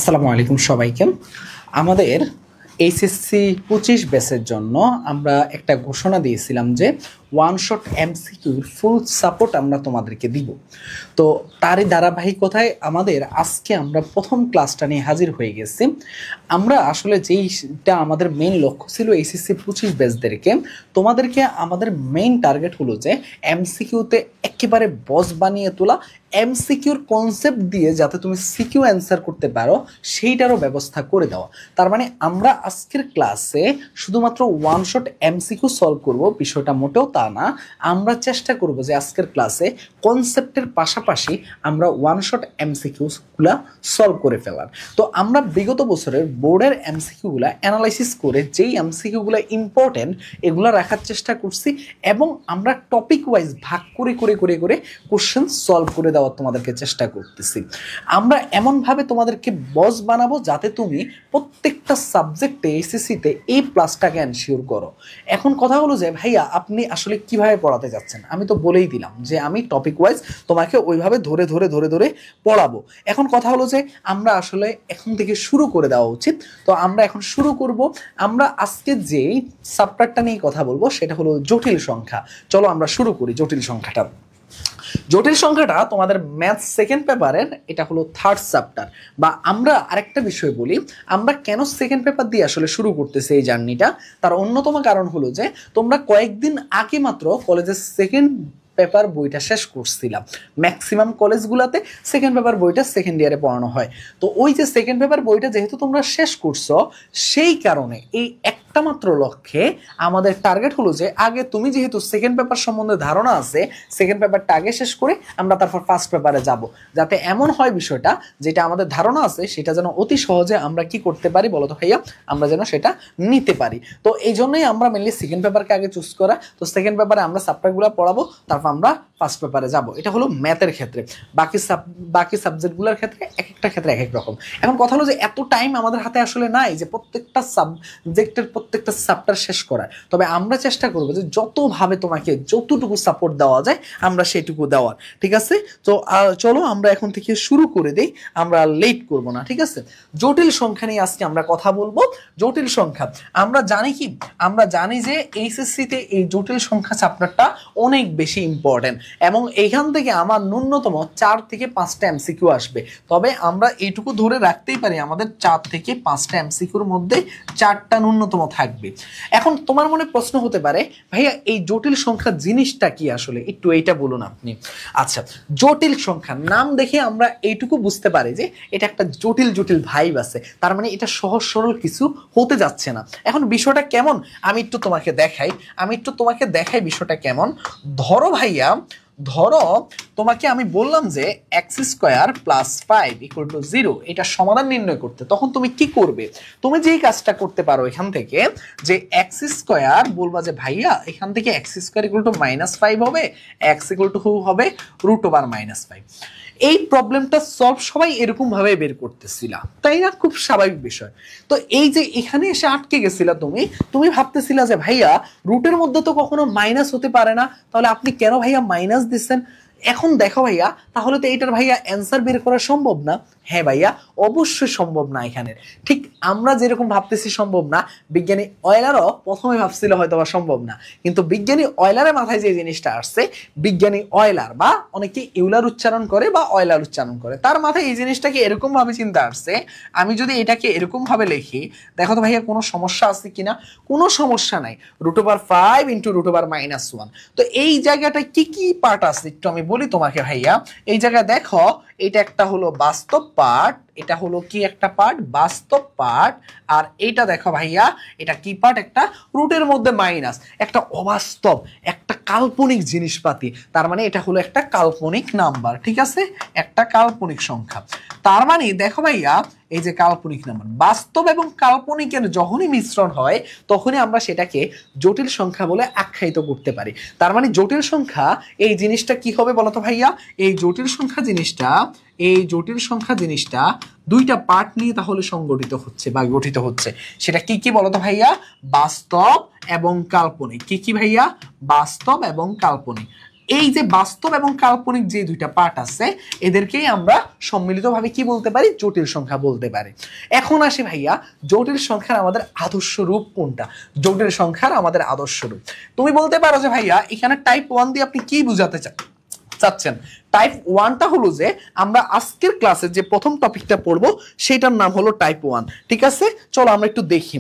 আসসালামু আলাইকুম সবাইকে। আমাদের এইচএসসি 25 ব্যাচের জন্য আমরা একটা ঘোষণা দিয়েছিলাম যে ওয়ান শট এমসিকিউর ফুল সাপোর্ট আমরা তোমাদেরকে দিব। তো তারই ধারাবাহিকতায় আমাদের আজকে আমরা প্রথম ক্লাসটা নিয়ে হাজির হয়ে গেছি। আমরা আসলে যেইটা আমাদের মেইন লক্ষ্য ছিল এইচএসসি 25 ব্যাচদেরকে, তোমাদেরকে আমাদের মেইন টার্গেট হলো যে এমসিকিউতে একেবারে বস বানিয়ে তোলা, এমসিকিউর কনসেপ্ট দিয়ে যাতে তুমি সিকিউ অ্যান্সার করতে পারো সেইটারও ব্যবস্থা করে দেওয়া। তার মানে আমরা আজকের ক্লাসে শুধুমাত্র ওয়ান শট এমসিকিউ সলভ করব, বিষয়টা মোটেও তা না। আমরা চেষ্টা করব যে আজকের ক্লাসে কনসেপ্টের পাশাপাশি আমরা ওয়ান শট এমসিকিউগুলা সলভ করে ফেলার। তো আমরা বিগত বছরের বোর্ডের এমসিকিউগুলা অ্যানালাইসিস করে যেই এমসিকিউগুলা ইম্পর্টেন্ট এগুলা রাখার চেষ্টা করছি, এবং আমরা টপিক ওয়াইজ ভাগ করে করে করে করে কোশ্চেন সলভ করে দেওয়ার তোমাদেরকে চেষ্টা করতেছি। আমরা এমনভাবে তোমাদেরকে বস বানাবো যাতে তুমি প্রত্যেকটা সাবজেক্টে এসএসসিতে এই প্লাসটাকে এনশিওর করো। এখন কথা হলো যে ভাইয়া আপনি আসলে কিভাবে পড়াতে যাচ্ছেন? আমি তো বলেই দিলাম যে আমি টপিক ওয়াইজ তোমাকে ওইভাবে ধরে ধরে ধরে ধরে পড়াবো। এখন কথা হলো যে আমরা আসলে এখন থেকে শুরু করে দেওয়া উচিত। তো আমরা এখন শুরু করব। আমরা আজকে যেই সাবজেক্টটা নিয়ে কথা বলবো সেটা হলো জটিল সংখ্যা। চলো আমরা শুরু করি জটিল সংখ্যাটা। জটিল সংখ্যাটা তোমাদের ম্যাথ সেকেন্ড পেপারের, এটা হলো থার্ড চ্যাপ্টার। বা আমরা আরেকটা বিষয় বলি, আমরা কেন সেকেন্ড পেপার দিয়ে আসলে শুরু করতেছি এই জার্নিটা, তার অন্যতম কারণ হলো যে তোমরা কয়েকদিন আগে মাত্র কলেজের সেকেন্ড পেপার বইটা শেষ করছিলাম। ম্যাক্সিমাম কলেজগুলোতে সেকেন্ড পেপার বইটা সেকেন্ড ইয়ারে পড়ানো হয়। তো ওই যে সেকেন্ড পেপার বইটা যেহেতু তোমরা শেষ করছো, সেই কারণে এই একটা মাত্র লক্ষ্যে আমাদের টার্গেট হলো যে আগে তুমি যেহেতু সেকেন্ড পেপার সম্বন্ধে ধারণা আছে, সেকেন্ড পেপারটা আগে শেষ করে আমরা তারপর ফার্স্ট পেপারে যাব, যাতে এমন হয় বিষয়টা যেটা আমাদের ধারণা আছে সেটা যেন অতি সহজে আমরা কি করতে পারি বলো তো ভাইয়া, আমরা যেন সেটা নিতে পারি। তো এই জন্যই আমরা মেনলি সেকেন্ড পেপারকে আগে চুজ করা। তো সেকেন্ড পেপারে আমরা চ্যাপ্টারগুলো পড়াবো, তারপর আমরা ফার্স্ট পেপারে যাব। এটা হলো ম্যাথের ক্ষেত্রে। বাকি সাবজেক্টগুলোর ক্ষেত্রে এক একটা ক্ষেত্রে এক এক রকম। এখন কথা হলো যে এত টাইম আমাদের হাতে আসলে নাই যে প্রত্যেকটা সাবজেক্টের প্রত্যেকটা চ্যাপ্টার শেষ করার। তবে আমরা চেষ্টা করবো যে যতভাবে তোমাকে যতটুকু সাপোর্ট দেওয়া যায় আমরা সেটুকু দেওয়ার। ঠিক আছে? তো চলো আমরা এখন থেকে শুরু করে দেই, আমরা লেট করব না। ঠিক আছে? জটিল সংখ্যা নিয়ে আজকে আমরা কথা বলবো। জটিল সংখ্যা আমরা জানি কি, আমরা জানি যে এইচএসসিতে এই জটিল সংখ্যা চ্যাপ্টারটা অনেক বেশি ইম্পর্টেন্ট, এবং এইখান থেকে আমার ন্যূনতম 4 থেকে 5টা এমসিকিউ আসবে। তবে আমরা এইটুকু ধরে রাখতেই পারি আমাদের 4 থেকে 5টা এমসিকিউর মধ্যে 4টা ন্যূনতম থাকবে। এখন তোমার মনে প্রশ্ন হতে পারে, ভাইয়া এই জটিল সংখ্যা জিনিসটা কি আসলে, একটু এইটা বলুন আপনি। আচ্ছা, জটিল সংখ্যা নাম দেখে আমরা এইটুকু বুঝতে পারি যে এটা একটা জটিল জটিল ভাইব আছে, তার মানে এটা সহজ সরল কিছু হতে যাচ্ছে না। এখন বিষয়টা কেমন আমি একটু তোমাকে দেখাই বিষয়টা কেমন। ধরো ভাইয়া, ধরো তোমাকে আমি বললাম যে x² + 5 = 0, এটা সমাধান নির্ণয় করতে, তখন তুমি কি করবে? তুমি যেই কাজটা করতে পারো এখান থেকে যে x² বলবা যে ভাইয়া এখান থেকে x² = -5 হবে, x হবে √5। এই প্রবলেমটা সলভ সবাই এরকম ভাবে বের করতেছিলা, তাই না? খুব স্বাভাবিক বিষয়। তো এই যে এখানে এসে আটকে গেছিলা, তুমি ভাবতেছিলা যে ভাইয়া রুটের মধ্যে তো কখনো মাইনাস হতে পারে না, তাহলে আপনি কেন ভাইয়া মাইনাস দিচ্ছেন? এখন দেখো ভাইয়া, তাহলে তো এইটার ভাইয়া অ্যান্সার বের করা সম্ভব না। হ্যাঁ ভাইয়া, অবশ্যই সম্ভব না। এখানে ঠিক আমরা যেরকম ভাবতেছি সম্ভব না, বিজ্ঞানী অয়লারও প্রথমে ভাবছিল হয়তো বা সম্ভব না, কিন্তু বিজ্ঞানী অয়লারের মাথায় যে জিনিসটা আসছে, বিজ্ঞানী অয়লার বা অনেকে ইউলার উচ্চারণ করে বা অয়লার উচ্চারণ করে, তার মাথায় এই জিনিসটাকে এরকম ভাবে চিন্তা আসছে, আমি যদি এটাকে এরকম ভাবে লিখি, দেখো তো ভাইয়া কোনো সমস্যা আছে কিনা? কোনো সমস্যা নাই। √5 × √−1। তো এই জায়গাটায় কি কি পার্ট আছে একটু আমি বলি তোমাকে ভাইয়া। এই জায়গায় দেখো, এটা একটা হলো বাস্তব পার্ট, এটা হলো কি একটা পার্ট, বাস্তব পার্ট। আর এইটা দেখো ভাইয়া, এটা কি পার্ট? একটা রুটের মধ্যে মাইনাস, একটা অবাস্তব, একটা কাল্পনিক জিনিসপাতি। তার মানে এটা হলো একটা কাল্পনিক নাম্বার। ঠিক আছে? একটা কাল্পনিক সংখ্যা। তার মানে দেখো ভাইয়া, এই যে কাল্পনিক নাম্বার, বাস্তব এবং কাল্পনিকের যখনই মিশ্রণ হয় তখনই আমরা সেটাকে জটিল সংখ্যা বলে আখ্যায়িত করতে পারি। তার মানে জটিল সংখ্যা এই জিনিসটা কি হবে বলতো ভাইয়া? এই জটিল সংখ্যা জিনিসটা দুইটা পার্ট নিয়ে তাহলে সংগঠিত হচ্ছে বা গঠিত হচ্ছে। সেটা কি কি বলতো ভাইয়া? বাস্তব এবং কাল্পনিক। কি কি ভাইয়া? বাস্তব এবং কাল্পনিক। এই যে বাস্তব এবং কাল্পনিক যে দুইটা পার্ট আছে এদেরকেই আমরা সম্মিলিতভাবে কি বলতে পারি, জটিল সংখ্যা বলতে পারি। এখন আসি ভাইয়া, জটিল সংখ্যার আমাদের আদর্শ রূপ কোনটা? জটিল সংখ্যার আমাদের আদর্শ রূপ তুমি বলতে পারো যে ভাইয়া এখানে টাইপ 1 দিয়ে আপনি কি বোঝাতে চাচ্ছেন? টাইপ 1টা হলো যে আমরা আজকের ক্লাসে যে প্রথম টপিকটা পড়বো সেটার নাম হলো টাইপ 1। ঠিক আছে, চলো আমরা একটু দেখি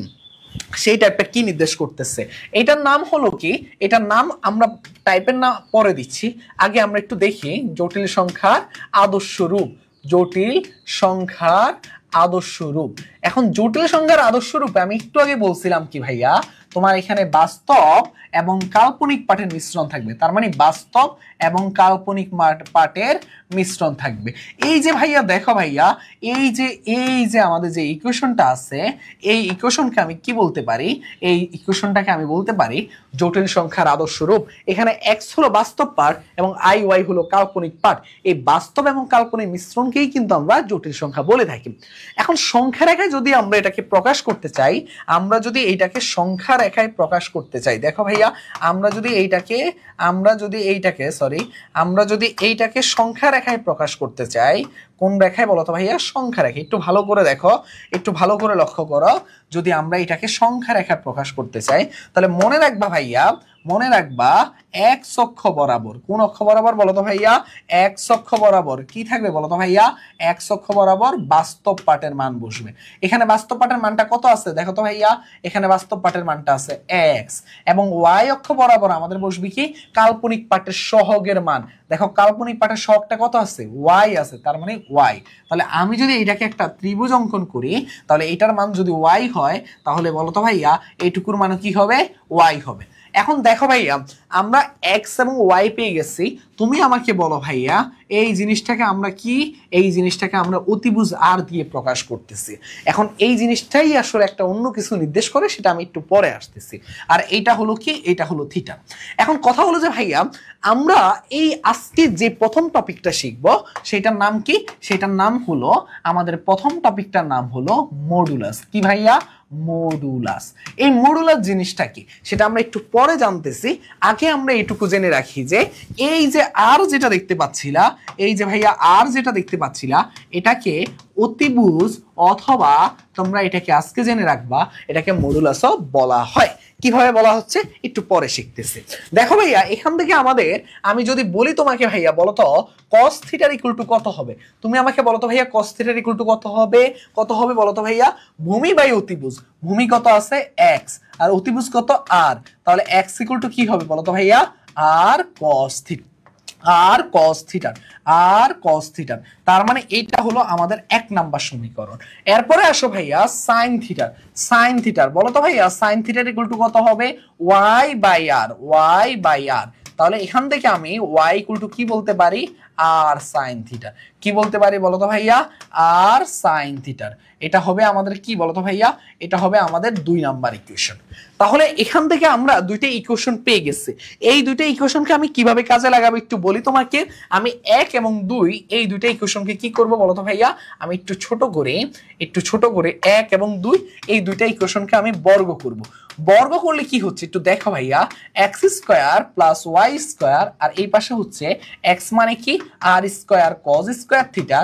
সেই টাইপটা কি নির্দেশ করতেছে। এটার নাম হলো কি, এটার নাম আমরা টাইপের নাম পরে দিচ্ছি, আগে আমরা একটু দেখি জটিল সংখ্যার আদর্শ রূপ। জটিল সংখ্যার আদর্শ রূপ। এখন জটিল সংখ্যার আদর্শ রূপে আমি একটু আগে বলছিলাম কি ভাইয়া, তোমার এখানে বাস্তব এবং কাল্পনিক পাঠের মিশ্রণ থাকবে। তার মানে বাস্তব এবং কাল্পনিক পাঠের মিশ্রণ থাকবে। এই যে ভাইয়া দেখো ভাইয়া, এই যে আমাদের যে ইকুয়েশনটা আছে, এই ইকুয়েশনকে আমি কি বলতে পারি, এই ইকুয়েশনটাকে আমি বলতে পারি জটিল সংখ্যার আদর্শ রূপ। এখানে x হলো বাস্তব পার্ট এবং i y হলো কাল্পনিক পার্ট। এই বাস্তব এবং কাল্পনিক মিশ্রণকেই কিন্তু আমরা জটিল সংখ্যা বলে থাকি। এখন সংখ্যা রেখায় যদি আমরা এটাকে প্রকাশ করতে চাই, আমরা যদি এইটাকে সংখ্যা রেখায় প্রকাশ করতে চাই, দেখো ভাইয়া আমরা যদি এইটাকে সংখ্যা রেখায় প্রকাশ করতে চাই, কোন রেখায় বলো তো ভাইয়া? সংখ্যা রেখা। একটু ভালো করে দেখো, একটু ভালো করে লক্ষ্য করো, যদি আমরা এটাকে সংখ্যা রেখায় প্রকাশ করতে চাই তাহলে মনে রাখবা ভাইয়া, মনে রাখবা এক অক্ষ বরাবর, কোন অক্ষ বরাবর বলো তো ভাইয়া? এক অক্ষ বরাবর কি থাকবে বলো তো ভাইয়া? এক অক্ষ বরাবর বাস্তব পাঠের মান বসবে। এখানে বাস্তব পাঠের মানটা কত আছে দেখো তো ভাইয়া? এখানে বাস্তব পাঠের মানটা আছে x, এবং y অক্ষ বরাবর আমাদের বসবে কি? কাল্পনিক পাঠের সহগের মান। দেখো কাল্পনিক পাঠের সহগটা কত আছে? y আছে, তার মানে y। তাহলে আমি যদি এটাকে একটা ত্রিভুজ অঙ্কন করি তাহলে এটার মান যদি y হয় তাহলে বলো তো ভাইয়া এইটুকুর মান কি হবে? y হবে। এখন দেখো ভাইয়া আমরা x এবং y পেয়ে গেছি, তুমি আমাকে বলো ভাইয়া এই জিনিসটাকে আমরা কি, এই জিনিসটাকে আমরা অতিভুজ r দিয়ে প্রকাশ করতেছি। এখন এই জিনিসটাই আসলে একটা অন্য কিছু নির্দেশ করে, সেটা আমি একটু পরে আসতেছি। আর এইটা হলো কি? এটা হলো থিটা। এখন কথা হলো যে ভাইয়া আমরা এই আজকে যে প্রথম টপিকটা শিখবো সেটার নাম কি? সেটার নাম হলো, আমাদের প্রথম টপিকটার নাম হলো মডুলাস। কি ভাইয়া? মডুলাস। এই মডুলাস জিনিসটা কি সেটা আমরা একটু পরে জানতেছি। আগে আমরা এটুকু জেনে রাখি যে এই যে আর যেটা দেখতে পাচ্ছিলা, এই যে ভাইয়া আর যেটা দেখতে পাচ্ছিলা, এটাকে অতিভুজ অথবা তোমরা এটাকে আজকে জেনে রাখবা এটাকে মডুলাসও বলা হয়। কিভাবে বলা হচ্ছে একটু পরে শিখতেছি। দেখো ভাইয়া এখান থেকে আমাদের, আমি যদি বলি তোমাকে ভাইয়া বলো তো cos থিটার ইকুয়াল টু কত হবে, তুমি আমাকে বলো তো ভাইয়া cos থিটার ইকুয়াল টু কত হবে? কত হবে বলো তো ভাইয়া? ভূমি বাই অতিভুজ। ভূমি কত আছে? x, আর অতিভুজ কত? r। তাহলে x ইকুয়াল টু কি হবে বলো তো ভাইয়া? r cos theta. আর cos থিটার, আর cos থিটার, তার মানে এইটা হলো আমাদের 1 নাম্বার সমীকরণ। এরপরে আসো ভাইয়া sin থিটার। sin থিটার বলো তো ভাইয়া sin থিটার ইকুয়াল টু কত হবে? y by r, y by r। তাহলে এখান থেকে আমি y ইকুয়াল টু কি বলতে পারি? r sin theta. কি বলতে পারি বলো তো ভাইয়া? r sin থিটার। এটা হবে আমাদের কি বলো তো ভাইয়া? এটা হবে আমাদের 2 নাম্বার ইকুয়েশন। তাহলে এখান থেকে আমরা দুইটা ইকুয়েশন পেয়ে গেছি। এই দুইটা ইকুয়েশনকে আমি কিভাবে কাজে লাগাবো একটু বলি তোমাকে। আমি 1 এবং 2 এই দুইটা ইকুয়েশনকে কি করব বলো তো ভাইয়া? আমি একটু ছোট করে 1 এবং 2 এই দুইটা ইকুয়েশনকে আমি বর্গ করব। বর্গ করলে কি হচ্ছে একটু দেখো ভাইয়া, x square plus y square, আর এই পাশে হচ্ছে x মানে কি? r square cos square theta,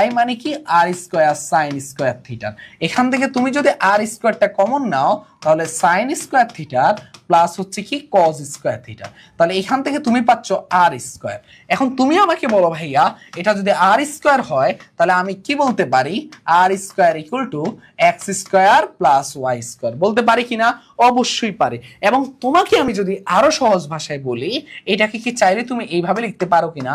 y মানে কি? r square sin square theta. এখান থেকে তুমি যদি r স্কয়ারটা কমন নাও তাহলে sin স্কয়ার থিটা প্লাস হচ্ছে কি? cos square theta. তাহলে এখান থেকে তুমি পাচ্ছ r স্কয়ার। এখন তুমি আমাকে বলো ভাইয়া এটা যদি r স্কয়ার হয় তাহলে আমি কি বলতে পারি? r square equal two x square plus y square. বলতে পারি কিনা? অবশ্যই পারে। এবং তোমাকে আমি যদি আরো সহজ ভাষায় বলি, এটাকে কি চাইলে তুমি এইভাবে লিখতে পারো কিনা?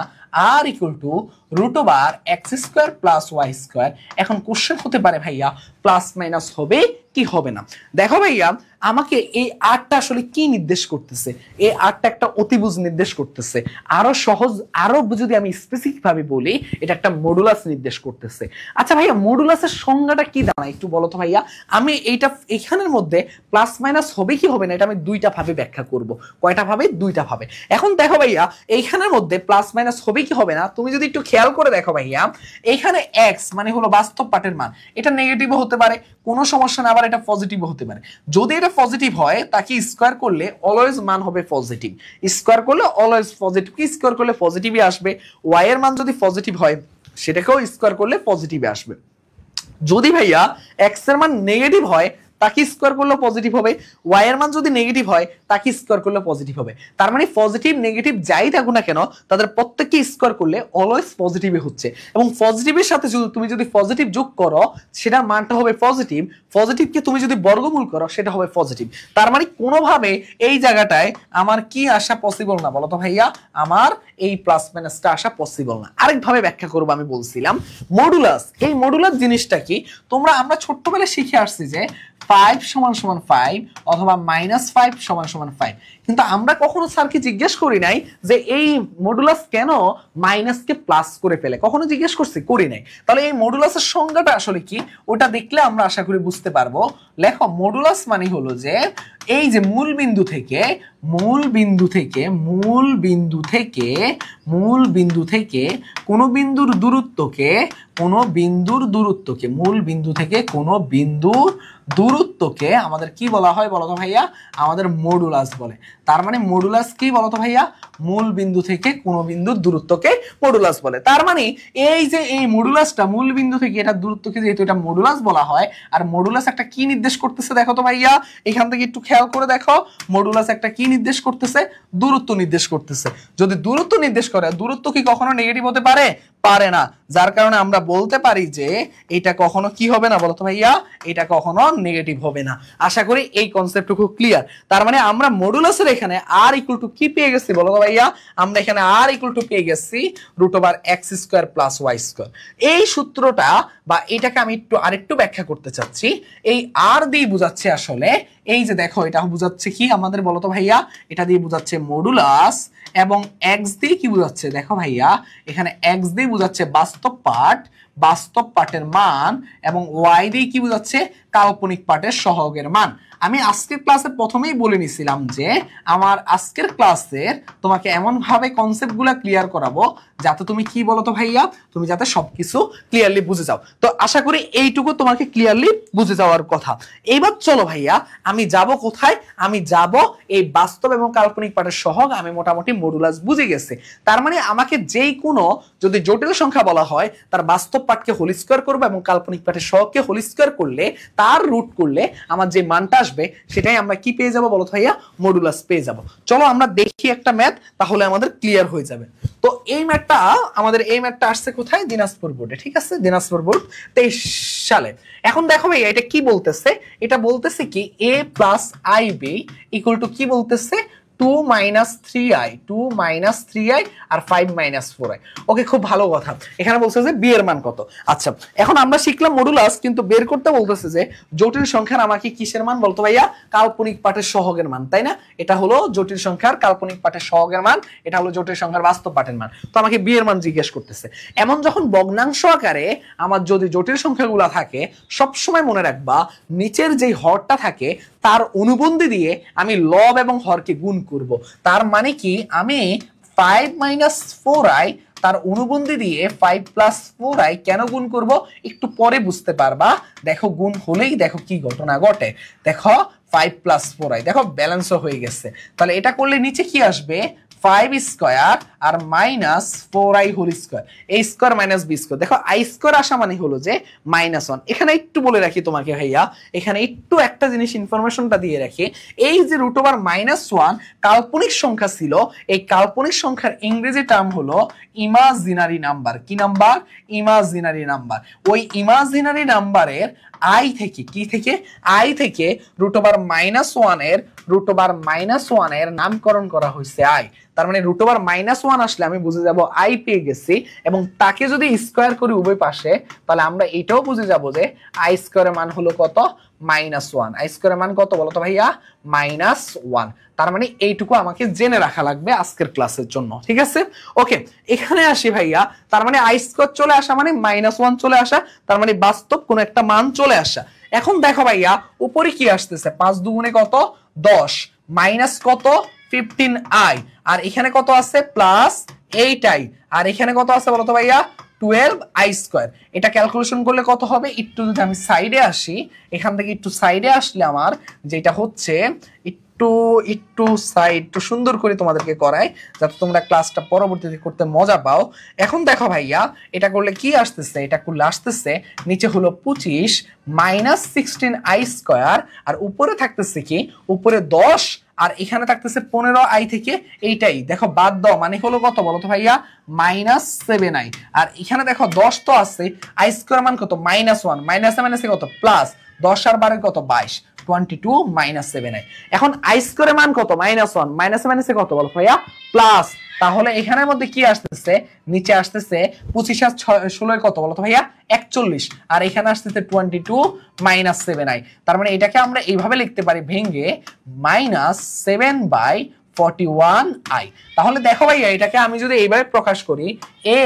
r equal to root over x square plus y square. এখন কোশ্চেন হতে পারে ভাইয়া প্লাস মাইনাস হবে কি হবে না? দেখো ভাইয়া আমাকে এই আরটা আসলে কি নির্দেশ করতেছে? এই আরটা একটা অতিভুজ নির্দেশ করতেছে। আরো সহজ, আরো যদি আমি স্পেসিফিক ভাবে বলি, এটা একটা মডুলাস নির্দেশ করতেছে। আচ্ছা ভাইয়া মডুলাসের সংজ্ঞাটা কি দাঁড়ায় একটু বলো তো ভাইয়া? আমি এইটা এখানের মধ্যে প্লাস মাইনাস হবে কি হবে না এটা আমি দুইটা ভাবে ব্যাখ্যা করব। কয়টা ভাবে? দুইটা ভাবে। এখন দেখো ভাইয়া এইখানের মধ্যে প্লাস মাইনাস হবে কি হবে না তুমি যদি একটু খেয়াল করে দেখো ভাইয়া, এইখানে x মানে হলো বাস্তব পাঠের মান, এটা নেগেটিভও হতে পারে, কোনো সমস্যা না। আবার এটা পজিটিভ হতে পারে। যদি এটা পজিটিভ হয় তাকে স্কোয়ার করলে অলওয়েজ মান হবে পজিটিভ, স্কোয়ার করলে অলওয়েজ পজিটিভ, কি স্কোয়ার করলে পজিটিভই আসবে। ওয়াই এর মান যদি পজিটিভ হয় সেটাকেও স্কোয়ার করলে পজিটিভ আসবে। যদি ভাইয়া এক্স এর মান নেগেটিভ হয় তাকে স্কোয়ার করলে পজিটিভ হবে, ওয়াই এর মান যদি নেগেটিভ হয় তাকে স্কোয়ার করলে পজিটিভ হবে। তার মানে পজিটিভ নেগেটিভ যাই থাকুক না কেন তাদের প্রত্যেককে স্কোয়ার করলে অলওয়েজ পজিটিভই হচ্ছে, এবং পজিটিভের সাথে তুমি যদি পজিটিভ যোগ করো সেটার মানটা হবে পজিটিভ, পজিটিভকে তুমি যদি বর্গমূল করো সেটা হবে পজিটিভ। তার মানে কোনোভাবে এই জায়গাটায় আমার কি আসা পসিবল না বলো তো ভাইয়া, আমার এই প্লাস মাইনাসটা আসা পসিবল না। আরেকভাবে ব্যাখ্যা করবো, আমি বলছিলাম মডুলাস, এই মডুলাস জিনিসটা কি তোমরা আমরা ছোট্টবেলায় শিখে আসছি যে 5 সমান সমান 5 অথবা -5 সমান সমান 5, কিন্তু আমরা কখনো স্যারকে জিজ্ঞেস করি নাই যে এই মডুলাস কেন মাইনাসকে প্লাস করে ফেলে, কখনো জিজ্ঞেস করছি? করি নাই। তাহলে এই মডুলাসের সংজ্ঞাটা আসলে কি ওটা দেখলে আমরা আশা করি বুঝতে পারবো। লেখো মডুলাস মানে হলো যে এই যে মূল বিন্দু থেকে কোনো বিন্দুর দূরত্বকে আমাদের কি বলা হয় বলতো ভাইয়া, আমাদের মডুলাস বলে। তার মানে মডুলাস কি বলতো ভাইয়া, মূল বিন্দু থেকে কোনো বিন্দুর দূরত্বকে মডুলাস বলে। তার মানে এই যে এই মডুলাসটা মূল বিন্দু থেকে এটা দূরত্বকে যেহেতু এটা মডুলাস বলা হয়, আর মডুলাস একটা কি নির্দেশ করতেছে দেখো তো ভাইয়া, এখান থেকে একটু খেয়াল করে দেখো, মডুলাস একটা কি নির্দেশ করতেছে, দূরত্ব নির্দেশ করতেছে। যদি দূরত্ব নির্দেশ করে, দূরত্ব কি কখনো নেগেটিভ হতে পারে? পারে না। যার কারণে আমরা বলতে পারি যে এটা কখনো কি হবে না বলতো ভাইয়া, এটা কখনো নেগেটিভ হবে না। আশা করি এই কনসেপ্টটুকু ক্লিয়ার। তার মানে আমরা মডুলাসের এখানে আর ইকুয়াল টু কি পেয়ে গেছি বলতো ভাইয়া, আমরা এখানে আর ইকুয়াল টু পেয়ে গেছি √x² + y²। এই সূত্রটা বা এটাকে আমি আরেকটু ব্যাখ্যা করতে চাচ্ছি। এই আর দিয়ে বোঝাচ্ছে আসলে এই যে দেখো এটা বোঝাচ্ছে কি আমাদের বলতো ভাইয়া, এটা দিয়ে বোঝাচ্ছে মডুলাস, এবং এক্স দিয়ে কি বোঝাচ্ছে দেখো ভাইয়া, এখানে এক্স দিয়ে বোঝাচ্ছে বাস্তব পার্টের মান, এবং ওয়াই দিয়ে কি বোঝাচ্ছে কাল্পনিক পার্টের সহগের মান। আমি আজকের ক্লাসে প্রথমেই বলে নিছিলাম যে আমার আজকের ক্লাসের তোমাকে এমন ভাবে কনসেপ্টগুলো ক্লিয়ার করাবো যাতে তুমি কি বলো তো ভাইয়া, তুমি যাতে সবকিছু ক্লিয়ারলি বুঝে যাও। তো আশা করি এইটুকু তোমাকে ক্লিয়ারলি বুঝে যাওয়ার কথা। এইবার চলো ভাইয়া আমি যাব কোথায়, আমি যাব এই বাস্তব এবং কাল্পনিক পার্টের সহগ। আমি মোটামুটি মডুলাস বুঝে গেছি। তার মানে আমাকে যেই কোনো যদি জটিল সংখ্যা বলা হয় তার বাস্তব পার্টকে হোল স্কয়ার করব এবং কাল্পনিক পার্টের সহগকে হোল স্কয়ার করলে তার রুট করলে আমার যে মানটা আসবে সেটাই আমরা কি পেয়ে যাব বলো ভাইয়া, মডুলাস পেয়ে যাব। চলো আমরা দেখি একটা ম্যাথ, তাহলে আমাদের ক্লিয়ার হয়ে যাবে। তো এই ম্যাথটা আসছে কোথায়, দিনাজপুর বোর্ডে। ঠিক আছে, দিনাজপুর বোর্ড 23 সালে। এখন দেখো ভাইয়া এটা কি বলতেছে, এটা বলতেছে কি a + ib = কি বলতেছে 2 - 3i আর 5 - 4i। ওকে, খুব ভালো কথা। এখানে বলছে যে b এর মান কত। আচ্ছা, এখন আমরা শিখলাম মডুলাস, কিন্তু বের করতে বলতেছে যে জটিল সংখ্যার আমাকে কিসের মান বলতো ভাইয়া, কাল্পনিক পার্টের সহগের মান, তাই না? এটা হলো জটিল সংখ্যার কাল্পনিক পার্টের সহগের মান, এটা হলো জটিল সংখ্যার বাস্তব পার্টের মান। তো আমাকে b এর মান জিজ্ঞেস করতেছে। এমন যখন ভগ্নাংশ আকারে আমার যদি জটিল সংখ্যাগুলো থাকে, সবসময় মনে রাখবা নিচের যেই হরটা থাকে তার অনুবন্ধী দিয়ে আমি লব এবং হরকে গুণ করব। তার মানে কি আমি 5 - 4i তার অনুবন্ধী দিয়ে 5 + 4i কেন গুণ করব একটু পরে বুঝতে পারবা। দেখো গুণ হলেই দেখো কি ঘটনা ঘটে, দেখো 5 + 4i দেখো ব্যালেন্সও হয়ে গেছে। তাহলে এটা করলে নিচে কি আসবে, 5² আর -4i whole square, a square - b square. দেখো i স্কয়ার আসা মানে হলো যে -1। এখানে একটু বলে রাখি তোমাকে ভাইয়া, এখানে একটু একটা জিনিস ইনফরমেশনটা দিয়ে রাখি। এই যে √1 কাল্পনিক সংখ্যা ছিল, এই কাল্পনিক সংখ্যার ইংরেজি টার্ম হলো ইমাজিনারি নাম্বার। কি নাম্বার? Imaginary number. ওই ইমাজিনারি নাম্বারের i থেকে কি থেকে, i থেকে √1 এর নামকরণ করা হয়েছে i। তার মানে √1 আসলে আমি বুঝে যাব i পেয়ে গেছি, এবং তাকে যদি স্কয়ার করি উভয় পাশে তাহলে আমরা এটাও বুঝে যাব যে i স্কয়ারের মান হলো কত, -1। i স্কয়ারের মান কত বলো তো ভাইয়া, -1। তার মানে এইটুকু আমাকে জেনে রাখা লাগবে আজকের ক্লাসের জন্য। ঠিক আছে, ওকে। এখানে আসি ভাইয়া, তার মানে i স্কয়ার চলে আসা মানে -1 চলে আসা, তার মানে বাস্তব কোন একটা মান চলে আসা। এখন দেখো ভাইয়া উপরে কি আসতেছে, 5 × 2 = কত, 10, মাইনাস কত 15i, আর এখানে কত আছে +8i, আর এখানে কত আছে বলতো ভাইয়া 12i²। এটা ক্যালকুলেশন করলে কত হবে, একটু যদি আমি সাইডে আসি, এখান থেকে একটু সাইডে আসলে আমার যেটা হচ্ছে একটু সাইড একটু সুন্দর করে তোমাদেরকে করায় যাতে তোমরা ক্লাসটা পরবর্তীতে করতে মজা পাও। এখন দেখো ভাইয়া, এটা করলে কি আসতেছে, এটা করলে আসতেছে নিচে হলো 25 -16i², আর উপরে থাকতেছে কি, উপরে 10, আর এখানে থাকতেছে 15i থেকে এইটাই দেখো বাদ দাও, মানে হলো কত বলো তো ভাইয়া, -7i। আর এখানে দেখো 10 তো আছে, i² মান কত, -1, মাইনাসে মাইনাসে কত প্লাস, 10 আর 12 কত 22, 22 -7i। এখন i² মান কত, -1, মাইনাসে মাইনাসে কত বলো ভাইয়া প্লাস, তাহলে এখানের মধ্যে কি আসতেছে, নিচে আসতেছে 25 আর 16 কত বলো তো ভাইয়া 41, আর এখানে আসতেছে 22 -7i। তার মানে এটাকে আমরা এইভাবে লিখতে পারি ভেঙে -7/41i। তাহলে দেখো ভাইয়া, এটাকে আমি যদি এইভাবে প্রকাশ করি, a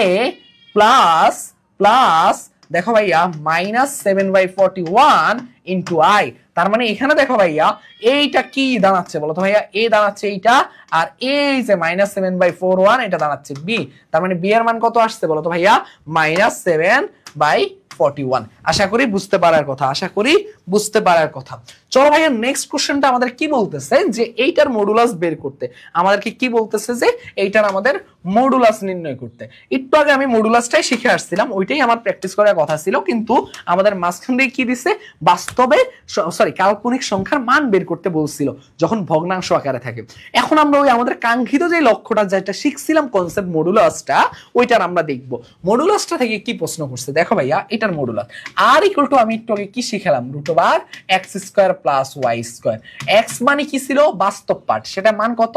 প্লাস প্লাস দেখো ভাইয়া -7/41 ইন্টু i। তার মানে এখানে দেখো ভাইয়া, এইটা কি দাঁড়াচ্ছে বলো তো ভাইয়া, a দাঁড়াচ্ছে এইটা, আর এই যে -7/41 এটা দাঁড়াচ্ছে b। তার মানে b এর মান কত আসছে বলো তো ভাইয়া, -7/41। আশা করি বুঝতে পারার কথা, আশা করি বুঝতে পারার কথা। চলো ভাইয়া, নেক্সট কোশ্চেনটা আমাদের কি বলতেছে, যে এইটার মডুলাস বের করতে আমাদেরকে কি বলতেছে, যে এইটার আমাদের মডুলাস নির্ণয় করতে। একটু আগে আমি মডুলাসটাই শিখে আসছিলাম, ওইটাই আমার প্র্যাকটিস করার কথা ছিল, কিন্তু আমাদের মাঝখান দিয়ে কি দিছে, বাস্তবে কাল্পনিক সংখ্যার মান বের করতে বলছিল যখন ভগ্নাংশ আকারে থাকে। এখন আমরা ওই আমাদের কাঙ্ক্ষিত যে লক্ষ্যটা যেটা শিখছিলাম কনসেপ্ট মডুলাসটা, ওইটার আমরা দেখব। মডুলাসটা থেকে কি প্রশ্ন করছে, দেখো ভাইয়া, এটার মডুলাস আর ইকুয়াল টু, আমি একটু আগে কি শিখালাম, √x² + y²। x মানে কি ছিল, বাস্তব পার্ট, সেটা মান কত,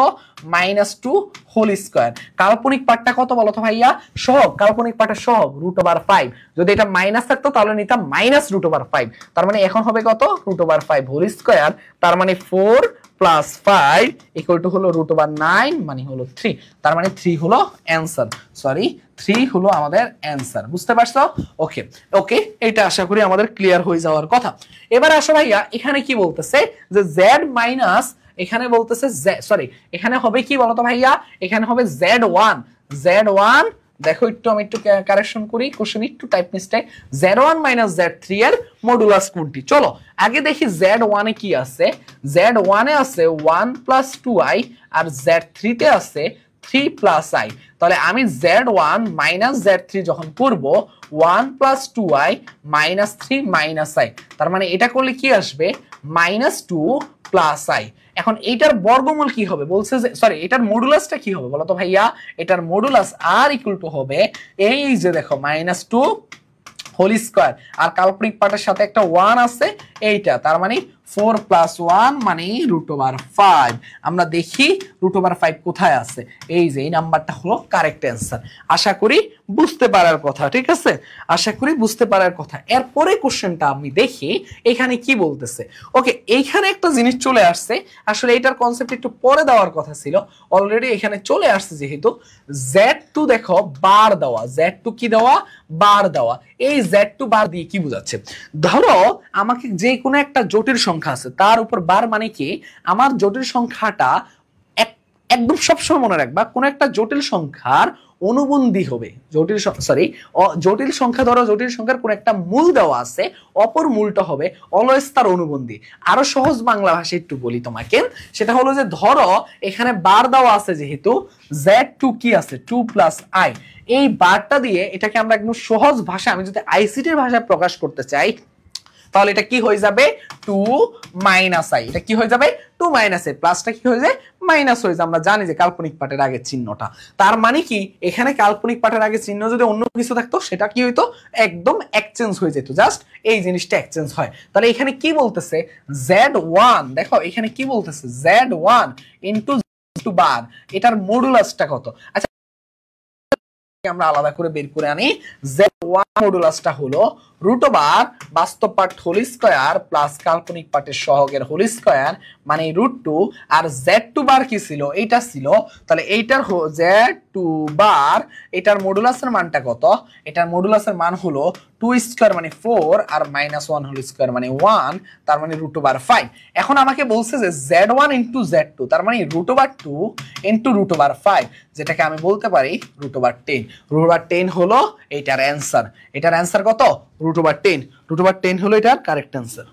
-2 হোল স্কয়ার। কাল্পনিক পার্টটা কত বলো তো ভাইয়া, সহগ, কাল্পনিক পার্টের সহগ √5। যদি এটা মাইনাস থাকতো তাহলে নিতাম -√5। তার মানে এখন হবে কত, √5 হোল স্কয়ার। তার মানে 4 + 5 = হলো √9, মানে হলো 3। তার মানে 3 হলো অ্যানসার, সরি 3 হলো আমাদের অ্যানসার। বুঝতে পারছো? ওকে ওকে, এটা আশা করি আমাদের ক্লিয়ার হয়ে যাওয়ার কথা। এবার আসো ভাইয়া, এখানে কি বলতেছে, যে z মাইনাস, এখানে বলতেছে সরি, এখানে হবে কি বলতো ভাইয়া, এখানে হবে z1। দেখো একটু আমি একটু কারেকশন করি, কোশ্চেন একটু টাইপ মিস্টেক। z1 - z3 এর মডুলাস কোনটি? চলো আগে দেখি z1 এ কি আছে। z1 এ আছে 1 + 2i, আর z3 তে আছে 3 + i। তাহলে আমি z1 - z3 যখন করব, 1 + 2i - 3 - i, তার মানে এটা করলে কি আসবে, -2 + i। এখন এইটার বর্গমূল কি হবে বলছে, যে সরি, এটার মডুলাসটা কি হবে বলো তো ভাইয়া, এটার মডুলাস r = হবে এই যে দেখো -2 হোল স্কয়ার, আর কাল্পনিক পার্টের সাথে একটা 1 আছে এইটা, তার মানে 4 + 1 মানে √5। আমরা দেখি √5 কোথায় আছে, এই যে এই নাম্বারটা হলো কারেক্ট অ্যান্সার। আশা করি বুঝতে পারার কথা, ঠিক আছে, আশা করি বুঝতে পারার কথা। এরপরে কোশ্চেনটা আমি দেখি এখানে কি বলতেছে। ওকে, এইখানে একটা জিনিস চলে আসছে, আসলে এটার কনসেপ্ট একটু পরে দেওয়ার কথা ছিল, অলরেডি এখানে চলে আসছে। যেহেতু z2 দেখো বার দেওয়া, z2 কি দেওয়া, বার দেওয়া। এই z2 বার দিয়ে কি বোঝাচ্ছে, ধরো আমাকে যে কোনো একটা জটিল সংখ্যা আছে, তার উপর বার মানে কি, আমার জটিল সংখ্যাটা একদম সবসময় মনে রাখবা, কোন একটা জটিল সংখ্যার অনুবন্ধী হবে, জটিল সংখ্যা, ধরো জটিল সংখ্যার কোন একটা মূল দেওয়া আছে, অপর মূলটা হবে অলওয়েজ তার অনুবন্ধী। আরো সহজ বাংলা ভাষায় একটু বলি তোমাকে, সেটা হলো যে ধরো এখানে বার দেওয়া আছে, যেহেতু z2 কি আছে 2 + i, এই বারটা দিয়ে এটাকে আমরা একদম সহজ ভাষা, আমি যদি আইসিটির ভাষায় প্রকাশ করতে চাই, তাহলে এটা কি হয়ে যাবে 2 - i। এটা কি হয়ে যাবে 2 - i, প্লাসটা কি হয়ে যায় মাইনাস হয়ে যায়। আমরা জানি যে কাল্পনিক পার্টের আগে চিহ্নটা, তার মানে কি এখানে কাল্পনিক পার্টের আগে চিহ্ন যদি অন্য কিছু থাকতো, সেটা কি হইতো, একদম এক্সচেঞ্জ হয়ে যেত, জাস্ট এই জিনিসটা এক্সচেঞ্জ হয়। তাহলে এখানে কি বলতেছে, z1, দেখো এখানে কি বলতেছে, z1 * বার, এটার মডুলাসটা কত। আচ্ছা আমরা আলাদা করে বের করে আনি, z1 মডুলাসটা হলো রুট ওভার বাস্তব পার্ট হোল স্কয়ার প্লাস কাল্পনিক পার্টের সহগের হোল স্কয়ার মানে √2 আর z2 বার কি ছিল এইটা ছিল তাহলে এইটার z2 বার এটার মডুলাসের মানটা কত এটার মডুলাসের মান হলো 2 স্কয়ার মানে 4 আর -1 হোল স্কয়ার মানে 1 তার মানে √5 এখন আমাকে বলছে যে z1 ইনটু z2 তার মানে √2 ইনটু √5 যেটাকে আমি বলতে পারি √10 √10 হলো এটার অ্যানসার কত √10 হলো এটার কারেক্ট অ্যানসার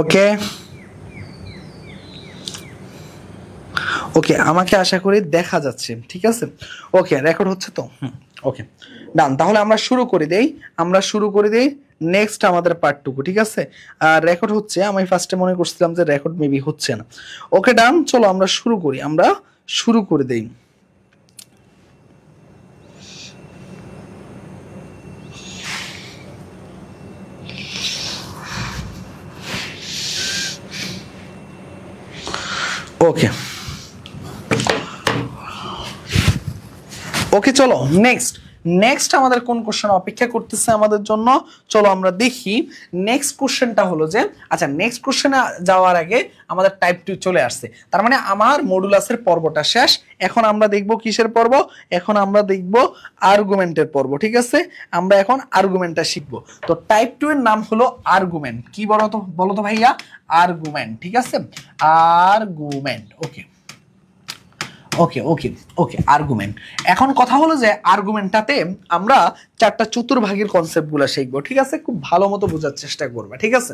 ওকে ওকে আমাকে আশা করি দেখা যাচ্ছে ঠিক আছে ওকে রেকর্ড হচ্ছে তো ওকে ডান তাহলে আমরা শুরু করে দেই নেক্সট আমাদের পার্টটুকু ঠিক আছে আর রেকর্ড হচ্ছে আমি ফার্স্টে মনে করছিলাম যে রেকর্ড মেবি হচ্ছে না ওকে ডান চলো আমরা শুরু করে দেই ওকে ওকে চলো নেক্সট আমাদের কোন কোশ্চেন অপেক্ষা করতেছে আমাদের জন্য চলো আমরা দেখি নেক্সট কোশ্চেনটা হলো যে আচ্ছা নেক্সট কোশ্চেনে যাওয়ার আগে আমাদের টাইপ 2 চলে আসছে তার মানে আমার মডুলাসের পর্বটা শেষ এখন আমরা দেখব কিসের পর্ব এখন আমরা দেখব আর্গুমেন্টের পর্ব ঠিক আছে আমরা এখন আর্গুমেন্টটা শিখব তো টাইপ 2 এর নাম হলো আর্গুমেন্ট কি বলো তো ভাইয়া আর্গুমেন্ট ঠিক আছে আর্গুমেন্ট ওকে ওকে ওকে ওকে আর্গুমেন্ট এখন কথা হলো যে আর্গুমেন্টটাতে আমরা চারটা চতুর্ভাগের কনসেপ্টগুলো শিখবো ঠিক আছে খুব ভালো মতো বোঝার চেষ্টা করবে ঠিক আছে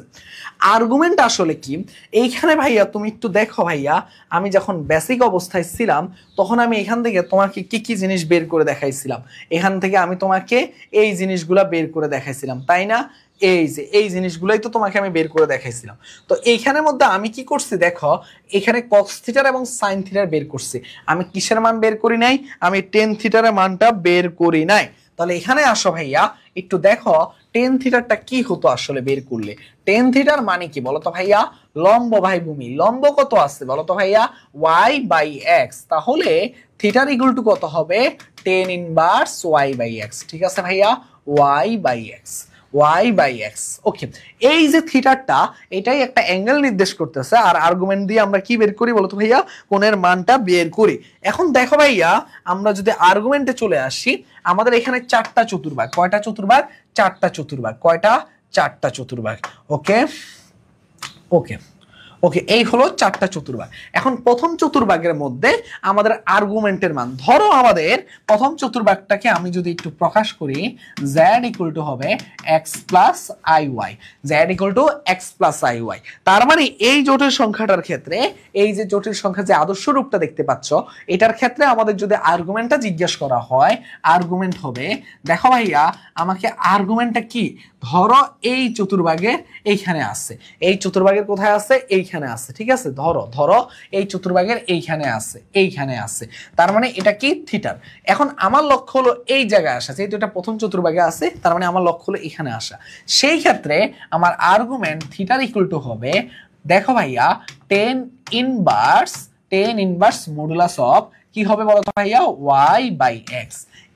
আর্গুমেন্ট আসলে কি এইখানে ভাইয়া তুমি একটু দেখো ভাইয়া আমি যখন বেসিক অবস্থায় ছিলাম তখন আমি এখান থেকে তোমাকে কি কি জিনিস বের করে দেখাইছিলাম এখান থেকে আমি তোমাকে এই জিনিসগুলা বের করে দেখাইছিলাম তাই না এই জিনিসগুলাই তো তোমাকে আমি বের করে দেখাইছিলাম তো এইখানের মধ্যে আমি কি করছি দেখো এখানে cos থিটার এবং sin থিটার বের করছি আমি কিসের মান বের করি নাই আমি tan থিটারের মানটা বের করি নাই তাহলে এখানে আসো ভাইয়া একটু দেখো tan থিটারটা কি হতো আসলে বের করলে tan থিটার মানে কি বলো তো ভাইয়া লম্ব বাই ভূমি লম্ব কত আছে বলো তো ভাইয়া y/x তাহলে থিটার ইকুয়াল টু কত হবে tan ইনভার্স y/x ঠিক আছে ভাইয়া y/x y/x ওকে এই যে থিটাটা এটাই একটা অ্যাঙ্গেল নির্দেশ করতেছে আর আর্গুমেন্ট দিয়ে আমরা কি বের করি বলতো ভাইয়া কোণের মানটা বের করি এখন দেখো ভাইয়া আমরা যদি আর্গুমেন্টে চলে আসি আমাদের এখানে চারটা চতুর্ভাগ কয়টা চতুর্ভাগ চারটা চতুর্ভাগ ওকে ওকে ওকে এই হলো চারটা চতুর্ভাগ এখন প্রথম চতুর্ভাগের মধ্যে আমাদের আর্গুমেন্টের মান ধরো আমাদের প্রথম চতুর্ভাগটাকে আমি যদি একটু প্রকাশ করি z = হবে x + iy z = x + iy তার মানে এই জটিল সংখ্যাটার ক্ষেত্রে এই যে জটিল সংখ্যা যে আদর্শ রূপটা দেখতে পাচ্ছ এটার ক্ষেত্রে আমাদের যদি আর্গুমেন্টটা জিজ্ঞাসা করা হয় আর্গুমেন্ট হবে দেখো ভাইয়া আমাকে আর্গুমেন্টটা কি ধরো এই চতুর্ভাগের এইখানে আছে এই চতুর্ভাগের কোথায় আছে এইখানে আছে ঠিক আছে ধরো এই চতুর্ভাগের এইখানে আছে তার মানে এটা কি থিটার এখন আমার লক্ষ্য হলো এই জায়গায় আসা যেহেতু এটা প্রথম চতুর্ভাগে আছে তার মানে আমার লক্ষ্য হলো এখানে আসা সেই ক্ষেত্রে আমার আর্গুমেন্ট থিটার ইকুয়াল টু হবে দেখো ভাইয়া tan ইনভার্স মডুলাস অফ কি হবে বলো তো ভাইয়া y/x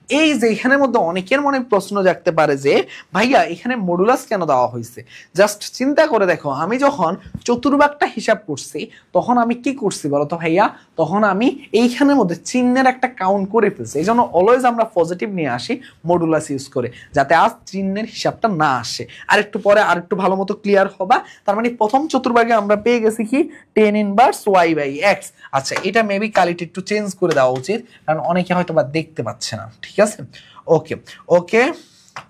এই যে এখানের মধ্যে অনেকের মনে প্রশ্ন জাগতে পারে যে ভাইয়া এখানে মডুলাস কেন দেওয়া হয়েছে। জাস্ট চিন্তা করে দেখো, আমি যখন চতুর্ভাগটা হিসাব করছি তখন আমি কি করছি বলতো ভাইয়া, তখন আমি এইখানের মধ্যে চিহ্নের একটা কাউন্ট করে ফেলছি। এই জন্য অলওয়েজ আমরা পজিটিভ নিয়ে আসি মডুলাস ইউজ করে, যাতে আজ চিহ্নের হিসাবটা না আসে। আর একটু পরে আর একটু ভালো মতো ক্লিয়ার হবা। তার মানে প্রথম চতুর্ভাগে আমরা পেয়ে গেছি কি tan inverse Y by x. আচ্ছা, এটা মেবি কালিটি একটু চেঞ্জ করে দেওয়া উচিত, কারণ অনেকে হয়তো বা দেখতে পাচ্ছে না। ঠিক আছে, ওকে ওকে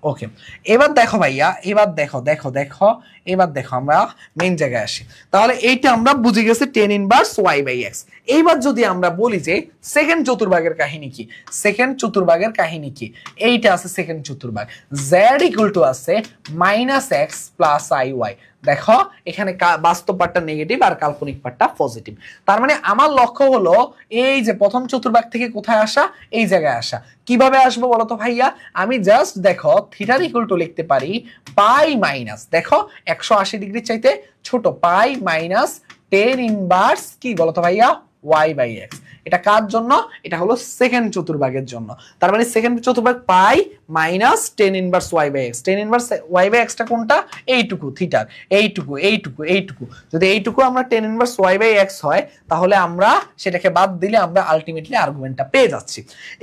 ওকে। এবার দেখো ভাইয়া, এবার দেখো দেখো দেখো এবার দেখো আমরা মেইন জায়গায় আসি। তাহলে এইটা আমরা বুঝে গেছি tan inverse Y by x. এইবার যদি আমরা বলি যে সেকেন্ড চতুর্ভাগের কাহিনী কি, সেকেন্ড চতুর্ভাগের কাহিনী কি, এইটা আছে সেকেন্ড চতুর্ভাগ, জেড ইকুয়াল টু আছে minus x plus i y. দেখো এখানে বাস্তব পার্টটা নেগেটিভ আর কাল্পনিক পার্টটা পজিটিভ। তার মানে আমার লক্ষ্য হলো এই যে প্রথম চতুর্ভাগ থেকে কোথায় আসা, এই জায়গায় আসা। কিভাবে আসবো বলতো ভাইয়া, আমি জাস্ট দেখো থিটার ইকুয়াল টু লিখতে পারি পাই মাইনাস, দেখো 180 ডিগ্রি চাইতে ছোট, পাই মাইনাস টেন ইনভার্স কি বলতো ভাইয়া ওয়াই বাই এক্স। এটা কার জন্য, এটা হলো সেকেন্ড চতুর্ভাগের জন্য। তার মানে সেকেন্ড চতুর্ভাগ pi minus tan inverse Y by X. Tan inverse Y by এক্সটা কোনটা, এইটুকু থিটার, এইটুকু এইটুকু এইটুকু। যদি এইটুকু আমরা tan inverse Y by X হয়, তাহলে আমরা সেটাকে বাদ দিলে আমরা আলটিমেটলি আর্গুমেন্টটা পেয়ে যাচ্ছি।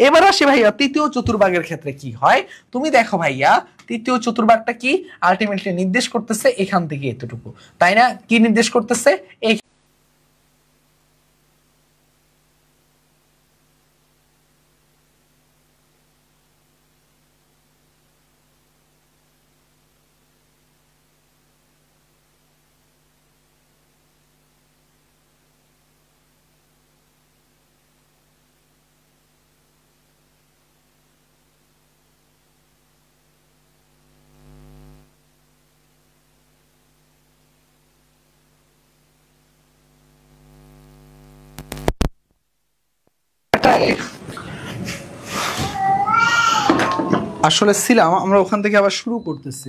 এবার আসি ভাইয়া তৃতীয় চতুর্ভাগের ক্ষেত্রে কি হয়। তুমি দেখো ভাইয়া তৃতীয় চতুর্ভাগটা কি আলটিমেটলি নির্দেশ করতেছে এখান থেকে এতটুকু, তাই না? কি নির্দেশ করতেছে, এই আসলে ছিলাম, আমরা ওখান থেকে আবার শুরু করতেছি।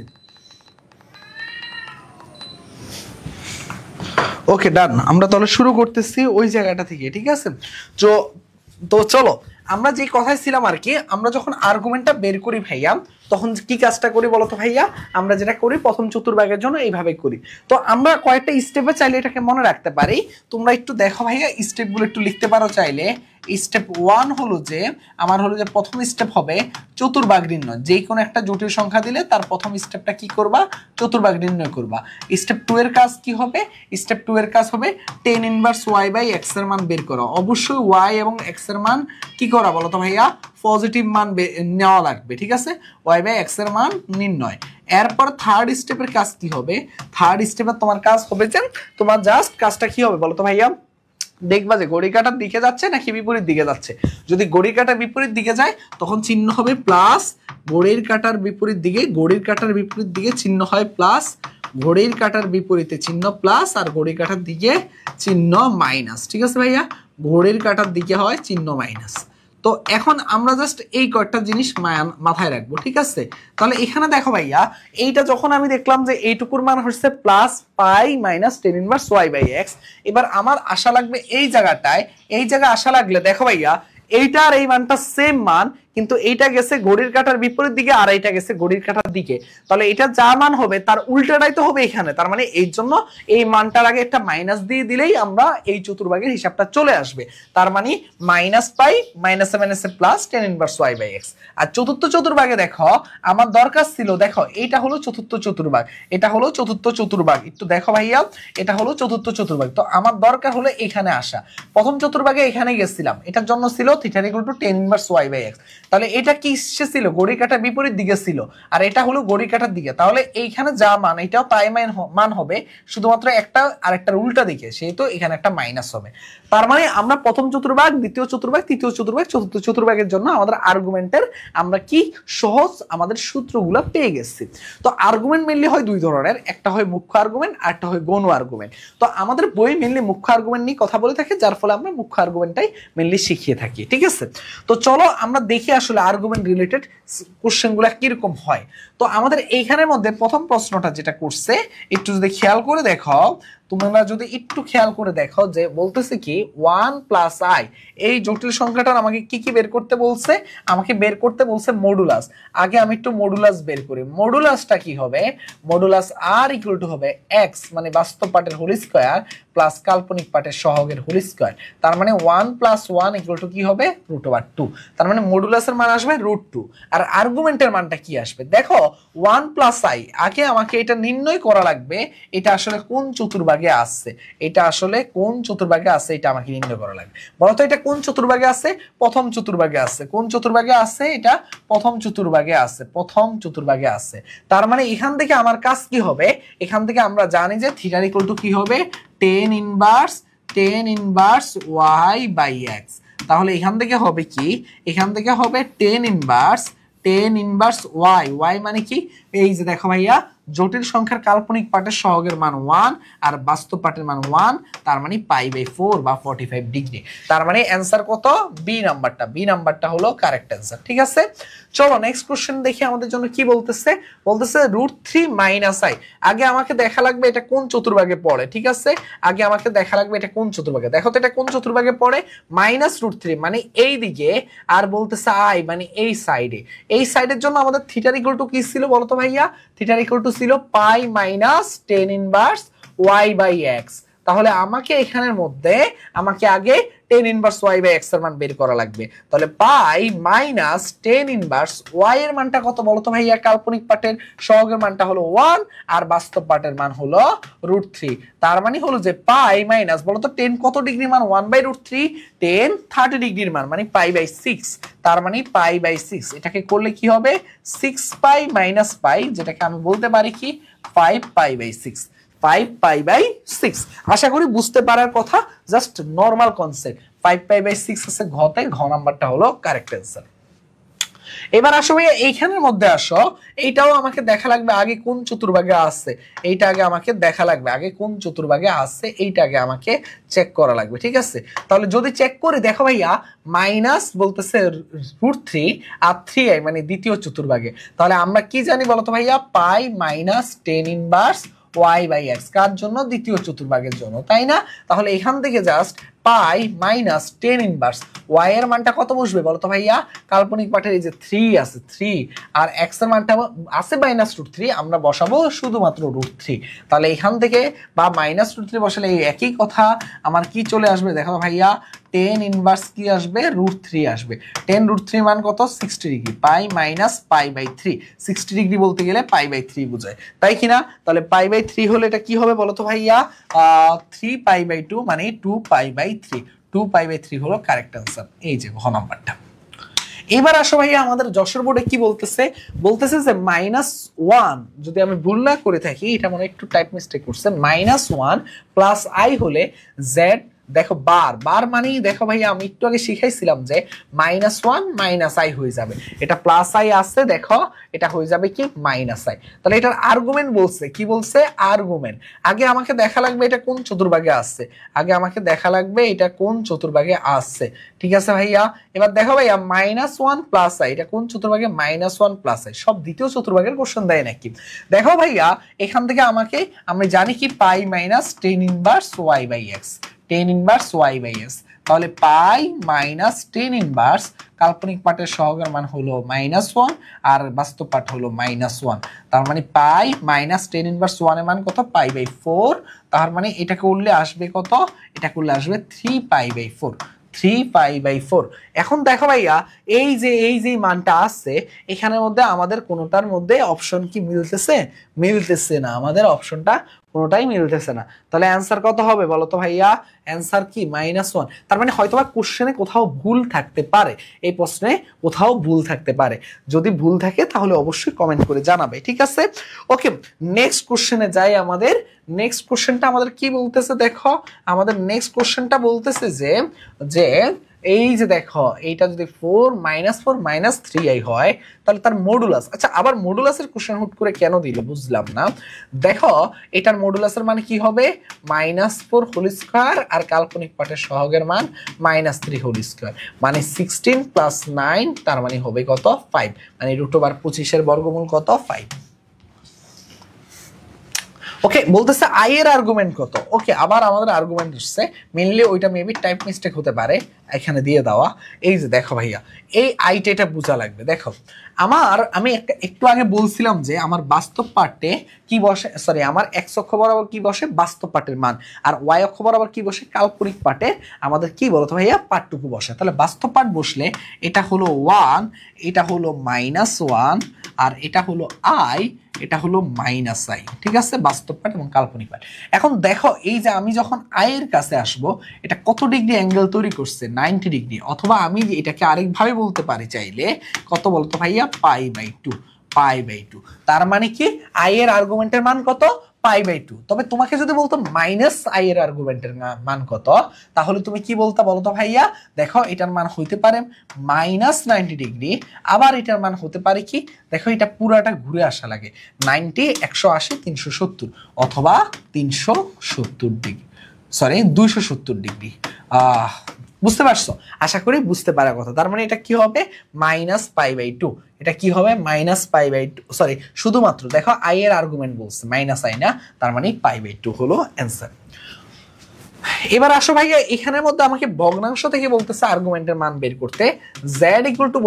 ওকে ডান, আমরা তাহলে শুরু করতেছি ওই জায়গাটা থেকে। ঠিক আছে, তো তো চলো আমরা যে কথায় ছিলাম আর কি, আমরা যখন আর্গুমেন্টটা বের করি ভাইয়া তখন কি কাজটা করি বলতো ভাইয়া, আমরা যেটা করি প্রথম চতুর্ভাগের জন্য এইভাবে করি। তো আমরা কয়েকটা স্টেপে চাইলে এটাকে মনে রাখতে পারি। তোমরা একটু দেখো ভাইয়া, স্টেপগুলো একটু লিখতে পারো চাইলে। স্টেপ 1 হলো যে আমার হলো যে প্রথম স্টেপ হবে চতুর্ভাগ নির্ণয়। যে কোনো একটা জটিল সংখ্যা দিলে তার প্রথম স্টেপটা কি করবা, চতুর্ভাগ নির্ণয় করবা। স্টেপ 2 এর কাজ কি হবে, স্টেপ 2 এর কাজ হবে tan inverse Y by x এর মান বের করা। অবশ্যই ওয়াই এবং এক্স এর মান কি করা বলো তো ভাইয়া, পজিটিভ মান নেওয়া লাগবে। ঠিক আছে, ওয়াই বাই এক্স এর মান নির্ণয়। এরপর থার্ড স্টেপের কাজ কি হবে, থার্ড স্টেপে তোমার কাজ হবে যে তোমার জাস্ট কাজটা কি হবে বলো তো ভাইয়া, দেখবা যে ঘড়ি কাটার দিকে যাচ্ছে নাকি বিপরীত দিকে যাচ্ছে। যদি ঘড়ির কাটার বিপরীত দিকে যায় তখন চিহ্ন হবে প্লাস, ঘড়ির কাটার বিপরীত দিকে, ঘড়ির কাটার বিপরীত দিকে চিহ্ন হয় প্লাস, ঘড়ির কাটার বিপরীতে চিহ্ন প্লাস, আর ঘড়ির কাটার দিকে চিহ্ন মাইনাস। ঠিক আছে ভাইয়া, ঘড়ির কাটার দিকে হয় চিহ্ন মাইনাস। তো এখন আমরা জাস্ট এই কয়েকটা জিনিস মাথায় রাখবো। ঠিক আছে, তাহলে এখানে দেখো ভাইয়া, এইটা যখন আমি দেখলাম যে এইটুকুর মান হচ্ছে plus pi minus tan inverse Y by x, এবার আমার আশা লাগবে এই জায়গাটায়, এই জায়গায় আশা লাগলে দেখো ভাইয়া এইটা আর এই মানটা সেম মান, কিন্তু এইটা গেছে ঘড়ির কাঁটার বিপরীত দিকে আর এইটা গেছে ঘড়ির কাঁটার দিকে। তাহলে এটা যা মান হবে তার উল্টাটাই তো হবে এখানে। তার মানে এই জন্য এই মানটার আগে একটা মাইনাস দিয়ে দিলেই আমরা এই চতুর্ভাগের হিসাবটা চলে আসবে। তার মানে মাইনাস পাই মাইনাসে মাইনাসে plus tan inverse Y by x. আর চতুর্থ চতুর্ভাগে দেখো আমার দরকার ছিল, দেখো এইটা হলো চতুর্থ চতুর্ভাগ, এটা হলো চতুর্থ চতুর্ভাগ, একটু দেখো ভাইয়া এটা হলো চতুর্থ চতুর্ভাগ। তো আমার দরকার হলো এখানে আসা। প্রথম চতুর্ভাগে এখানে গেছিলাম, এটার জন্য ছিল theta equal to tan inverse Y by x. তাহলে এটা কি ছিল, ঘড়ির কাঁটার বিপরীত দিকে ছিল, আর এটা হলো ঘড়ির কাঁটার দিকে। তাহলে এইখানে যা মান এটাও তাই মান হবে, শুধুমাত্র একটা আরেকটার উল্টা দিকে, সেহেতু এখানে একটা মাইনাস হবে। তার মানে আমরা প্রথম চতুর্ভাগ, দ্বিতীয় চতুর্ভাগ, তৃতীয় চতুর্ভাগ, চতুর্থ চতুর্ভাগের জন্য আমাদের আর্গুমেন্টের আমরা কি সহজ আমাদের সূত্রগুলো পেয়ে গেছি। তো আর্গুমেন্ট মেনলি হয় দুই ধরনের, একটা হয় মুখ্য আর্গুমেন্ট আর একটা হয় গৌণ আর্গুমেন্ট। তো আমাদের বই মেনলি মুখ্য আর্গুমেন্ট নিয়ে কথা বলে থাকে, যার ফলে আমরা মুখ্য আর্গুমেন্টটাই মেনলি শিখিয়ে থাকি। ঠিক আছে, তো চলো আমরা দেখি আসলে আর্গুমেন্ট রিলেটেড কোশ্চেনগুলো কিরকম হয়। তো আমাদের এইখানের মধ্যে প্রথম প্রশ্নটা যেটা করছে একটু যদি খেয়াল করে দেখো, তোমরা যদি একটু খেয়াল করে দেখো যে বলতেছে কি 1 + i, এই জটিল সংখ্যাটার আমাকে কি কি বের করতে বলছে, আমাকে বের করতে বলছে মডুলাস। আগে আমি একটু মডুলাস বের করি। মডুলাসটা কি হবে, মডুলাস r ইকুয়াল টু হবে x মানে বাস্তব পার্টের হোল স্কয়ার প্লাস কাল্পনিক পার্টের সহগের হোল স্কয়ার। তার মানে 1 + 1 ইকুয়াল টু কি হবে √2। তার মানে মডুলাসের মান আসবে √2। আর আর্গুমেন্টের মানটা কি আসবে দেখো 1 + i, আগে আমাকে এটা নির্ণয় করা লাগবে এটা আসলে কোন চতুর্ভাগে আছে, এটা আসলে কোন চতুর্ভাগে আছে এটা আমাকে নির্ণয় করা লাগবে। বলতো এটা কোন চতুর্ভাগে আছে, প্রথম চতুর্ভাগে আছে। কোন চতুর্ভাগে আছে, এটা প্রথম চতুর্ভাগে আছে, প্রথম চতুর্ভাগে আছে। তার মানে এখান থেকে আমার কাজ কি হবে, এখান থেকে আমরা জানি যে থিটা ইকুয়াল টু কি হবে tan ইনভার্স y/x। তাহলে এখান থেকে হবে কি, এখান থেকে হবে tan ইনভার্স y মানে কি, এই যে দেখো ভাইয়া জটিল সংখ্যার কাল্পনিক পার্টের সহগের মান 1 আর বাস্তব পার্টের মান 1, তার মানে π/4 বা 45 ডিগ্রি। তার মানে অ্যানসার কত, বি নাম্বারটা হলো কারেক্ট অ্যানসার। ঠিক আছে, চলো নেক্সট কোশ্চেন দেখি আমাদের জন্য কি বলতেছে। বলতেছে √3 - i, আগে আমাকে দেখা লাগবে এটা কোন চতুর্ভাগে পড়ে। ঠিক আছে, আগে আমাকে দেখা লাগবে এটা কোন চতুর্ভাগে। দেখো তো এটা কোন চতুর্ভাগে পড়ে, -√3 মানে এই দিকে, আর বলতেছে i মানে এই সাইডে। এই সাইডের জন্য আমাদের থিটা ইকুয়াল টু কি ছিল বলতো ভাইয়া, থিটা ইকুয়াল টু ছিল π - tan ইনভার্স y/x। তাহলে আমাকে এখানের মধ্যে আমাকে আগে tan ইনভার্স y/x এর মান বের করা লাগবে। তাহলে π - tan ইনভার্স y এর মানটা কত বলতো ভাইয়া, কাল্পনিক পার্টের সহগের মানটা হলো 1 আর বাস্তব পার্টের মান হলো √3। তার মানে হলো যে π মাইনাস বলতো tan কত ডিগ্রি মান, 1/√3, tan 30 ডিগ্রির মান মানে π/6। তার মানে π/6, এটাকে করলে কি হবে 6π - π, যেটাকে আমি বলতে পারি কি 5π/6, 5π/6। আশা করি বুঝতে পারার কথা, জাস্ট নরমাল কনসেপ্ট। 5π/6 আছে ঘতে, ঘ নাম্বারটা হলো কারেক্ট অ্যান্সার। এবার আসো ভাইয়া এইখানের মধ্যে আসো, এইটাও আমাকে দেখা লাগবে আগে কোন চতুর্ভাগে আছে, এইটা আগে আমাকে দেখা লাগবে আগে কোন চতুর্ভাগে আছে, এইটা আগে আমাকে চেক করা লাগবে। ঠিক আছে, তাহলে যদি চেক করি দেখো ভাইয়া মাইনাস বলতেছে √3 আর 3i মানে দ্বিতীয় চতুর্ভাগে। তাহলে আমরা কি জানি বলতো ভাইয়া, π - tan ইনভার্স y/x, কার জন্য, দ্বিতীয় চতুর্ভাগের জন্য, তাই না? তাহলে এখান থেকে জাস্ট π - tan ইনভার্স y এর মানটা কত বসবে বলতো ভাইয়া, কাল্পনিক পার্টের এই যে 3 আছে 3 আর x এর মানটা আছে -√3, আমরা বসাবো শুধুমাত্র √3। তাহলে এখান থেকে বা -√3 বসালে এই একই কথা আমার কি চলে আসবে দেখো ভাইয়া, tan ইনভার্স কি আসবে √3 আসবে। tan √3 মান কত 60 ডিগ্রি, π - π/3, 60 ডিগ্রি বলতে গেলে π/3 বোঝায়, তাই কিনা? তাহলে π/3 হলে এটা কি হবে বলতো ভাইয়া, 3π/2 মানে 2π/3, 2π/3 হলো কারেক্ট অ্যান্সার, এই যে ঘ নাম্বারটা। এবার আসো ভাইয়া আমাদের যশোর বোর্ডে কি বলতেছে, বলতেছে যে -1, যদি আমি ভুল না করে থাকি, এটা মনে একটু টাইপ মিস্টেক করছে, -1 + i হলে z, দেখো বার মানেই দেখো ভাইয়া আমি একটু আগে শিখাইছিলাম যে -1 - i হয়ে যাবে, এটা +i আছে দেখো এটা হয়ে যাবে কি -i। তাহলে এটার আর্গুমেন্ট বলছে, কি বলছে আর্গুমেন্ট, আগে আমাকে দেখা লাগবে এটা কোন চতুর্ভাগে আছে, আগে আমাকে দেখা লাগবে এটা কোন চতুর্ভাগে আছে। ঠিক আছে ভাইয়া, এবার দেখো ভাইয়া -1 + i, এটা কোন চতুর্ভাগে, -1 + i, সব দ্বিতীয় চতুর্ভাগের কোশ্চেন দেয় নাকি। দেখো ভাইয়া এখান থেকে আমাকে, আমরা জানি কি π - tan inverse y/x, tan inverse y/x, তাহলে π - tan ইনভার্স কাল্পনিক পার্টের সহগের মান হলো -1 আর বাস্তব পার্ট হলো -1। তার মানে π - tan ইনভার্স 1 এর মান কত, π/4। তার মানে এটা করলে আসবে কত, এটা করলে আসবে 3π/4, 3π/4। এখন দেখো ভাইয়া এই যে মানটা আছে এখানের মধ্যে আমাদের কোনোটার মধ্যে অপশন কি মিলতেছে না, আমাদের অপশনটা কোনোটাই মিলতেছে না। তাহলে অ্যান্সার কত হবে বলো তো ভাইয়া, অ্যান্সার কি -1। তার মানে হয়তোবা কোশ্চেনে কোথাও ভুল থাকতে পারে, এই প্রশ্নে কোথাও ভুল থাকতে পারে, যদি ভুল থাকে তাহলে অবশ্যই কমেন্ট করে জানাবে। ঠিক আছে, ওকে নেক্সট কোশ্চেনে যাই। আমাদের নেক্সট কোশ্চেনটা আমাদের কি বলতেছে দেখো, আমাদের নেক্সট কোশ্চেনটা বলতেছে যে এই যে দেখো এইটা যদি 4 - 3i হয় তাহলে তার মডুলাস, আচ্ছা আবার মডুলাসের কোশ্চেন হুট করে কেন দিল বুঝলাম না। দেখো এটার মডুলাসের মানে কি হবে, -4 হোল স্কয়ার আর কাল্পনিক পার্টের সহগের মান -3 হোল স্কয়ার, মানে 16 + 9, তার মানে হবে কত 5, মানে √25 এর বর্গমূল কত 5। ওকে, বলতেছে আই এর আর্গুমেন্ট কত। ওকে, আবার আমাদের আর্গুমেন্ট আসছে, মেইনলি ওইটা মেবি টাইপ মিস্টেক হতে পারে এখানে দিয়ে দেওয়া। এই যে দেখো ভাইয়া, এই আইটা এটা বোঝা লাগবে। দেখো আমি একটু আগে বলছিলাম যে আমার বাস্তব পার্টে কি বসে, সরি আমার এক্স অক্ষ বরাবর কি বসে, বাস্তব পার্টের মান, আর ওয়াই অক্ষ বরাবর কি বসে, কাল্পনিক পার্টে আমাদের কি বলতো ভাইয়া, পার্টটুকু বসে। তাহলে বাস্তব পার্ট বসলে এটা হলো 1, এটা হলো -1, আর এটা হলো আই, এটা হলো -i। ঠিক আছে, বাস্তব পার্ট এবং কাল্পনিক পার্ট। এখন দেখো এই যে আমি যখন আই এর কাছে আসব, এটা কত ডিগ্রি অ্যাঙ্গেল তৈরি করছে, 90 ডিগ্রি। অথবা আমি এটাকে আরেকভাবে বলতে পারি চাইলে, কত বলতো ভাইয়া, π/2, π/2। তার মানে কি আই এর আর্গুমেন্টের মান কত, π/2। তবে তোমাকে যদি বলতো মাইনাস আই এর আর্গুমেন্টের মান কত, তাহলে তুমি কি বলতা বলতো ভাইয়া, দেখো এটার মান হইতে পারে -90 ডিগ্রি, আবার এটার মান হতে পারে কি, দেখো এটা পুরাটা ঘুরে আসা লাগে 90, 180, 370, অথবা 370 ডিগ্রি, সরি 270 ডিগ্রি। বুঝতে পারছো? আশা করি বুঝতে পারার কথা। তার মানে এটা কি হবে, -π/2। এটা কি হবে, -π/2, সরি শুধুমাত্র দেখো আই এর আর্গুমেন্ট বলছে, মাইনাস আই না, তার মানে π/2 হলো অ্যান্সার। এবার আসো ভাইয়া, এখানের মধ্যে আমাকে ভগ্নাংশ থেকে বলতেছে আর্গুমেন্টের মান বের করতে, z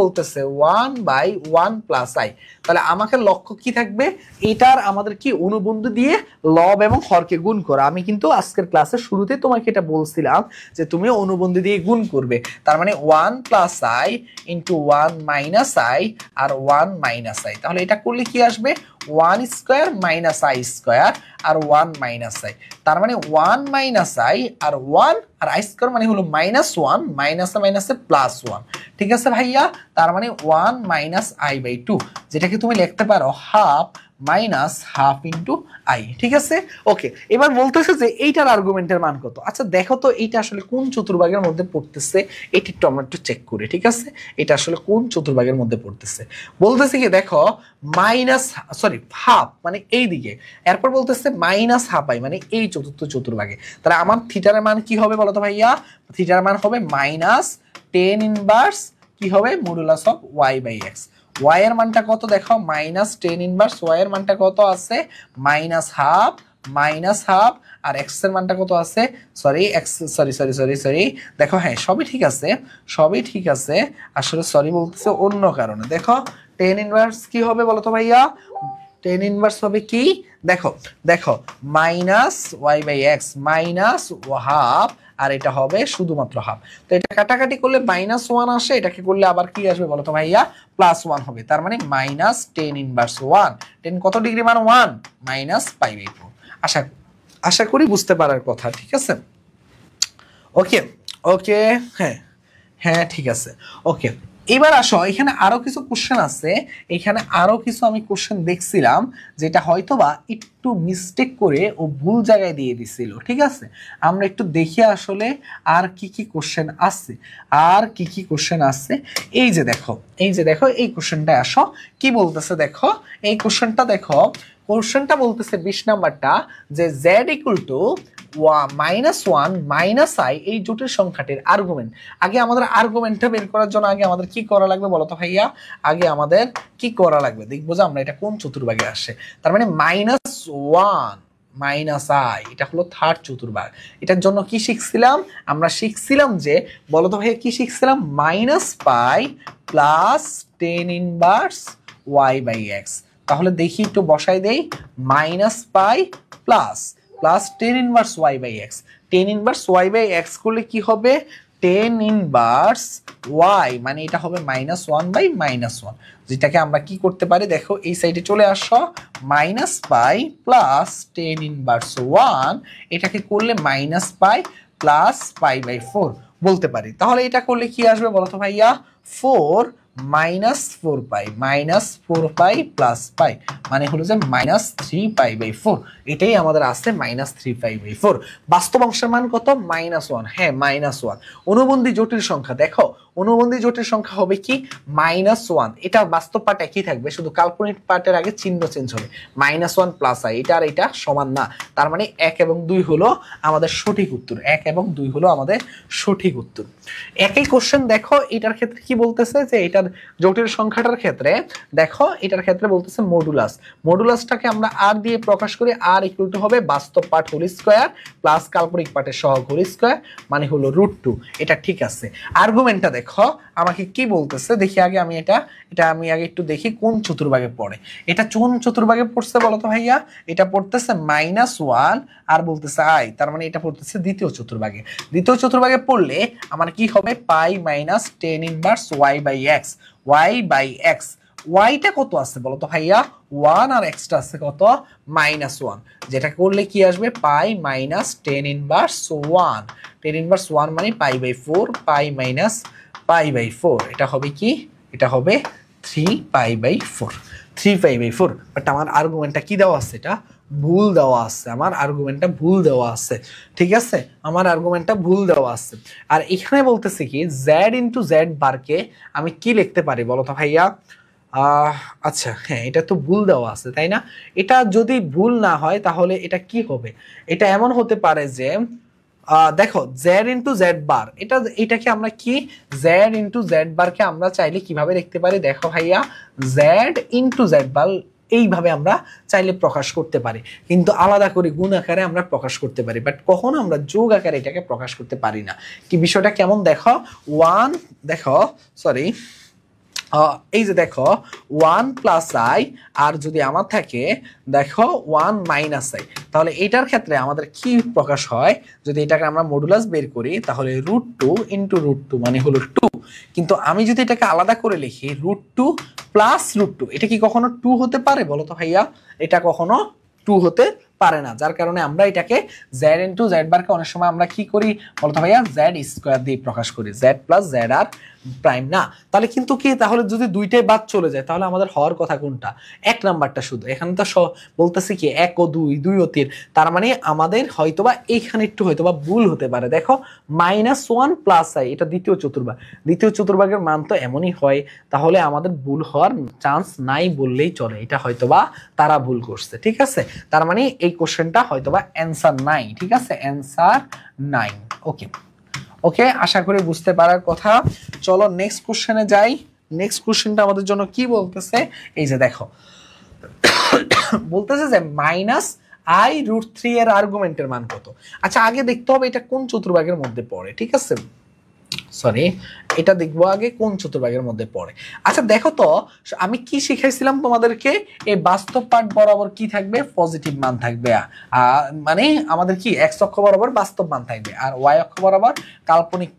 বলতেছে 1/1 + i। তাহলে আমাকে লক্ষ্য কি থাকবে, এটার আমাদের কি অনুবন্ধু দিয়ে লব এবং হরকে গুণ করা। আমি কিন্তু আজকের ক্লাসের শুরুতে তোমাকে এটা বলছিলাম যে তুমি অনুবন্ধু দিয়ে গুণ করবে। তার মানে 1 + i × 1 - i আর 1 - i। তাহলে এটা করলে কি আসবে, 1² - i² আর 1 - i। তার মানে 1 - i আর 1 আর i² মানে হলো -1, মাইনাসে +1। ঠিক আছে ভাইয়া, তার মানে 1 - i/2, যেটাকে তুমি লিখতে পারো ½ × i। ঠিক আছে, ওকে। এবার বলতেছে যে এইটার আর্গুমেন্টের মান কত। আচ্ছা দেখো তো এইটা আসলে কোন চতুর্ভাগের মধ্যে পড়তেছে, এটি একটু চেক করে। ঠিক আছে, এটা আসলে কোন চতুর্ভাগের মধ্যে পড়তেছে। বলতেছে কি দেখো, হাফ মানে এই দিকে, এরপর বলতেছে -12i মানে এই চতুর্থ চতুর্ভাগে। তাহলে আমার থিটার মান কি হবে বলতো ভাইয়া, থিটার মান হবে -tan ইনভার্স কি হবে, মডুলাস অফ y/x। y এর মানটা কত দেখো, -tan ইনভার্স y এর মানটা কত আছে, -half, আর x এর মানটা কত আছে, সরি দেখো, হ্যাঁ সবই ঠিক আছে, সবই ঠিক আছে। আসলে সরি বলতেছে অন্য কারণে। দেখো tan ইনভার্স কি হবে বলতো ভাইয়া, tan ইনভার্স হবে কি, দেখো -y/x -half, আর এটা হবে শুধুমাত্র হাফ। তো এটা কাটাকাটি করলে -1 আসে, এটাকে করলে আবার কি আসবে বলতো ভাইয়া, +1 হবে। তার মানে -tan ইনভার্স 1, tan কত ডিগ্রি মান 1, -π/2। আশা করি বুঝতে পারার কথা। ঠিক আছে, ওকে ওকে, হ্যাঁ ঠিক আছে, ওকে। এবার আসো, এখানে আরো কিছু কোশ্চেন আছে। এখানে আরো কিছু আমি কোশ্চেন দেখছিলাম যেটা হয়তোবা একটু মিস্টেক করে ও ভুল জায়গায় দিয়ে দিছিল। ঠিক আছে, আমরা একটু দেখি আসলে আর কি কি কোশ্চেন আছে, এই যে দেখো এই কোশ্চেনটা আসো কি বলতেছে। দেখো এই কোশ্চেনটা বলতেছে 20 নাম্বারটা, যে z -1 - i এই জটিল সংখ্যাটির আর্গুমেন্ট। আগে আমাদের আর্গুমেন্টটা বের করার জন্য আগে আমাদের কি করা লাগবে বলতো ভাইয়া, আগে আমাদের কি করা লাগবে দেখবো যে আমরা এটা কোন চতুর্ভাগে আসে। তার মানে -1 - i এটা হলো থার্ড চতুর্ভাগ। এটার জন্য কি শিখছিলাম আমরা, শিখছিলাম যে বলতো ভাইয়া কি শিখছিলাম, -π + tan ইনভার্স y/x। তাহলে দেখি একটু বসাই দেই, -π plus tan inverse y/x। tan inverse y/x করলে কি হবে, tan ইনভার্স y মানে এটা হবে -1/-1, যেটাকে আমরা কি করতে পারি, দেখো এই সাইডে চলে আসো, -π প্লাস tan ইনভার্স 1, এটাকে করলে -π প্লাস π/4 বলতে পারি। তাহলে এটা করলে কি আসবে বলতো ভাইয়া, 4 -4π প্লাস π মানে হলো যে -3π/4। এটাই আমাদের আছে -3π/4। বাস্তব অংশের মান কত, -1। হ্যাঁ -1। অনুবন্ধী জটিল সংখ্যা, দেখো অনুবন্ধী জটিল সংখ্যা হবে কি, -1। এটা বাস্তব পার্ট একই থাকবে, শুধু কাল্পনিক পার্টের আগে চিহ্ন চেঞ্জ হবে, -1 + i। এটা আর এটা সমান না, তার মানে 1 এবং 2 হলো আমাদের সঠিক উত্তর। 1 এবং 2 হলো আমাদের সঠিক উত্তর। একই কোশ্চেন দেখো, এটার ক্ষেত্রে কি বলতেছে যে এটার জটিল সংখ্যাটার ক্ষেত্রে দেখো এটার ক্ষেত্রে বলতেছে মডুলাস। মডুলাসটাকে আমরা আর দিয়ে প্রকাশ করি, আর ইকুয়াল টু হবে বাস্তব পার্ট হোল স্কয়ার প্লাস কাল্পনিক পার্টের সহগ হোল স্কয়ার, মানে হলো √2। এটা ঠিক আছে। আর্গুমেন্টটা দেখো আমাকে কি বলতেছে, দেখি আগে আমি এটা আমি আগে একটু দেখি কোন চতুর্ভাগে পড়ে। এটা কোন চতুর্ভাগে পড়ছে বলো তো ভাইয়া? এটা পড়তেছে -1 আর বলতেছে i, তার মানে এটা পড়তেছে দ্বিতীয় চতুর্ভাগে। দ্বিতীয় চতুর্ভাগে পড়লে আমার কি হবে, pi minus tan inverse y/x। y/x ওয়াইটা কত আছে বলো তো ভাইয়া? 1 আর এক্সটা আছে কত? -1। যেটা করলে কি আসবে, pi minus tan inverse 1। tan inverse 1 মানে পাই/4, পাই মাইনাস পাই/4। এটা হবে কি? এটা হবে 3π/4, 3π/4। বাট আমার আর্গুমেন্টটা কি দেওয়া আছে? এটা ভুল দেওয়া আছে, আমার আর্গুমেন্টটা ভুল দেওয়া আছে। ঠিক আছে, আমার আর্গুমেন্টটা ভুল দেওয়া আছে। আর এখানে বলতেছে কি, z ইন্টু জেড বারকে আমি কি লিখতে পারি বলো তো ভাইয়া? আচ্ছা হ্যাঁ, এটা তো ভুল দেওয়া আছে তাই না? এটা যদি ভুল না হয় তাহলে এটা কি হবে? এটা এমন হতে পারে যে দেখো z ইন্টু জেড বার, এটাকে আমরা কি, z ইন্টু জেড বারকে আমরা চাইলে কিভাবে লিখতে পারি দেখো ভাইয়া, z ইন্টু জেড বার এইভাবে আমরা চাইলে প্রকাশ করতে পারি, কিন্তু আলাদা করে গুণ আকারে আমরা প্রকাশ করতে পারি, বাট কখনো আমরা যোগ আকারে এটাকে প্রকাশ করতে পারি না। কি বিষয়টা কেমন দেখো, এই যে দেখো 1 প্লাস আই, আর যদি আমার থাকে দেখো 1 মাইনাস আই, তাহলে এটার ক্ষেত্রে আমাদের কি প্রকাশ হয়, যদি এটাকে আমরা মডুলাস বের করি তাহলে √2 ইন্টু √2 মানে হলো 2। কিন্তু আমি যদি এটাকে আলাদা করে লিখি √2 প্লাস √2, এটা কি কখনো 2 হতে পারে বলো তো ভাইয়া? এটা কখনো 2 হতে পারে না, যার কারণে আমরা এটাকে z ইন্টু জেড বারকে অনেক সময় আমরা কি করি বলতো ভাইয়া, z স্কয়ার দিয়ে প্রকাশ করি, z প্লাস জেড আর প্রাইম না। তাহলে কিন্তু কি, তাহলে যদি দুইটাই বাদ চলে যায় তাহলে আমাদের হওয়ার কথা কোনটা? এক নাম্বারটা শুধু। এখানে তো বলতেছে কি 1 ও 2, 2 ও 3, তার মানে আমাদের হয়তোবা এইখানে একটু হয়তোবা ভুল হতে পারে। দেখো -1 প্লাস আই, এটা দ্বিতীয় চতুর্ভাগ, দ্বিতীয় চতুর্ভাগের মান তো এমনই হয়, তাহলে আমাদের ভুল হওয়ার চান্স নাই বললেই চলে। এটা হয়তোবা তারা ভুল করছে, ঠিক আছে? তার মানে এই কোশ্চেনটা হয়তোবা অ্যান্সার নাই, ঠিক আছে? অ্যান্সার নাই। ওকে, আশা করি বুঝতে পারার কথা। চলো নেক্সট কোশ্চেনে যাই। নেক্সট কোশ্চেনটা আমাদের জন্য কি বলতেছে, এই যে দেখো বলতেছে যে -i√3 এর আর্গুমেন্টের মান কত। আচ্ছা আগে দেখতে হবে এটা কোন চতুর্ভাগের মধ্যে পড়ে, ঠিক আছে? সরি, এটা দেখবো আগে কোন চতুর্ভাগের মধ্যে পড়ে। আচ্ছা দেখো তো, আমি কি শিখাইছিলাম তোমাদেরকে, এই বাস্তব পার্ট বরাবর কি থাকবে, পজিটিভ মান থাকবে, মানে আমাদের কি এক্স অক্ষ বরাবর বাস্তব মান থাকবে, আর ওয়াই অক্ষ বরাবর কাল্পনিক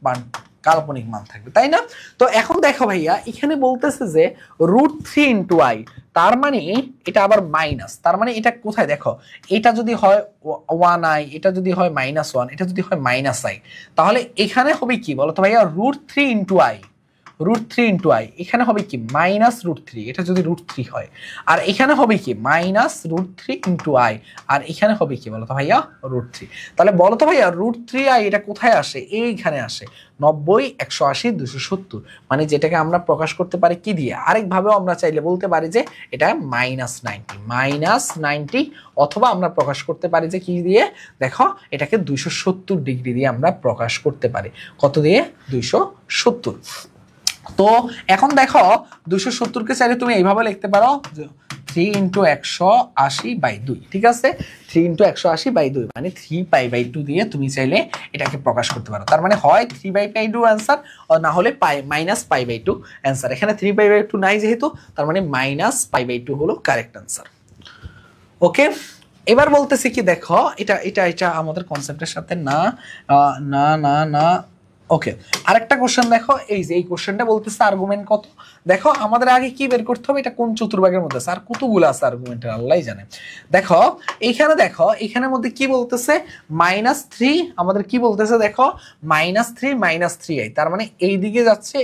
মান থাকবে, তাই না? তো এখন দেখো ভাইয়া, এখানে বলতেছে যে √3 ইন্টু আই, তার মানে এটা আবার মাইনাস, তার মানে এটা কোথায় দেখো, এটা যদি হয় 1i, এটা যদি হয় -1, এটা যদি হয় -i, তাহলে এখানে হবে কি বলতো ভাইয়া, √3 ইন্টু আই, এখানে হবে কি -√3, এটা যদি √3 হয়, আর এখানে হবে কি -√3 ইন্টু আই, আর এখানে হবে কি বলতো ভাইয়া, √3। তাহলে বলতো ভাইয়া √3i এটা কোথায় আসে, এইখানে আসে, 90, 180, 270, মানে যেটাকে আমরা প্রকাশ করতে পারি কি দিয়ে, আরেকভাবেও আমরা চাইলে বলতে পারি যে এটা -90, অথবা আমরা প্রকাশ করতে পারি যে কি দিয়ে, দেখো এটাকে 270 ডিগ্রি দিয়ে আমরা প্রকাশ করতে পারি। কত দিয়ে? 270। তো এখন দেখো 270কে চাইলে তুমি এইভাবে লিখতে পারো 3 ইন্টু 180/2, ঠিক আছে? 3 ইন্টু 180/2 মানে 3π/2 দিয়ে তুমি চাইলে এটাকে প্রকাশ করতে পারো। তার মানে হয় 3π/2 অ্যান্সার, না হলে -π/2 অ্যান্সার। এখানে 3π/2 নাই যেহেতু, তার মানে -π/2 হলো কারেক্ট অ্যান্সার। ওকে, এবার বলতেছি কি দেখো, এটা আমাদের কনসেপ্টের সাথে না। ওকে, আরেকটা কোশ্চেন দেখো, এই যে এই কোশ্চেনটা বলতেছে আর্গুমেন্ট কত। দেখো আমাদের আগে কি বের করতে হবে, এটা কোন চতুর্ভাগের মধ্যে আছে, আর কতগুলো আছে আর্গুমেন্টের আল্লাহই জানে। দেখো এখানের মধ্যে কি বলতেছে, -3, আমাদের কি বলতেছে দেখো, -3 তার মানে এই দিকে যাচ্ছে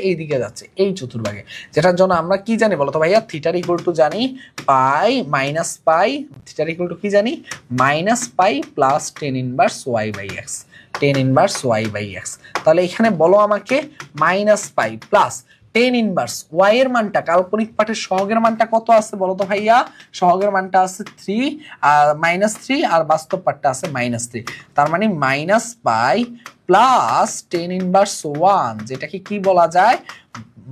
এই চতুর্ভাগে, যেটার জন্য আমরা কি জানি বলতো ভাইয়া, থিটার ইকুয়াল টু জানি পাই মাইনাস পাই, থিটার ইকুয়াল টু কি জানি, -π plus tan inverse y/x, tan inverse y/x। তাহলে এখানে বলো আমাকে -π প্লাস tan ইনভার্স y এর মানটা, কাল্পনিক পাঠের সহগের মানটা কত আছে বলো তো ভাইয়া? সহগের মানটা আছে 3 আর -3, আর বাস্তব পাঠটা আছে -3, তার মানে -π প্লাস tan ইনভার্স 1, যেটাকে কি বলা যায়,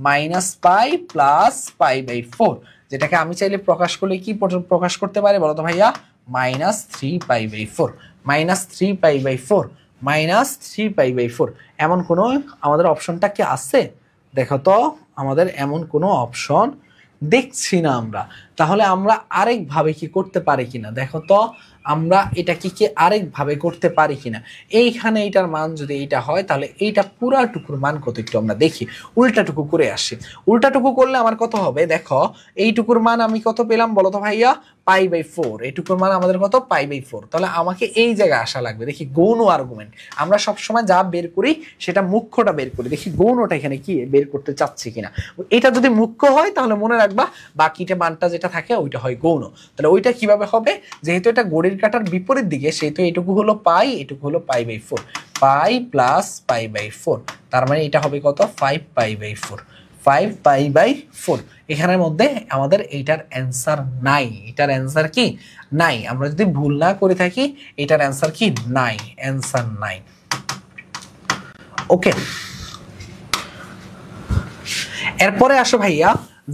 minus pi plus pi by 4, যেটাকে আমি চাইলে প্রকাশ করলে কি প্রকাশ করতে পারি বলো তো ভাইয়া, minus 3 pi by 4, minus 3 pi by 4, minus 3 pi by 4। এমন কোনো আমাদের অপশনটা কি আছে? দেখো তো আমাদের এমন কোনো অপশন দেখছি না আমরা। তাহলে আমরা আরেকভাবে কি করতে পারি কিনা দেখো তো, আমরা এটা কি আরেকভাবে করতে পারি কিনা। এইখানে এইটার মান যদি এইটা হয় তাহলে এইটা পুরাটুকুর মান কত একটু আমরা দেখি, উল্টাটুকু করে আসি। উল্টাটুকু করলে আমার কত হবে দেখো, এইটুকুর মান আমি কত পেলাম বলো তো ভাইয়া, পাই বাই 4। এইটুকুর মান আমাদের কত, পাই বাই 4। তাহলে আমাকে এই জায়গায় আসা লাগবে, দেখি গৌণ আর্গুমেন্ট। আমরা সবসময় যা বের করি সেটা মুখ্যটা বের করি, দেখি গৌণটা এখানে কি বের করতে চাচ্ছি কিনা। এটা যদি মুখ্য হয় তাহলে মনে রাখবা বাকিটা মানটা যেটা থাকে ওইটা হয় গৌণ। তাহলে ওইটা কিভাবে হবে, যেহেতু এটা ঘড়ির কাঁটার বিপরীত দিকে সেহেতু এইটুকু হলো পাই, এটুকু হলো pi by 4, pi plus pi by 4, তার মানে এটা হবে কত, 5 পাই বাই 4, 5 পাই বাই 4। এখানের মধ্যে আমাদের এইটার অ্যান্সার নাই, এটার অ্যান্সার কি নাই। আমরা যদি ভুল না করে থাকি এটার অ্যান্সার কি নাই, অ্যান্সার নাই। ওকে, এরপরে আসো ভাইয়া,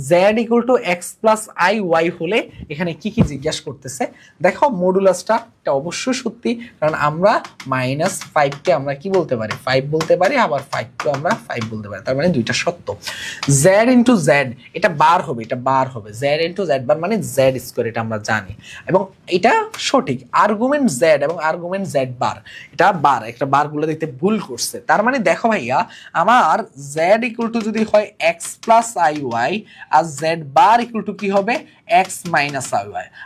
z equal to x plus i y হলে এখানে কি কি জিজ্ঞাসা করতেছে। দেখো মডুলাসটা এটা অবশ্যই সত্যি, কারণ আমরা -5 কে আমরা কি বলতে পারি, 5 বলতে পারি, আবার 5 কে আমরা 5 বলতে পারি, তার মানে দুইটা সত্য। z ইন্টু জেড এটা বার হবে, এটা বার হবে, z ইন্টু জেড বার মানে z স্কোয়ার, এটা আমরা জানি এবং এটা সঠিক। আর্গুমেন্ট z এবং আর্গুমেন্ট z বার, এটা বার, একটা বারগুলো দেখতে ভুল করছে। তার মানে দেখো ভাইয়া, আমার z ইকুয়াল টু যদি হয় এক্স প্লাস আই ওয়াই আর জেড বার ইকুয়াল টু কি হবে, এক্স মাইনাস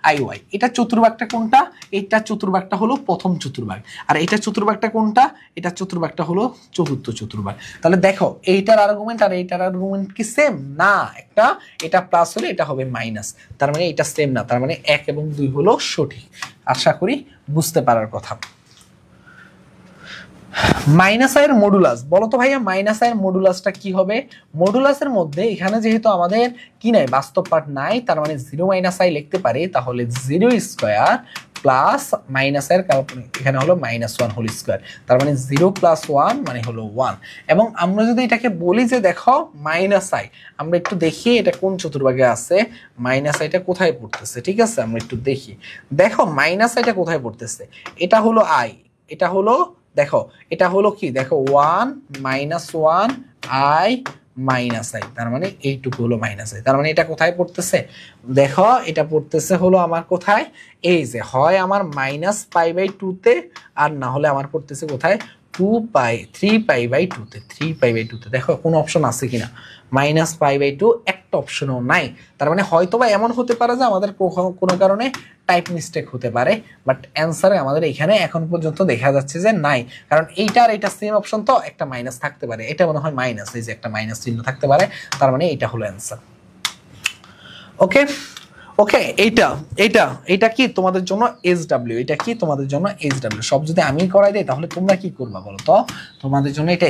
আই ওয়াই। এটা চতুর্ভাগটা কোনটা, এটা চতুর্ভাগটা হলো প্রথম চতুর্ভাগ, আর এটা চতুর্ভাগটা কোনটা, এটা চতুর্ভাগটা হলো চতুর্থ চতুর্ভাগ। তাহলে দেখো এইটার আর্গুমেন্ট আর এইটার আর্গুমেন্ট কি সেম না, একটা এটা প্লাস হলে এটা হবে মাইনাস, তার মানে এটা সেম না, তার মানে 1 এবং 2 হলো সঠিক। আশা করি বুঝতে পারার কথা। মাইনাস আই এর মডুলাস বলো তো ভাইয়া, মাইনাস আই এর মডুলাসটা কি হবে। মডুলাসের মধ্যে এখানে যেহেতু আমাদের কি নাই, বাস্তব পার্ট নাই, তার মানে 0 মাইনাস আই লিখতে পারি, তাহলে 0 স্কয়ার প্লাস মাইনাস আই এর এখানে হলো -1 হোল স্কয়ার, তার মানে 0 প্লাস 1 মানে হলো 1। এবং আমরা যদি এটাকে বলি যে দেখো মাইনাস আই, আমরা একটু দেখি এটা কোন চতুর্ভাগে আছে, মাইনাস আইটা কোথায় পড়তেছে, ঠিক আছে আমরা একটু দেখি। দেখো মাইনাস আইটা কোথায় পড়তেছে, এটা হলো আই, এটা হলো দেখো এটা হলো কি, দেখো 1 -1 আই মাইনাস আই, তার মানে এইটুকু হলো মাইনাস আই, তার মানে এটা কোথায় পড়তেছে, দেখো এটা পড়তেছে হলো আমার কোথায়, এই যে হয় আমার -π/2 তে, আর না হলে আমার পড়তেছে কোথায়, 3π/2 তে, 3π/2 তে। দেখো কোন অপশন আছে কিনা, -π/2 একটা অপশনও নাই। তার মানে হয়তোবা এমন হতে পারে যে আমাদের কোনো কারণে টাইপ মিস্টেক হতে পারে, বাট অ্যান্সারে আমাদের এখানে এখন পর্যন্ত দেখা যাচ্ছে যে নাই, কারণ এইটার এটা সেম অপশন, তো একটা মাইনাস থাকতে পারে, এটা মনে হয় মাইনাস, এই যে একটা মাইনাস চিহ্ন থাকতে পারে, তার মানে এইটা হলো অ্যান্সার। ওকে ওকে, এইটা এইটা এইটা কি তোমাদের জন্য SW, এটা কি তোমাদের জন্য SW। সব যদি আমি করাই দেই তাহলে তোমরা কি করবা বলো তো, তোমাদের জন্য এটা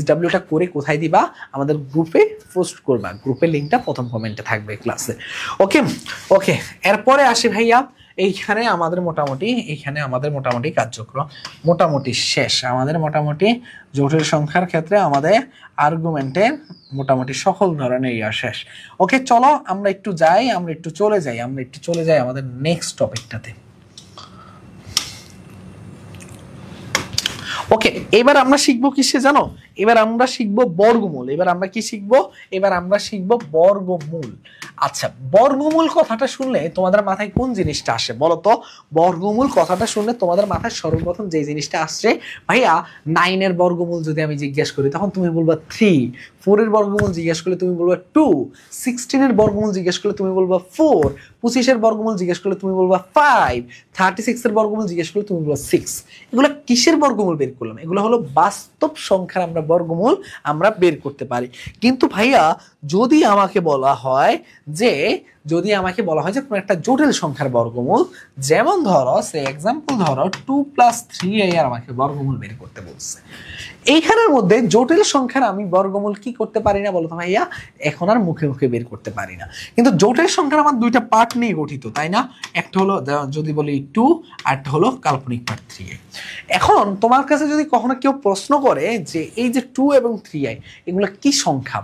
SWটা করে কোথায় দিবা, আমাদের গ্রুপে পোস্ট করবা, গ্রুপের লিংকটা প্রথম কমেন্টে থাকবে ক্লাসে। ওকে ওকে, এরপরে আসি ভাইয়া, এইখানে আমাদের মোটামুটি কার্যক্রম মোটামুটি শেষ। আমাদের মোটামুটি জটিল সংখ্যার ক্ষেত্রে আমাদের আর্গুমেন্টের মোটামুটি সকল ধরনের ইয়া শেষ। ওকে চলো আমরা একটু চলে যাই আমাদের নেক্সট টপিকটাতে। ওকে, এবার আমরা শিখবো কিসে জানো, এবার আমরা শিখবো বর্গমূল। এবার আমরা কি শিখবো, এবার আমরা শিখবো বর্গমূল। আচ্ছা, বর্গমূল কথাটা শুনলে তোমাদের মাথায় কোন জিনিসটা আসে বলো তো, বর্গমূল কথাটা শুনলে তোমাদের মাথায় সর্বপ্রথম যে জিনিসটা আসছে, ভাইয়া 9 এর বর্গমূল যদি আমি জিজ্ঞেস করি তখন তুমি বলবা 3, 4 এর বর্গমূল জিজ্ঞেস করলে তুমি বলবা 2, 16 এর বর্গমূল জিজ্ঞেস করলে তুমি বলবা 4, 25 এর বর্গমূল জিজ্ঞেস করলে তুমি বলবা 5, 36 এর বর্গমূল জিজ্ঞেস করলে তুমি বলবা 6। এগুলো কিসের বর্গমূল বের করলাম, এগুলো হলো বাস্তব সংখ্যার আমরা বর্গমূল আমরা বের করতে পারি। কিন্তু ভাইয়া যদি আমাকে বলা হয় যে কোনো একটা জটিল সংখ্যার বর্গমূল, যেমন ধরো সে এক্সাম্পল ধরো 2 + 3i আমাকে বর্গমূল বের করতে বলছে, এইখানের মধ্যে জটিল সংখ্যার আমি বর্গমূল কি করতে পারি না বলতো ভাইয়া, এখন আর মুখে মুখে বের করতে পারি না। কিন্তু জটিল সংখ্যার আমার দুইটা পার্ট নিয়ে গঠিত, তাই না, একটা হলো যদি বলি 2, আর একটা হলো কাল্পনিক পার্ট 3i। এখন তোমার কাছে যদি কখনো কেউ প্রশ্ন করে যে এই যে 2 এবং 3i এগুলো কি সংখ্যা,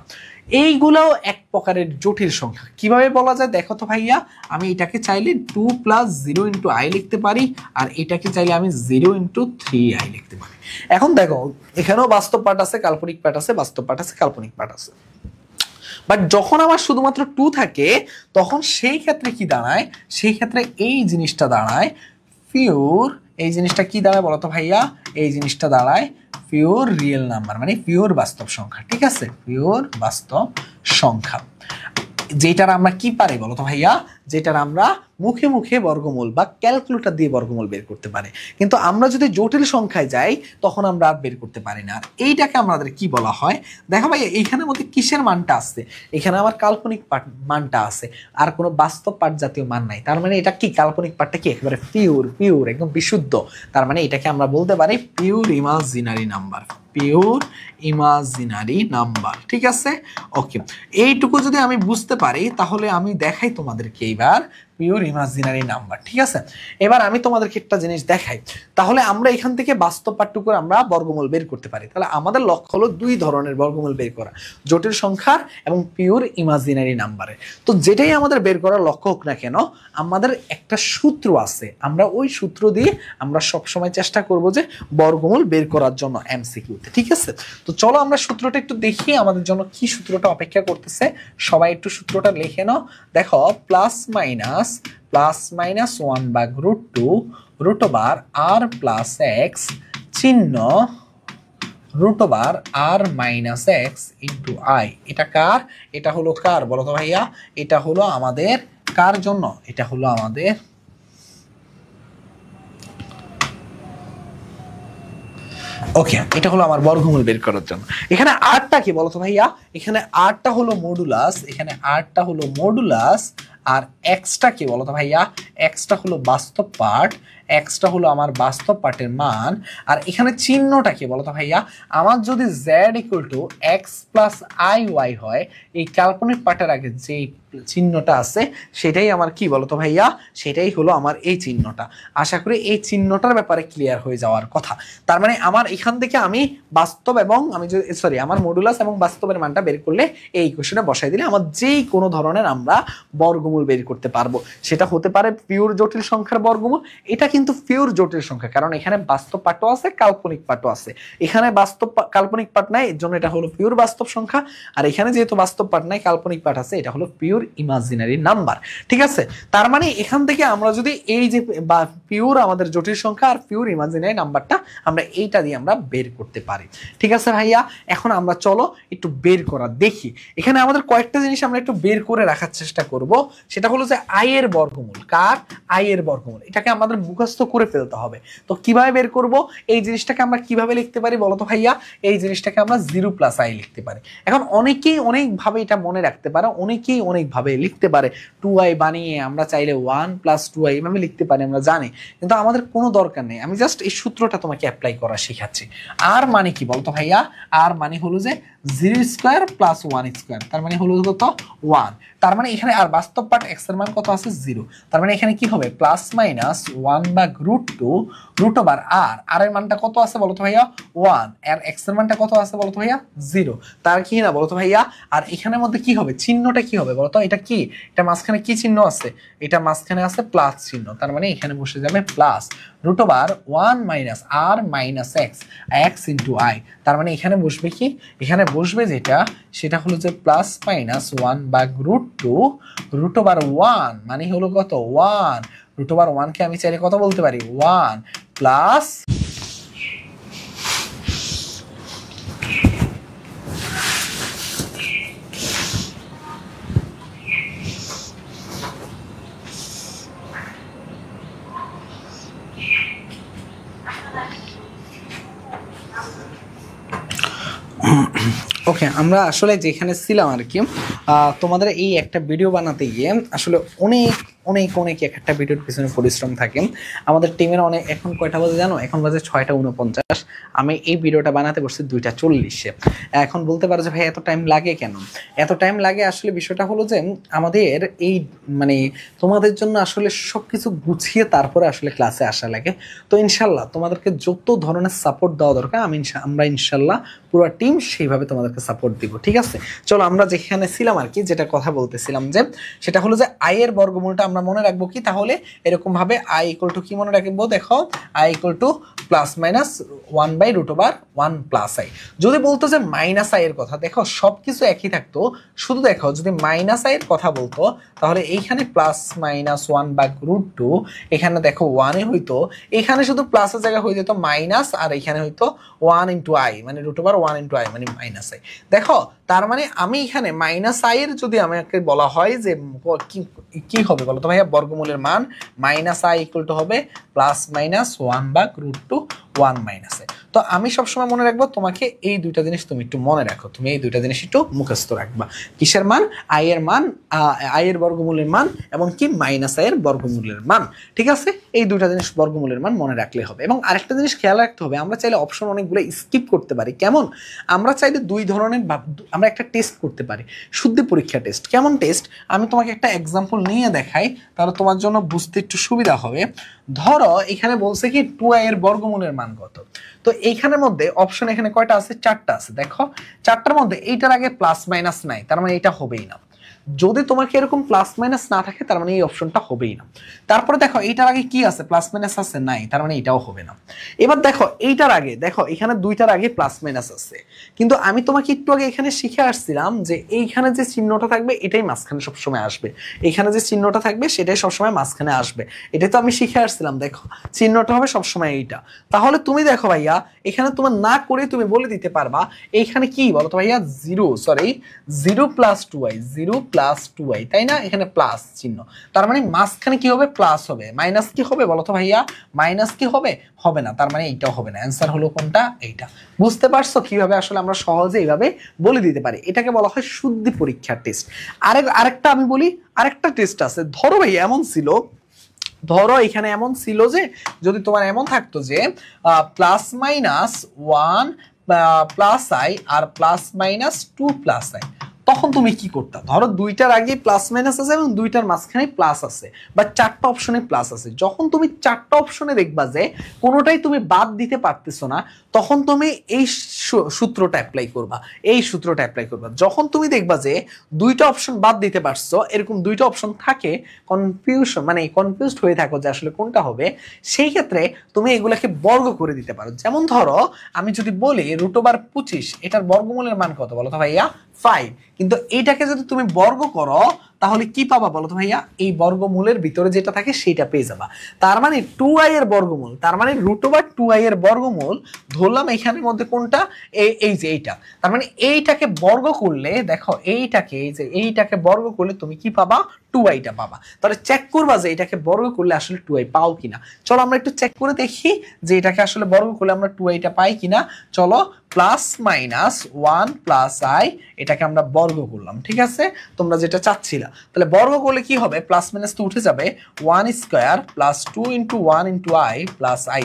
এইগুলোও এক প্রকারের জটিল সংখ্যা। কিভাবে বলা যায় দেখো তো ভাইয়া, আমি এটাকে চাইলে 2 + 0 × i লিখতে পারি, আর এটাকে চাইলে আমি 0 × 3i লিখতে পারি। এখন দেখো এখানেও বাস্তব পার্ট আছে, কাল্পনিক পার্ট আছে, বাস্তব পার্ট আছে, কাল্পনিক পার্ট আছে। বাট যখন আমার শুধুমাত্র 2 থাকে তখন সেই ক্ষেত্রে কি দাঁড়ায়, সেই ক্ষেত্রে এই জিনিসটা দাঁড়ায় পিওর, এই জিনিসটা কি দাঁড়ায় বলতো ভাইয়া, এই জিনিসটা দাঁড়ায় পিওর রিয়েল নাম্বার, মানে পিওর বাস্তব সংখ্যা। ঠিক আছে, পিওর বাস্তব সংখ্যা, যেটার আমরা কি পারি বলতো ভাইয়া, যেটার আমরা মুখে মুখে বর্গমূল বা ক্যালকুলেটর দিয়ে বর্গমূল বের করতে পারি। কিন্তু আমরা যদি জটিল সংখ্যায় যাই তখন আমরা আর বের করতে পারি না। আর এইটাকে আমাদের কি বলা হয় দেখো ভাইয়া, এইখানের মধ্যে কিসের মানটা আছে, এখানে আমার কাল্পনিক পার্ট মানটা আছে, আর কোনো বাস্তব পার্ট জাতীয় মান নাই। তার মানে এটা কি, কাল্পনিক পার্টটা কি একেবারে পিওর, পিওর একদম বিশুদ্ধ। তার মানে এটাকে আমরা বলতে পারি pure imaginary number, pure imaginary number. ঠিক আছে, ওকে, এইটুকু যদি আমি বুঝতে পারি তাহলে আমি দেখাই তোমাদেরকে এইবার পিওর ইমাজিনারি নাম্বার। ঠিক আছে, এবার আমি তোমাদেরকে একটা জিনিস দেখাই, তাহলে আমরা এখান থেকে বাস্তব পার্টটুকুর আমরা বর্গমূল বের করতে পারি। তাহলে আমাদের লক্ষ্য হলো দুই ধরনের বর্গমূল বের করা, জটিল সংখ্যার এবং পিওর ইমাজিনারি নাম্বারের। তো যেটাই আমাদের বের করার লক্ষ্য হোক না কেন, আমাদের একটা সূত্র আছে, আমরা ওই সূত্র দিয়ে আমরা সবসময় চেষ্টা করব যে বর্গমূল বের করার জন্য এমসিকিউতে। ঠিক আছে, তো চলো আমরা সূত্রটা একটু দেখি আমাদের জন্য কি সূত্রটা অপেক্ষা করতেছে। সবাই একটু সূত্রটা লিখে নাও। দেখো প্লাস মাইনাস 1/√2 √r + x চিহ্ন √r - x * i। এটা কার, এটা হলো কার বলো তো ভাইয়া, এটা হলো আমাদের কার জন্য, এটা হলো আমাদের ওকে, এটা হলো আমার বর্গমূল বের করার জন্য। এখানে আরটা কি বলতো ভাইয়া, এখানে আরটা হলো মডুলাস, এখানে আরটা হলো মডুলাস, আর এক্সটা কি বলতো ভাইয়া, এক্সটা হলো বাস্তব পার্ট, এক্সটা হলো আমার বাস্তব পার্টের মান। আর এখানে চিহ্নটা কি বলতো ভাইয়া, আমার যদি z = x + iy হয়, এই কাল্পনিক পার্টের আগে যে চিহ্নটা আছে সেটাই আমার কি বলতো ভাইয়া, সেটাই হলো আমার এই চিহ্নটা। আশা করি এই চিহ্নটার ব্যাপারে ক্লিয়ার হয়ে যাওয়ার কথা। তার মানে আমার এখান থেকে আমি বাস্তব এবং আমি যদি আমার মডুলাস এবং বাস্তবের মানটা বের করলে এই ইকুয়েশনে বসাই দিলে আমার যেই কোনো ধরনের আমরা বর্গমূল বের করতে পারবো। সেটা হতে পারে পিওর জটিল সংখ্যার বর্গমূল, এটা কিন্তু পিওর জটিল সংখ্যা, কারণ এখানে বাস্তব পার্টও আছে, কাল্পনিক পার্টও আছে। এখানে বাস্তব কাল্পনিক পার্ট নাই, এর জন্য এটা হলো পিওর বাস্তব সংখ্যা। আর এখানে যেহেতু বাস্তব পার্ট নাই, কাল্পনিক পার্ট আছে, এটা হলো পিওর ইমাজিনারি নাম্বার। ঠিক আছে, তার মানে এখান থেকে আমরা যদি এই যে পিওর আমাদের জটিল সংখ্যা আর পিওর ইমাজিনারি নাম্বারটা আমরা এইটা দিয়ে আমরা বের করতে পারি। ঠিক আছে ভাইয়া, এখন আমরা চলো একটু বের করা দেখি। এখানে আমাদের কয়েকটা জিনিস আমরা একটু বের করে রাখার চেষ্টা করব। সেটা হলো যে আই এর বর্গমূল, কার, আই এর বর্গমূল, এটাকে আমাদের মুখস্থ করে ফেলতে হবে। তো কিভাবে বের করব, এই জিনিসটাকে আমরা কিভাবে লিখতে পারি বলতো ভাইয়া, এই জিনিসটাকে আমরা 0 + i লিখতে পারি। এখন অনেকেই অনেকভাবে এটা মনে রাখতে পারে, অনেকেই অনেকভাবে লিখতে পারে। 2i বানিয়ে আমরা চাইলে 1 + 2i এভাবে লিখতে পারি, আমরা জানি, কিন্তু আমাদের কোনো দরকার নেই। আমি জাস্ট এই সূত্রটা তোমাকে অ্যাপ্লাই করা শেখাচ্ছি। আর মানে কি বলতো ভাইয়া, আর মানে হলো যে 0² + 1², তার মানে হলো কত 1। তার মানে এখানে আর বাস্তব পার্ট x এর মান কত আছে 0, তার মানে এখানে কি হবে +-1/√2 √r, আর এর মানটা কত আছে বলতো ভাইয়া 1, আর x এর মানটা কত আছে বলতো ভাইয়া 0, তার কি না বলতো ভাইয়া। আর এখানের মধ্যে কি হবে, চিহ্নটা কি হবে বলতো, এটা কি, এটা মাঝখানে কি চিহ্ন আছে, এটা মাঝখানে আছে প্লাস চিহ্ন, তার মানে এখানে বসে যাবে প্লাস √1 - r - x * i। তার মানে এখানে বসবে কি, এখানে বসবে যেটা, সেটা হলো যে +-1/√2 √1, মানে হলো কত 1, √1 কে আমি চাইলে কত বলতে পারি 1 প্লাস ওকে, আমরা আসলে যেখানে ছিলাম আর কি, তোমাদের এই একটা ভিডিও বানাতে গিয়ে আসলে অনেক অনেক অনেক এক একটা ভিডিওর পিছনে পরিশ্রম থাকে। আমাদের টিমের অনেক, এখন কয়টা বাজে জানো? এখন বাজে 6টা 49। আমি এই ভিডিওটা বানাতে বসছি 2টা 40-এ। এখন বলতে পারো যে ভাই এত টাইম লাগে কেন? এত টাইম লাগে আসলে বিষয়টা হলো যে আমাদের এই মানে তোমাদের জন্য আসলে সবকিছু গুছিয়ে তারপরে আসলে ক্লাসে আসা লাগে। তো ইনশাল্লাহ তোমাদেরকে যত ধরনের সাপোর্ট দেওয়া দরকার আমরা ইনশাল্লাহ পুরো টিম সেইভাবে তোমাদেরকে সাপোর্ট দিব, ঠিক আছে? চলো আমরা যেখানে ছিলাম আর কি, যেটা কথা বলতেছিলাম যে সেটা হলো যে আই এর বর্গমূলটা আমরা মনে রাখবো কি তাহলে? এরকম ভাবে আই ইকুয়াল টু কি মনে রাখবো? দেখো I equal to +/√1 plus I. যদি বলতো যে মাইনাস আই এর কথা, দেখো সবকিছু একই থাকতো, শুধু দেখো যদি মাইনাস আই এর কথা বলতো তাহলে এইখানে +/√2, এখানে দেখো 1 এ হইতো, এখানে শুধু প্লাসের জায়গায় হয়ে যেত মাইনাস, আর এখানে হইতো 1 × i, মানে √1 × i মানে মাইনাস আই। দেখো তার মানে আমি এখানে মাইনাস আই এর যদি আমাকে বলা হয় যে কি হবে বলো তো ভাইয়া? বর্গমূলের মান মাইনাস আই ইকুয়াল টু হবে +/√1 তো আমি সবসময় মনে রাখবো, তোমাকে এই দুইটা জিনিস তুমি একটু মনে রাখো, তুমি এই দুইটা জিনিস একটু মুখস্থ রাখবা। কিসের মান? আই এর মান, আই এর বর্গমূলের মান এবং কি মাইনাস আই এর বর্গমূলের মান, ঠিক আছে? এই দুইটা জিনিস বর্গমূলের মান মনে রাখলে হবে। এবং আরেকটা জিনিস খেয়াল রাখতে হবে, আমরা চাইলে অপশন অনেকগুলো স্কিপ করতে পারি। কেমন? আমরা চাইলে দুই ধরনের আমরা একটা টেস্ট করতে পারি, শুদ্ধি পরীক্ষা টেস্ট। কেমন টেস্ট? আমি তোমাকে একটা এক্সাম্পল নিয়ে দেখাই, তাহলে তোমার জন্য বুঝতে একটু সুবিধা হবে। ধরো এখানে বলছে কি 2i এর বর্গমূলের মান কত? তো এইখানের মধ্যে অপশন এখানে কয়টা আছে? 4টা আছে। দেখো 4টার মধ্যে এইটার আগে প্লাস মাইনাস নাই, তার মানে এটা হবেই না। যদি তোমাকে এরকম প্লাস মাইনাস না থাকে তার মানে এই অপশনটা হবেই না। তারপরে দেখো এইটার আগে কি আছে? প্লাস মাইনাস আছে, নাই, তার মানে এটাও হবে না। এবার দেখো এইটার আগে, দেখো এখানে দুইটার আগে প্লাস মাইনাস আছে, কিন্তু আমি তোমাকে একটু আগে এখানে শিখে আসছিলাম যে এইখানে যে চিহ্নটা থাকবে এটাই মাঝখানে সবসময় আসবে, এখানে যে চিহ্নটা থাকবে সেটাই সবসময় মাঝখানে আসবে। এটাই তো আমি শিখে আসছিলাম। দেখো চিহ্নটা হবে সবসময় এইটা। তাহলে তুমি দেখো ভাইয়া এখানে তোমার না করে তুমি বলে দিতে পারবা এইখানে কি বলো তো ভাইয়া? 0 + 2i, তাই না? এখানে প্লাস চিহ্ন, তার মানে মাঝখানে কি হবে? প্লাস হবে। মাইনাস কি হবে বলো তো ভাইয়া? মাইনাস কি হবে? হবে না, তার মানে এইটাও হবে না। অ্যান্সার হলো কোনটা? এইটা। বুঝতে পারছো কিভাবে আসলে আমরা সহজে এইভাবে বলে দিতে পারি? এটাকে বলা হয় শুদ্ধি পরীক্ষার টেস্ট। আরেকটা আমি বলি, আরেকটা টেস্ট আছে। ধরো ভাই এমন ছিল, ধরো এখানে এমন ছিল যে যদি তোমার এমন থাকতো যে +/1 প্লাস আই আর +/2 প্লাস আই, তখন তুমি কি করতে? ধরো দুইটার আগে প্লাস মাইনাস আছে এবং দুইটার মাঝখানে প্লাস আছে, বা 4টা অপশনে প্লাস আছে। যখন তুমি 4টা অপশনে দেখবা যে কোনোটাই তুমি বাদ দিতে পারতেছো না, তখন তুমি এই সূত্রটা অ্যাপ্লাই করবা, এই সূত্রটা অ্যাপ্লাই করবা। যখন তুমি দেখবা যে দুইটা অপশন বাদ দিতে পারছো, এরকম দুইটা অপশন থাকে, কনফিউজড হয়ে থাকো যে আসলে কোনটা হবে, সেই ক্ষেত্রে তুমি এগুলাকে বর্গ করে দিতে পারো। যেমন ধরো আমি যদি বলি √25, এটার বর্গমূলের মান কত বলো তো ভাইয়া? 5। কিন্তু এইটাকে যদি তুমি বর্গ করো তাহলে কি পাবা বলো তো ভাইয়া? এই বর্গমূলের ভিতরে যেটা থাকে সেটা পেয়ে যাবা। তার মানে 2i এর বর্গমূল, তার মানে √2i এর বর্গমূল ধরলাম এখানের মধ্যে কোনটা? এই যে এইটা। তার মানে এইটাকে বর্গ করলে দেখো এইটাকে, এই যে এইটাকে বর্গ করলে তুমি কি পাবা? 2iটা পাবা। তাহলে চেক করবা যে এটাকে বর্গ করলে আসলে 2i পাও কিনা। চলো আমরা একটু চেক করে দেখি যে এটাকে আসলে বর্গ করলে আমরা 2iটা পাই কিনা। চলো +/1 প্লাস আই, এটাকে আমরা বর্গ করলাম, ঠিক আছে? তোমরা যেটা চাচ্ছিলা। তাহলে বর্গ করলে কি হবে? প্লাস মাইনাস তো উঠে যাবে, 1² + 2 × 1 × i + i²।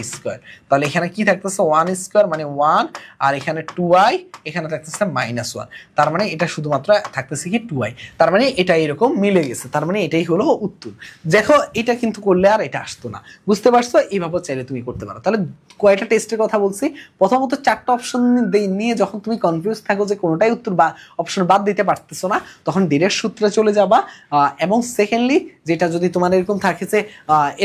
তাহলে এখানে কি থাকতেছে? 1² মানে 1, আর এখানে 2i, এখানে থাকতেছে -1। তার মানে এটা শুধুমাত্র থাকতেছে কি 2i। তার মানে এটা এরকম মিলে গেছে, তার মানে এটাই হলো উত্তর। দেখো এটা কিন্তু করলে আর এটা আসতো না। বুঝতে পারছো? এইভাবে চাইলে তুমি করতে পারো। তাহলে কয়টা টেস্টের কথা বলছি? প্রথমত 4টা অপশন নিয়ে যখন তুমি কনফিউজ থাকো যে কোনোটাই উত্তর বা অপশন বাদ দিতে পারতেছো না, তখন ডিরেক্ট সূত্রে চলে যাবা। এবং সেকেন্ডলি যেটা যদি তোমার এরকম থাকে যে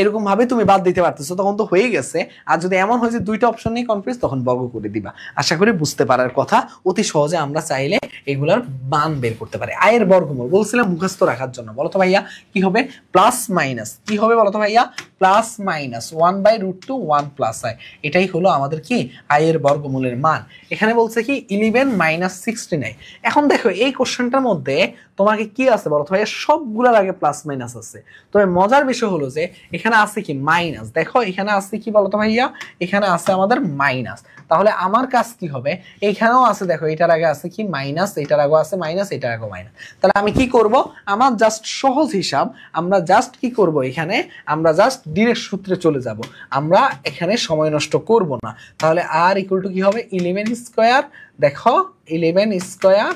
এরকম ভাবে তুমি বাদ দিতে পারতেছো, তখন তো হয়ে গেছে। আর যদি এমন হয় যে দুইটা অপশন নিয়ে কনফিউজ, তখন বর্গ করে দিবা। আশা করি বুঝতে পারার কথা। অতি সহজে আমরা চাইলে এগুলার মান বের করতে পারি। আয়ের বর্গমূল বলছিলাম মুখস্থ রাখার জন্য। বলো তো ভাইয়া কি হবে? প্লাস মাইনাস কি হবে বলো তো ভাইয়া? +/√2 1 প্লাস আই, এটাই হলো আমাদের কি আয়ের বর্গমূলের মান। এখানে বলছে কি 11 - 69। এখন দেখো এই কোশ্চেনটার মধ্যে তোমাকে কি আছে বলো তো ভাইয়া? সবগুলোর আগে প্লাস মাইনাস আছে। আছে। তবে মজার বিষয় হলো যে এখানে আছে কি মাইনাস, দেখো এখানে আছে কি বলতো ভাইয়া, এখানে আছে আমাদের মাইনাস। তাহলে আমার কাজ কি হবে, এইখানেও আছে দেখো এটার আগে আছে কি মাইনাস, এটার আগে আছে মাইনাস, এটার আগে মাইনাস। তাহলে আমি কি করব, আমার জাস্ট সহজ হিসাব, আমরা জাস্ট কি করব, এখানে আমরা জাস্ট ডিরেক্ট সূত্রে চলে যাব, আমরা এখানে সময় নষ্ট করব না। তাহলে আর ইকুয়াল টু কি হবে 11 স্কয়ার, দেখো 11 স্কয়ার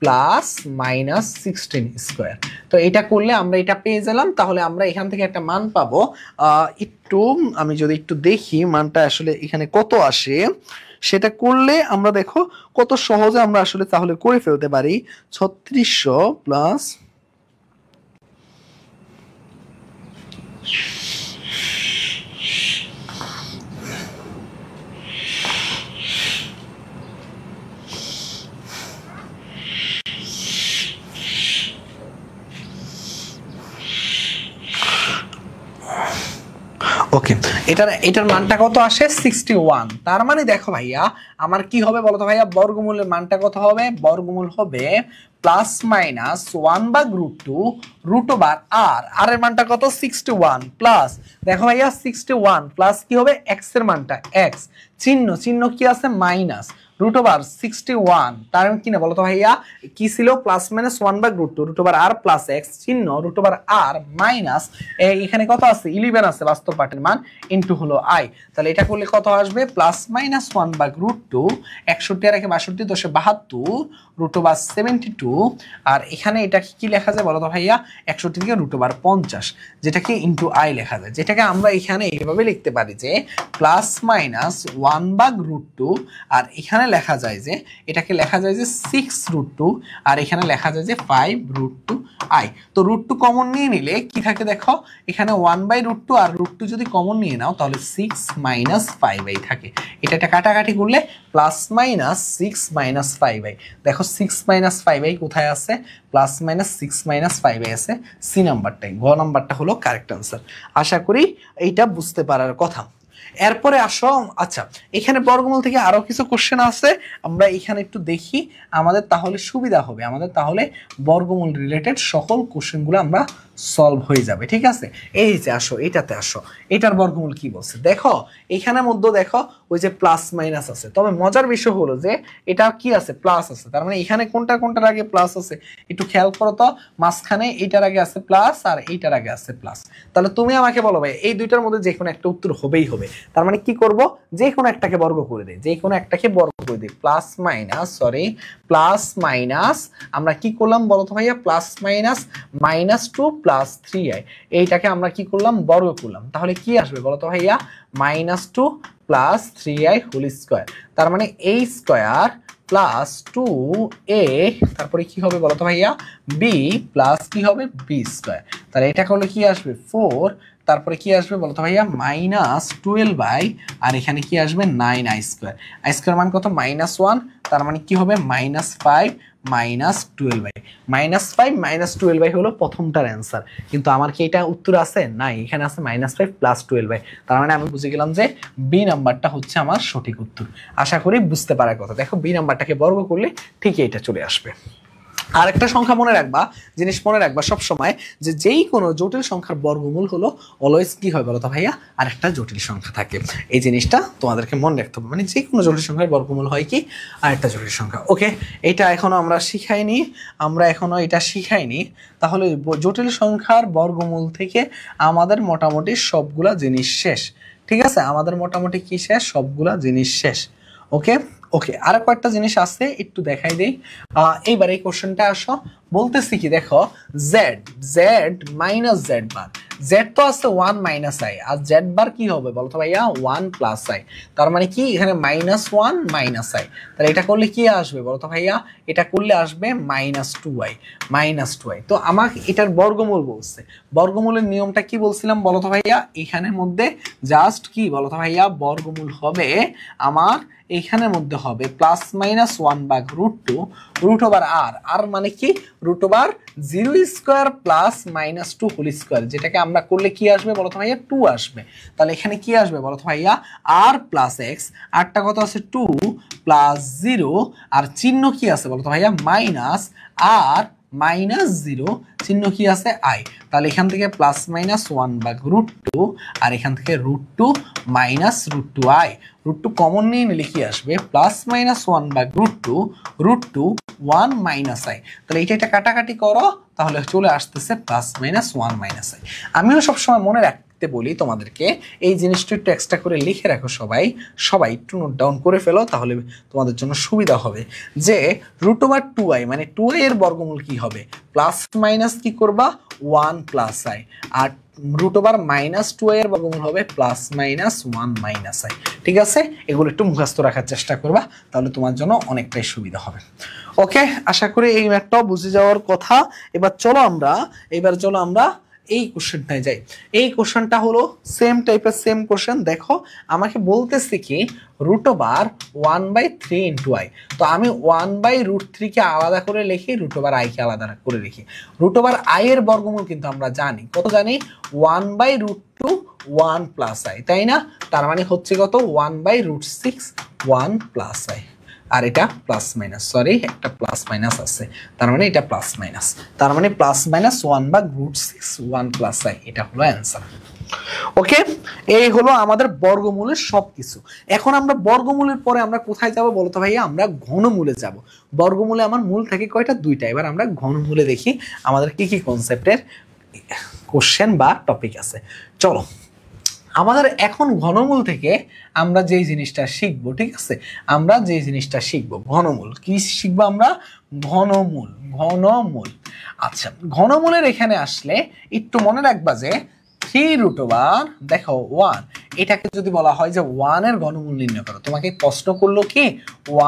প্লাস মাইনাস 16 স্কয়ার। তো এটা করলে আমরা এটা পেয়ে গেলাম। তাহলে আমরা এখান থেকে একটা মান পাবো, একটু আমি যদি একটু দেখি মানটা আসলে এখানে কত আসে, সেটা করলে আমরা দেখো কত সহজে আমরা আসলে তাহলে করে ফেলতে পারি। 3600 প্লাস ওকে, এটার মানটা কত আসে 61। তার মানে দেখো ভাইয়া আমার কি হবে বলতো ভাইয়া, বর্গমূলের মানটা কত হবে, বর্গমূল হবে প্লাস মাইনাস 1/√2 রুট ওভার আর এর মানটা কত 61 প্লাস, দেখো ভাইয়া 61 প্লাস কি হবে x এর মানটা x, চিহ্ন কি আছে মাইনাস, রুট ওভার 61, তার মানে কি না বলতো ভাইয়া, কি ছিল প্লাস মাইনাস 1/√2 রুট ওভার আর প্লাস x, চিহ্ন রুট ওভার আর মাইনাস এখানে কত আছে 11 আছে বাস্তব পার্টের মান, ইনটু হলো i। তাহলে এটা করলে কত আসবে প্লাস মাইনাস 1/√2, 61 আর 62 10 72 রুট ওভার 72, আর এখানে এটা কি লেখা যায় বলতো ভাইয়া 61 থেকে রুট ওভার 50, যেটাকে ইনটু i লেখা যায়, যেটাকে আমরা এখানে এইভাবে লিখতে পারি যে প্লাস মাইনাস 1/√2, আর এখানে লেখা যায় যে এটাকে লেখা যায় যে 6√2, আর এখানে লেখা যায় যে 5√2 i। তো √2 কমন নিয়ে নিলে কি থাকে দেখো, এখানে 1/√2 আর √2 যদি কমন নিয়ে নাও তাহলে 6 - 5i থাকে। এটা কাটাকাটি করলে প্লাস মাইনাস 6 - 5i, দেখো 6 - 5i কোথায় আছে, প্লাস মাইনাস 6 - 5i আছে সি নাম্বারটাই, ঘ নাম্বারটা হলো কারেক্ট আনসার। আশা করি এইটা বুঝতে পারার কথা। এরপরে আসো, আচ্ছা এখানে বর্গমূল থেকে আরো কিছু কোশ্চেন আছে, আমরা এখানে একটু দেখি, আমাদের তাহলে সুবিধা হবে, আমাদের তাহলে বর্গমূল রিলেটেড সকল কোশ্চেনগুলো আমরা সলভ হয়ে যাবে, ঠিক আছে। এই যে আসো এটাতে আসো, এটার বর্গমূল কি বলছে দেখো, এখানের মধ্যে দেখো ওই যে প্লাস মাইনাস আছে, তবে মজার বিষয় হলো যে এটা কি আছে প্লাস আছে, তার মানে এখানে কোনটার আগে প্লাস আছে একটু খেয়াল করো তো, মাঝখানে এইটার আগে আছে প্লাস আর এইটার আগে আছে প্লাস। তাহলে তুমি আমাকে বলো ভাই এই দুইটার মধ্যে যে কোনো একটা উত্তর হবেই হবে, তার মানে কি করব, যে কোনো একটাকে বর্গ করে দেই, যে কোনো একটাকে বর্গ করে দিই, প্লাস মাইনাস আমরা কি করলাম বলো তো ভাইয়া, প্লাস মাইনাস -2 প্লাস 3i, এইটাকে আমরা কি করলাম বর্গ করলাম, তাহলে কি আসবে বলো তো ভাইয়া -2 প্লাস 3i হোল স্কয়ার, তার মানে a স্কয়ার প্লাস 2a, তারপরে কি হবে বলো তো ভাইয়া b প্লাস কি হবে b স্কয়ার, তাহলে এটা করলে কি আসবে 4, তারপরে কি আসবে বলতো ভাইয়া -12i, আর এখানে কি আসবে 9i স্কয়ার, i স্কয়ার মান কত -1, তার মানে কি হবে -5 -12i, -5 -12i হলো প্রথমটার অ্যান্সার। কিন্তু আমার কি এটা উত্তর আছে নাই, এখানে আছে -5 + 12i, তার মানে আমি বুঝে গেলাম যে বি নাম্বারটা হচ্ছে আমার সঠিক উত্তর। আশা করি বুঝতে পারার কথা, দেখো বি নাম্বারটাকে বর্গ করলে ঠিকই এটা চলে আসবে। আর একটা সংখ্যা মনে রাখবা, জিনিস মনে রাখবা সব সময়, যে যেই কোনো জটিল সংখ্যার বর্গমূল হলো অলওয়েজ কি হয় বলো তো ভাইয়া আর একটা জটিল সংখ্যা থাকে, এই জিনিসটা তোমাদেরকে মনে রাখতে হবে, মানে যে কোনো জটিল সংখ্যার বর্গমূল হয় কি আর একটা জটিল সংখ্যা। ওকে, এটা এখনো আমরা শিখাইনি, তাহলে জটিল সংখ্যার বর্গমূল থেকে আমাদের মোটামুটি সবগুলা জিনিস শেষ, ঠিক আছে, আমাদের মোটামুটি কি শেষ, সবগুলা জিনিস শেষ। ওকে আর কয়েকটা জিনিস আছে একটু দেখাই দেই। এইবার এই কোশ্চেনটা আসো, বলতেছি কি দেখো z মাইনাস z বার, z তো আছে 1 - i, আর z বার কি হবে বলতো ভাইয়া 1 + i, তার মানে কি এখানে -1 - i, তাহলে এটা করলে কি আসবে বলতো ভাইয়া, এটা করলে আসবে -2i। তো আমাকে এটার বর্গমূল বলছে, বর্গমূলের নিয়মটা কি বলছিলাম বলতো ভাইয়া, এখানের মধ্যে জাস্ট কি বলতো ভাইয়া বর্গমূল হবে আমার এইখানের মধ্যে হবে +-1/√2 রুট ওভার আর মানে কি root over 0 square plus -2 whole square, যেটাকে আমরা করলে কি আসবে বলতো ভাইয়া 2 আসবে। তাহলে এখানে কি আসবে বলতো ভাইয়া r প্লাস x, আরটা কত আছে 2 + 0, আর চিহ্ন কি আছে বলতো ভাইয়া মাইনাস r -0 চিহ্ন কি আছে i, তাহলে এখান থেকে +-1/√2 আর এখান থেকে √2 -√2i, √2 কমন নিয়ে নিলে কি আসবে +-1/√2 √2 1 - i, তাহলে এটা কাটাকাটি করো তাহলে চলে আসতেছে +-1 - i। আমিও সবসময় মনে রাখতে বলি তোমাদেরকে এই জিনিসটা একটু এক্সট্রা করে লিখে রাখো, সবাই একটু নোট ডাউন করে ফেলো, তাহলে তোমাদের জন্য সুবিধা হবে যে √2i মানে 2i এর বর্গমূল কি হবে, প্লাস মাইনাস কি করবা 1 + i, আর √-2i এর বর্গমূল হবে +-1 - i। ঠিক আছে, এগুলো একটু মুখস্থ রাখার চেষ্টা করবা, তাহলে তোমার জন্য অনেকটাই সুবিধা হবে। ওকে, আশা করি এই ম্যাথটাও বুঝে যাওয়ার কথা। এবার চলো আমরা এই কোশ্চেনটায় যাই। এই কোশ্চেনটা হলো সেম টাইপের সেম কোশ্চেন। দেখো আমাকে বলতেছে কি √1/3 × i, তো আমি 1/√3 কে আলাদা করে লিখি, √i কে আলাদা করে লিখি। √i এর বর্গমূল কিন্তু আমরা জানি, কত জানি 1/√2 1 + i, তাই না? তার মানে হচ্ছে কত 1/√6 1 + i, আর এটা প্লাস মাইনাস, সরি একটা প্লাস মাইনাস আছে, তার মানে এটা প্লাস মাইনাস, তার মানে +-1/√6 1 + i, এটা হলো অ্যান্সার। ওকে, এই হলো আমাদের বর্গমূলের সবকিছু। এখন আমরা বর্গমূলের পরে আমরা কোথায় যাব বলো তো ভাইয়া? আমরা ঘনমূলে যাব। বর্গমূলে আমার মূল থাকে কয়টা? 2টা। এবার আমরা ঘনমূলে দেখি আমাদের কি কি কনসেপ্টের কোশ্চেন বা টপিক আছে। চলো, আমাদের এখন ঘনমূল থেকে আমরা যেই জিনিসটা শিখবো, ঠিক আছে, আমরা যেই জিনিসটা শিখবো ঘনমূল, কি শিখবো আমরা? ঘনমূল। আচ্ছা, ঘনমূলের এখানে আসলে একটু মনে রাখবা যে 3√, দেখো 1, এটাকে যদি বলা হয় যে 1 এর ঘনমূল নির্ণয় করো, তোমাকে প্রশ্ন করলো কি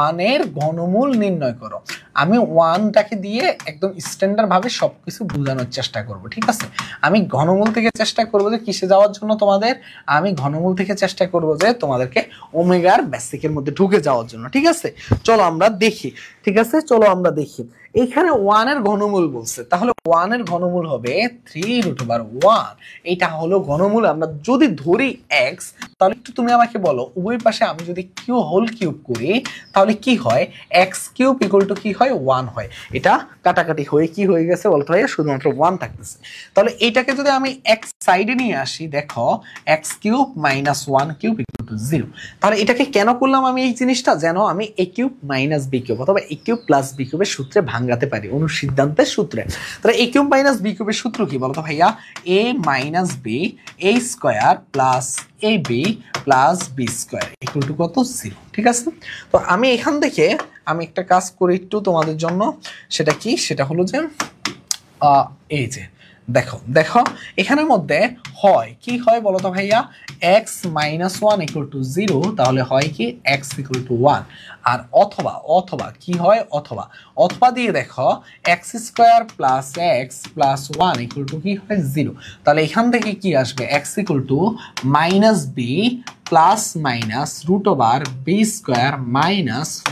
1 এর ঘনমূল নির্ণয় করো, আমি 1টাকে দিয়ে একদম স্ট্যান্ডার্ড ভাবে সবকিছু বোঝানোর চেষ্টা করব। ঠিক আছে, আমি ঘনমূল থেকে চেষ্টা করব যে কিসে যাওয়ার জন্য তোমাদের, আমি ঘনমূল থেকে চেষ্টা করব যে তোমাদেরকে ওমেগার বেসিকের মধ্যে ঢুকে যাওয়ার জন্য। ঠিক আছে, চলো আমরা দেখি। ঠিক আছে, চলো আমরা দেখি। এখানে 1 এর ঘনমূল বলছে, তাহলে 1 এর ঘনমূল হবে 3√1, এটা হলো ঘনমূল। আমরা যদি ধরি x, তাহলে একটু তুমি আমাকে বলো উভয় পাশে আমি যদি হোল কিউব করি তাহলে কি হয়? x³ = কি হয়? 1 হয়। এটা কাটাকাটি হয়ে কি হয়ে গেছে বলতো ভাইয়া? শুধুমাত্র 1 থাকতেছে। তাহলে এটাকে যদি আমি x সাইডে নিয়ে আসি, দেখো x³ - 1³ = 0। তাহলে এটাকে কেন করলাম আমি এই জিনিসটা? যেন আমি a³ - b³ অথবা a³ + b³ এর সূত্রে ভাঙাতে পারি, অনুসিদ্ধান্তের সূত্রে। তাহলে a³ - b³ এর সূত্র কি বলতো ভাইয়া? a - b a² + ab + b² = কত? 0। ঠিক আছে, তো আমি এখান থেকে আমি একটা কাজ করি একটু তোমাদের জন্য, সেটা কি? সেটা হলো যে এই যে দেখো এখানের মধ্যে হয় কি হয় বলতো ভাইয়া? x - 1 = 0, তাহলে হয় কি x = 1, আর অথবা কি হয়? অথবা দিয়ে দেখো x² + x + 1 = কি হয়? 0। তাহলে এখান থেকে কি আসবে? x = -b ± √b² -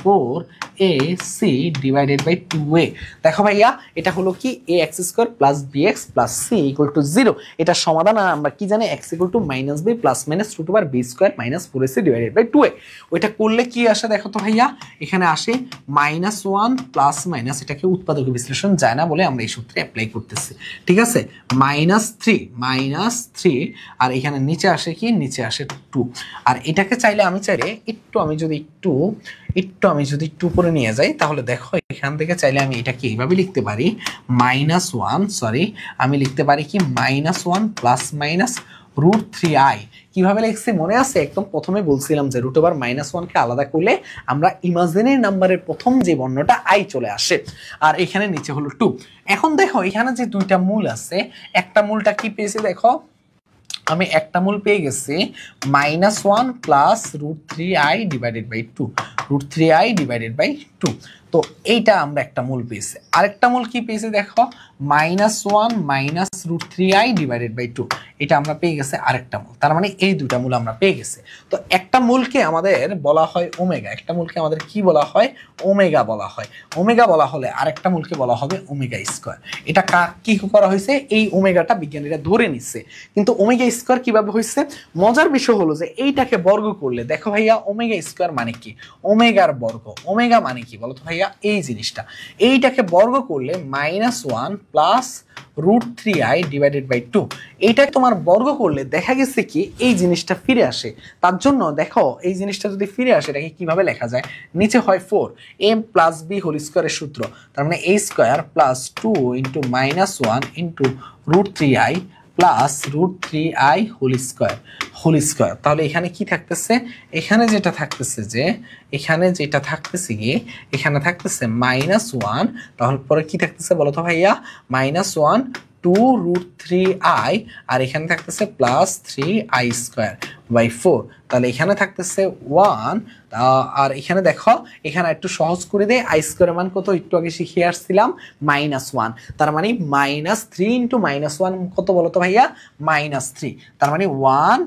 4ac / 2a। দেখো ভাইয়া, এটা হলো কি ax² + bx + c = 0। এটার সমাধান আমরা কি জানি? x = -b ± √b² - 4ac / 2a। ওইটা করলে কি আসে দেখো তো ভাইয়া? এখানে আসে -1 ± এটাকে উৎপাদক বিশ্লেষণ যায় না বলে আমরা এই সূত্রে অ্যাপ্লাই করতেছি। ঠিক আছে, -3 আর এখানে নিচে আসে কি? নিচে আসে 2। আর এটাকে চাইলে আমি যদি একটু উপরে নিয়ে যাই, তাহলে দেখো এখান থেকে চাইলে আমি এটাকে এইভাবে লিখতে পারি আমি লিখতে পারি কি -1 ± √3i। কিভাবে লিখছি মনে আছে? একদম প্রথমে বলছিলাম যে √1 কে আলাদা করলে আমরা ইমাজিনারি নাম্বারের প্রথম যে বর্ণটা i চলে আসে, আর এখানে নিচে হলো 2। এখন দেখো এখানে যে দুইটা মূল আছে, একটা মূলটা কি পেয়েছি? দেখো আমি একটা মূল পেয়ে গেছি -1 + √3i / 2, √3i / 2। তো এইটা আমরা একটা মূল পেয়েছি। আরেকটা মূল কি পেয়েছি? দেখো -1 - √3i / 2, এটা আমরা পেয়ে গেছি আরেকটা মূল। তার মানে এই দুটা মূল আমরা পেয়ে গেছি। তো একটা মূলকে আমাদের বলা হয় ওমেগা, একটা মূলকে আমাদের কি বলা হয়? ওমেগা বলা হয়। ওমেগা বলা হলে আরেকটা মূলকে বলা হবে ওমেগা²। এটা কি করা হয়েছে? এই ওমেগাটা বিজ্ঞানীরা ধরে নিচ্ছে, কিন্তু ওমেগা² কিভাবে হয়েছে? মজার বিষয় হলো যে এইটাকে বর্গ করলে, দেখো ভাইয়া ওমেগা² মানে কি? ওমেগার বর্গ। ওমেগা মানে কি বলতো ভাইয়া? ভাইয়া এই জিনিসটা, এইটাকে বর্গ করলে -1 প্লাস √3i ডিভাইডেড বাই 2, এইটা তোমার বর্গ করলে দেখা গেছে কি এই জিনিসটা ফিরে আসে। তার জন্য দেখো এই জিনিসটা যদি ফিরে আসে এটাকে কিভাবে লেখা যায়, নিচে হয় 4a প্লাস b হোল স্কয়ারের সূত্র, তার মানে a square plus 2 into -1 into √3i plus √3i whole square. তাহলে এখানে কি থাকতেছে, এখানে যেটা থাকতেছে যে এখানে যেটা থাকতেছে কি এখানে থাকতেছে -1, তাহলে পরে কি থাকতেছে বলো তো ভাইয়া, -1 2√3i, আর এখানে থাকতেছে প্লাস 3i স্কয়ার বাই 4। তাহলে এখানে থাকতেছে 1, আর এখানে দেখো এখানে একটু সহজ করে দেয়, আই স্কয়ারের মান কত একটু আগে শিখিয়ে আসছিলাম -1, তার মানে -3 ইন্টু -1 কত বলো তো ভাইয়া, -3, তার মানে 1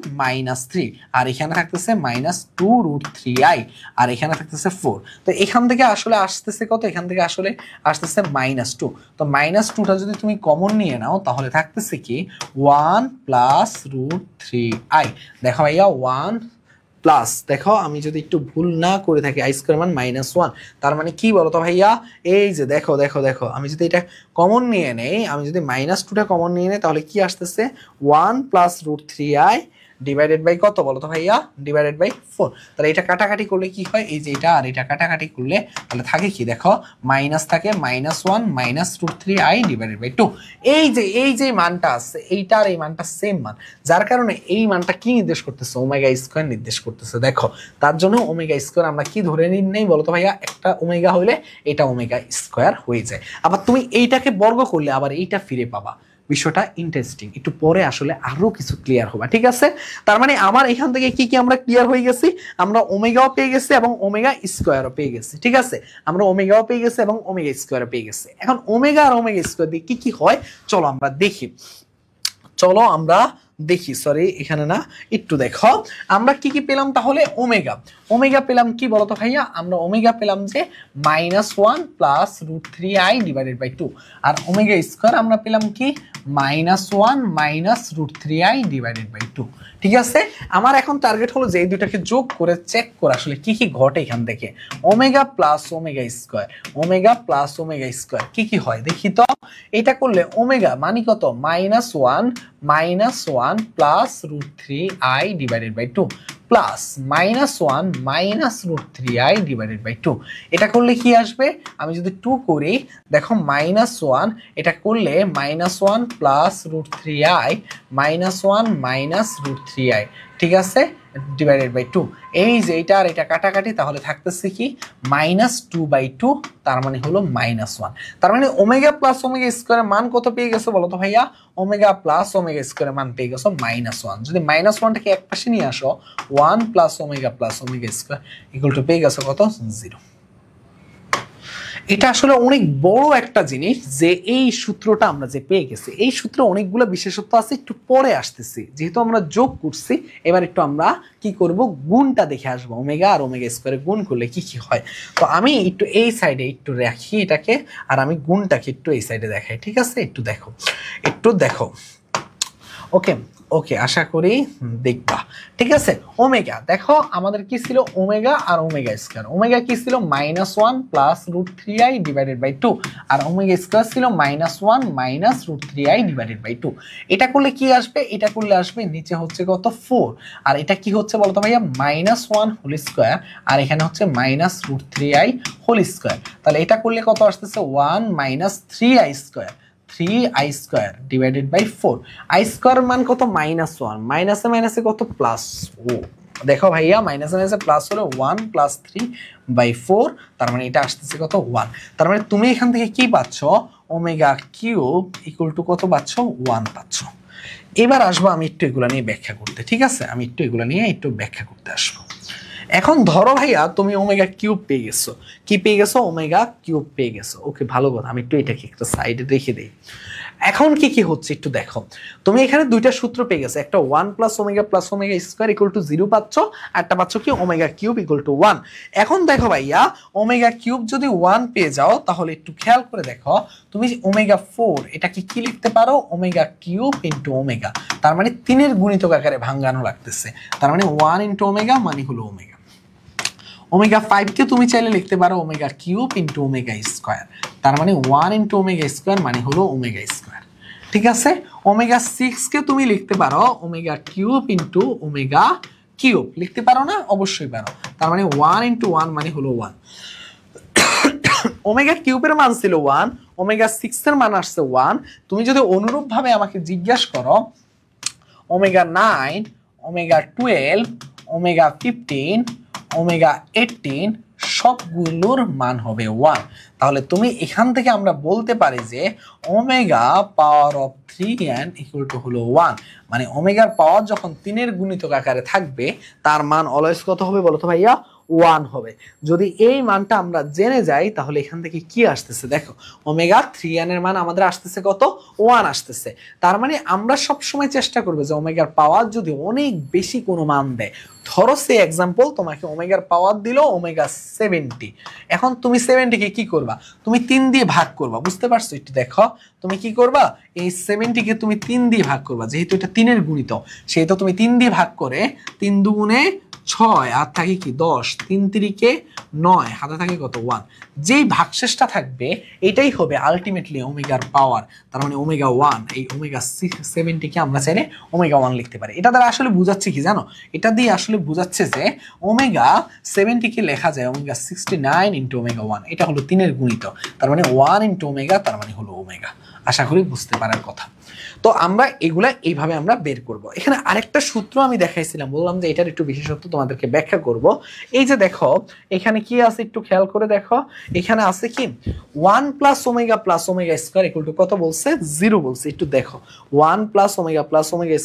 -3, আর এখানে থাকতেছে -2√3i, আর এখানে থাকতেছে 4। তো এখান থেকে আসলে আসতেছে কত, এখান থেকে আসলে আসতেছে -2। তো -2টা যদি তুমি কমন নিয়ে নাও তাহলে থাকতেছে কি 1 প্লাস √3i। দেখো ভাইয়া 1 প্লাস, দেখো আমি যদি একটু ভুল না করে থাকি আই স্কয়ার মান -1, তার মানে কি বলতো ভাইয়া, এই যে দেখো দেখো দেখো আমি যদি এটা কমন নিয়ে নেই, আমি যদি -2টা কমন নিয়ে নেই তাহলে কি আসতেছে 1 প্লাস √3i ডিভাইডেড বাই কত বলো তো ভাইয়া, ডিভাইডেড বাই 4। তাহলে এটা কাটাকাটি করলে কি হয়, এই যে এটা আর এটা কাটাকাটি করলে তাহলে থাকে কি দেখো মাইনাস থাকে -1 মাইনাস √3i ডিভাইডেড বাই 2। এই যে মানটা আছে এইটা আর এই মানটা সেম মান, যার কারণে এই মানটা কি নির্দেশ করতেছে, ওমেগা স্কয়ার নির্দেশ করতেছে। দেখো তার জন্য ওমেগা স্কয়ার আমরা কি ধরে নেই বলো তো ভাইয়া, একটা ওমেগা হইলে এটা ওমেগা স্কয়ার হয়ে যায়। আবার তুমি এইটাকে বর্গ করলে আবার এইটা ফিরে পাবা। বিষয়টা ইন্টারেস্টিং, একটু পরে আসলে আরো কিছু ক্লিয়ার হবে, ঠিক আছে। তার মানে আমার এখান থেকে কি কি আমরা ক্লিয়ার হয়ে গেছি, আমরা ওমেগাও পেয়ে গেছি এবং ওমেগা স্কয়ারও পেয়ে গেছি, ঠিক আছে। আমরা ওমেগাও পেয়ে গেছি এবং ওমেগা স্কয়ারও পেয়ে গেছি। এখন ওমেগা আর ওমেগা স্কয়ার দিয়ে কি কি হয় চলো আমরা দেখি, সরি এখানে না, একটু দেখো আমরা কি কি পেলাম তাহলে। ওমেগা পেলাম কি বলতো ভাইয়া, আমরা ওমেগা পেলাম যে -1 প্লাস √3i ডিভাইডেড বাই 2, আর ওমেগা স্কয়ার আমরা পেলাম কি -1 মাইনাস √3i ডিভাইডেড বাই 2, ঠিক আছে। আমার এখন টার্গেট হলো যে এই দুটাকে যোগ করে চেক করা আসলে কি কি ঘটে এখান থেকে। ওমেগা প্লাস ওমেগা স্কয়ার কি কি হয় দেখি তো। এটা করলে ওমেগা মানে কত -1 plus √3i divided by 2 plus -1 minus √3i divided by 2। এটা করলে কি আসবে, আমি যদি 2 করি দেখো -1, এটা করলে -1 প্লাস √3i -1 মাইনাস √3i, ঠিক আছে, ডিভাইডেড বাই 2। এই যে এটা আর এটা কাটাকাটি তাহলে থাকতেছে কি -2/2, তার মানে হলো -1। তার মানে ওমেগা প্লাস ওমেগা স্কয়ারের মান কত পেয়ে গেছো বলো তো ভাইয়া, ওমেগা প্লাস ওমেগা স্কয়ারের মান পেয়ে গেছো -1। যদি -1টাকে এক পাশে নিয়ে আসো 1 plus omega square equal two পেয়ে গেছো কত 0। এটা আসলে অনেক বড় একটা জিনিস যে এই সূত্রটা আমরা যে পেয়ে গেছি, এই সূত্রে অনেকগুলো বিশেষত্ব আছে, একটু পরে আসতেছি। যেহেতু আমরা যোগ করছি এবার একটু আমরা কি করব, গুণটা দেখে আসবো, ওমেগা আর ওমেগা স্কয়ারে গুণ করলে কি কি হয়। তো আমি একটু এই সাইডে একটু রাখি এটাকে, আর আমি গুণটাকে একটু এই সাইডে দেখাই, ঠিক আছে। একটু দেখো ওকে ওকে, আশা করি দেখবা, ঠিক আছে। ওমেগা দেখো আমাদের কি ছিল, ওমেগা আর ওমেগা স্কয়ার। ওমেগা কি ছিল -1 প্লাস √3i ডিভাইডেড বাই 2, আর ওমেগা স্কয়ার ছিল -1 মাইনাস √3i ডিভাইডেড বাই 2। এটা করলে কি আসবে, এটা করলে আসবে নিচে হচ্ছে কত 4, আর এটা কি হচ্ছে বলতো ভাইয়া -1 হোল স্কয়ার, আর এখানে হচ্ছে -√3i হোল স্কয়ার। তাহলে এটা করলে কত আসতেছে 1 minus 3i square, 3i square divided by 4। I square মান কত -1, মাইনাসে মাইনাসে কত প্লাস, ও দেখো ভাইয়া মাইনাসে মাইনাসে প্লাস হলো 1 প্লাস 3/4, তার মানে এটা আসতেছে কত 1। তার মানে তুমি এখান থেকে কি পাচ্ছ, ওমেগা কিউব ইকুয়াল টু কত পাচ্ছ 1 পাচ্ছ। এবার আসবো আমি একটু এগুলা নিয়ে ব্যাখ্যা করতে, ঠিক আছে, আমি একটু এগুলা নিয়ে একটু ব্যাখ্যা করতে আসবো। এখন ধরো ভাইয়া তুমি ওমেগা কিউব পেয়ে গেছো, কি পেয়ে গেছো, ওমেগা কিউব পেয়ে গেছো, ওকে ভালো কথা, আমি একটু এটাকে একটা সাইডে রেখে দেই। এখন কি কি হচ্ছে একটু দেখো, তুমি এখানে দুইটা সূত্র পেয়ে গেছো, একটা 1 plus omega square equal two 0 পাচ্ছ, আর একটা পাচ্ছ কি ওমেগা কিউব ইকুয়াল টু 1। এখন দেখো ভাইয়া ওমেগা কিউব যদি 1 পেয়ে যাও তাহলে একটু খেয়াল করে দেখো, তুমি ওমেগা 4 এটাকে কি লিখতে পারো, ওমেগা কিউব ইন্টু ওমেগা, তার মানে 3-এর গুণিতক আকারে ভাঙানো লাগতেছে, তার মানে 1 ইন্টু ওমেগা মানে হলো ওমেগা। ওমেগা 5 কে তুমি চাইলে লিখতে পারো omega cube into omega square, তার মানে 1 ইন্টু ওমেগা স্কোয়ার মানে হলো ওমেগা স্কোয়ার। ঠিক আছে, ওমেগা 6 কে তুমি লিখতে পারো omega cube into omega cube, লিখতে পারো না? অবশ্যই পারো। তার মানে 1 ইন্টু 1 মানে হলো 1। ওমেগা কিউবের মান ছিল 1, ওমেগা 6 এর মান আসছে 1। তুমি যদি অনুরূপ ভাবে আমাকে জিজ্ঞাসা করো ওমেগা 9, ওমেগা 12, ওমেগা 15, ওমেগা 18 সবগুলোর মান হবে 1। তাহলে তুমি এখান থেকে আমরা বলতে পারি যে omega power of 3n equal to হলো 1, মানে ওমেগার পাওয়ার যখন 3 এর গুণিতক আকারে থাকবে তার মান অলওয়েজ কত হবে বলো তো ভাইয়া? 1 হবে। যদি এই মানটা আমরা জেনে যাই তাহলে এখান থেকে কি আসতেছে দেখো, ওমেগা 3n এর মান আমাদের আসতেছে কত? 1 আসতেছে। তার মানে আমরা সব সময় চেষ্টা করব যে ওমেগার পাওয়ার যদি অনেক বেশি কোনো মান দেয়, ধরো সে এক্সাম্পল তোমাকে ওমেগার পাওয়ার দিল ওমেগা 70, এখন তুমি 70 কে কি করবা? তুমি 3 দিয়ে ভাগ করবা, বুঝতে পারছো? একটু দেখো তুমি কি করবা, এই 70 কে তুমি 3 দিয়ে ভাগ করবা, যেহেতু এটা 3 এর গুণিতক সেহেতু তুমি 3 দিয়ে ভাগ করে 3 দুগুণে 6 আর থাকে কি 10, 3 তিরিকে 9, হাতে থাকে কত? 1। যেই ভাগশেষটা থাকবে এটাই হবে আলটিমেটলি ওমেগার পাওয়ার, তার মানে ওমেগা 1। এই ওমেগা 70 কে আমরা চাইলে ওমেগা 1 লিখতে পারি। এটা দ্বারা আসলে বুঝাচ্ছে কি জানো, এটা দিয়ে আসলে বুঝাচ্ছে যে ওমেগা 70 কে লেখা যায় ওমেগা 69 ইন্টু ওমেগা 1, এটা হলো 3 এর গুণিতক, তার মানে 1 ইন্টু ওমেগা, তার মানে হলো ওমেগা। আশা করি বুঝতে পারার কথা। তো আমরা এগুলা এইভাবে আমরা বের করব। এখানে আরেকটা সূত্র আমি দেখাইছিলাম, বললাম যে এটার একটু বিশেষত্ব তোমাদেরকে ব্যাখ্যা করব। এই যে দেখো এখানে কি আছে একটু খেয়াল করে দেখো, এখানে আছে কি 1 plus omega square equal two কত বলছে? 0 বলছে। একটু দেখো 1 plus omega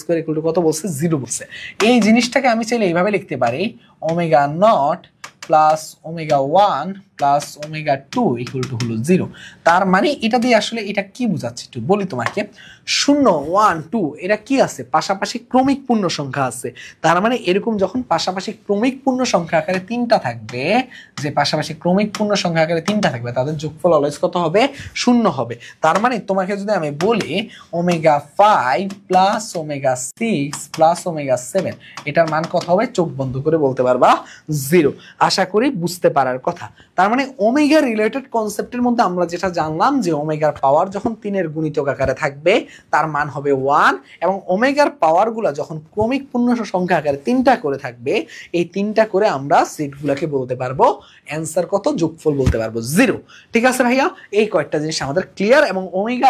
square equal two কত বলছে? 0 বলছে। এই জিনিসটাকে আমি চাইলে এইভাবে লিখতে পারি omega not plus omega 1 plus omega 2 equal to হলো 0। তার মানে এটা দিয়ে আসলে এটা কি বোঝাচ্ছে একটু বলি তোমাকে। 0, 1, 2 এটা কি আছে? পাশাপাশি ক্রমিক পূর্ণ সংখ্যা আছে। তার মানে এরকম যখন পাশাপাশি ক্রমিক পূর্ণ সংখ্যা আকারে 3টা থাকবে, যে পাশাপাশি ক্রমিক পূর্ণ সংখ্যা আকারে 3টা থাকবে তাদের যোগফল অলওয়েজ কত হবে? 0 হবে। তার মানে তোমাকে যদি আমি বলি omega 5 plus omega 6 plus omega 7 এটার মান কত হবে? চোখ বন্ধ করে বলতে পারবা 0। আশা করি বুঝতে পারার কথা। তার মানে ওমেগা রিলেটেড কনসেপ্টের মধ্যে আমরা যেটা জানলাম যে ওমেগার পাওয়ার যখন 3 এর গুণিতক আকারে থাকবে তার মান হবে 1, এবং ওমেগার পাওয়ারগুলো যখন ক্রমিক পূর্ণ সংখ্যা আকারে 3টা করে থাকবে এই 3টা করে আমরা সেটগুলোকে বলতে পারবো অ্যানসার কত? যোগফল বলতে পারবো 0। ঠিক আছে ভাইয়া, এই কয়েকটা জিনিস আমাদের ক্লিয়ার, এবং ওমেগা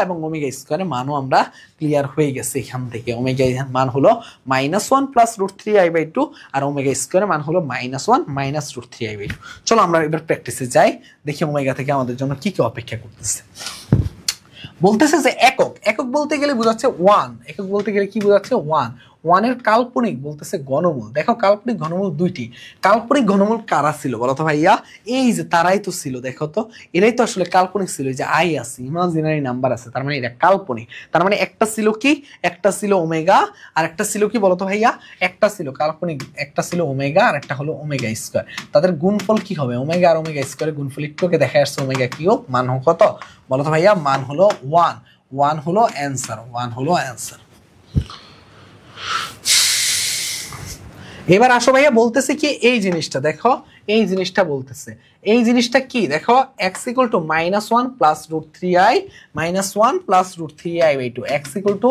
স্কয়ারের মানও আমরা ক্লিয়ার হয়ে গেছে। এখান থেকে ওমেগা মান হলো -1 প্লাস √3i/2 আর ওমেগা স্কয়ারের মান হলো -1 মাইনাস √3i/2। চলো আমরা এবার প্র্যাকটিসে যাই, দেখি ওমেগা থেকে আমাদের জন্য কি কি অপেক্ষা করতেছে। বলতেছে যে একক বলতে গেলে বোঝাচ্ছে 1, একক বলতে গেলে কি বোঝাচ্ছে? 1 এর কাল্পনিক বলতেছে ঘনমূল। দেখো কাল্পনিক ঘনমূল দুইটি। কাল্পনিক ঘনমূল কারা ছিল বলো তো ভাইয়া? এই যে তারাই তো ছিল, দেখো তো এরাই তো আসলে কাল্পনিক ছিল। যে আই আছে, ইমাজিনারি নাম্বার আছে, তার মানে এটা কাল্পনিক। তার মানে একটা ছিল কি? একটা ছিল ওমেগা, আর একটা ছিল কি বলো তো ভাইয়া? একটা ছিল কাল্পনিক, একটা ছিল ওমেগা আর একটা হলো ওমেগা স্কয়ার। তাদের গুণফল কি হবে? ওমেগা আর ওমেগা স্কয়ারের গুণফল একটুকে দেখা আসছে ওমেগা কিউব। মান কত বলো তো ভাইয়া? মান হলো 1। 1 হলো অ্যান্সার, 1 হলো অ্যান্সার। এবার আসো ভাইয়া, বলতেছে কি এই জিনিসটা দেখো, এই জিনিসটা বলতেছে, এই জিনিসটা কি দেখো, x equal to -1 plus √3i -1 plus √3i/2, x equal to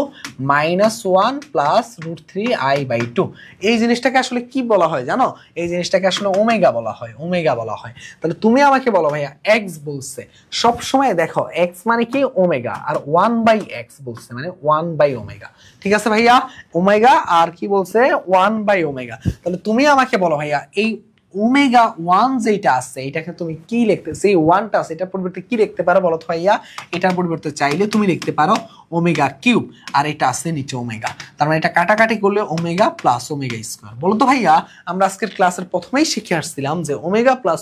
-1 plus √3i/2। এই জিনিসটাকে আসলে কি বলা হয় জানো? এই জিনিসটাকে আসলে ওমেগা বলা হয়, ওমেগা বলা হয়। তাহলে তুমি আমাকে বলো ভাইয়া x বলছে, সব সময় দেখো x মানে কি? ওমেগা, আর 1/x বলছে মানে 1/ওমেগা। ঠিক আছে ভাইয়া, ওমেগা আর কি বলছে? 1/ওমেগা। তাহলে তুমি আমাকে বলো ভাইয়া এই ওমেগা 1 যেটা আছে এটাকে তুমি কি লিখতে, সেই 1টা আছে এটার পরিবর্তে কি লিখতে পারো বলো তো ভাইয়া? এটার পরিবর্তে চাইলে তুমি লিখতে পারো ওমেগা কিউব, আর এটা আছে নিচে ওমেগা। তার মানে এটা কাটাকাটি করলে ওমেগা প্লাস ওমেগা স্কয়ার। বলো তো ভাইয়া, আমরা আজকের ক্লাসের প্রথমেই শিখে আসছিলাম যে ওমেগা প্লাস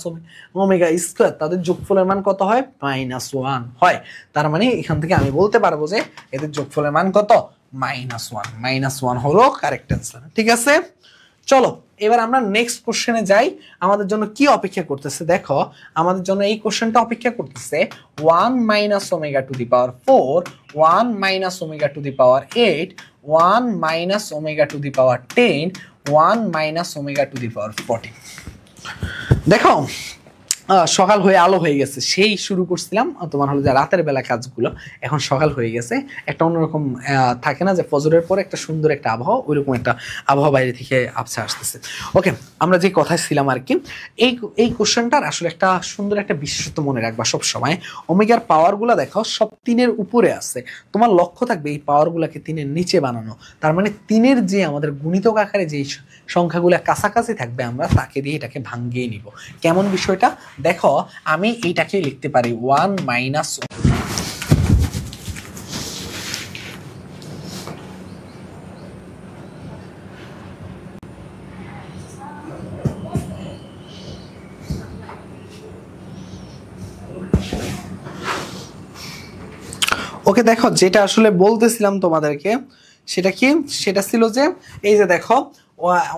ওমেগা স্কয়ার তাদের যোগফলের মান কত হয়? -1 হয়। তার মানে এখান থেকে আমি বলতে পারবো যে এদের যোগফলের মান কত? -1। -1 হলো কারেক্ট অ্যান্সার। ঠিক আছে, চলো এবার আমরা নেক্সট কোশ্চেনে যাই। আমাদের জন্য কি অপেক্ষা করতেছে দেখো, আমাদের জন্য এই কোশ্চেনটা অপেক্ষা করতেছে 1 - omega to the power 4, 1 - omega to the power 8, 1 - omega to the power 10, 1 - omega to the power 14। দেখো সকাল হয়ে আলো হয়ে গেছে, সেই শুরু করছিলাম তোমার হলো যে রাতের বেলা কাজগুলো, এখন সকাল হয়ে গেছে। একটা অন্যরকম থাকে না যে ফজরের পরে একটা সুন্দর একটা আবহাওয়া, ওইরকম একটা আবহাওয়া বাইরে থেকে আবছা আসতেছে। ওকে, আমরা যে কথায় ছিলাম আর কি, এই এই কোশ্চেনটার আসলে একটা সুন্দর একটা বিশেষত্ব মনে রাখবা সব সময়। ওমেগার পাওয়ারগুলো দেখো সব তিনের উপরে আছে, তোমার লক্ষ্য থাকবে এই পাওয়ারগুলোকে তিনের নিচে বানানো। তার মানে তিনের যে আমাদের গুণিতক আকারে যে সংখ্যাগুলো কাছাকাছি থাকবে আমরা তাকে দিয়ে এটাকে ভাঙিয়ে নিব। কেমন বিষয়টা দেখো, আমি এইটাকে লিখতে পারি 1 মাইনাস, ওকে দেখো যেটা আসলে বলতেছিলাম তোমাদেরকে সেটা কি, সেটা ছিল যে এই যে দেখো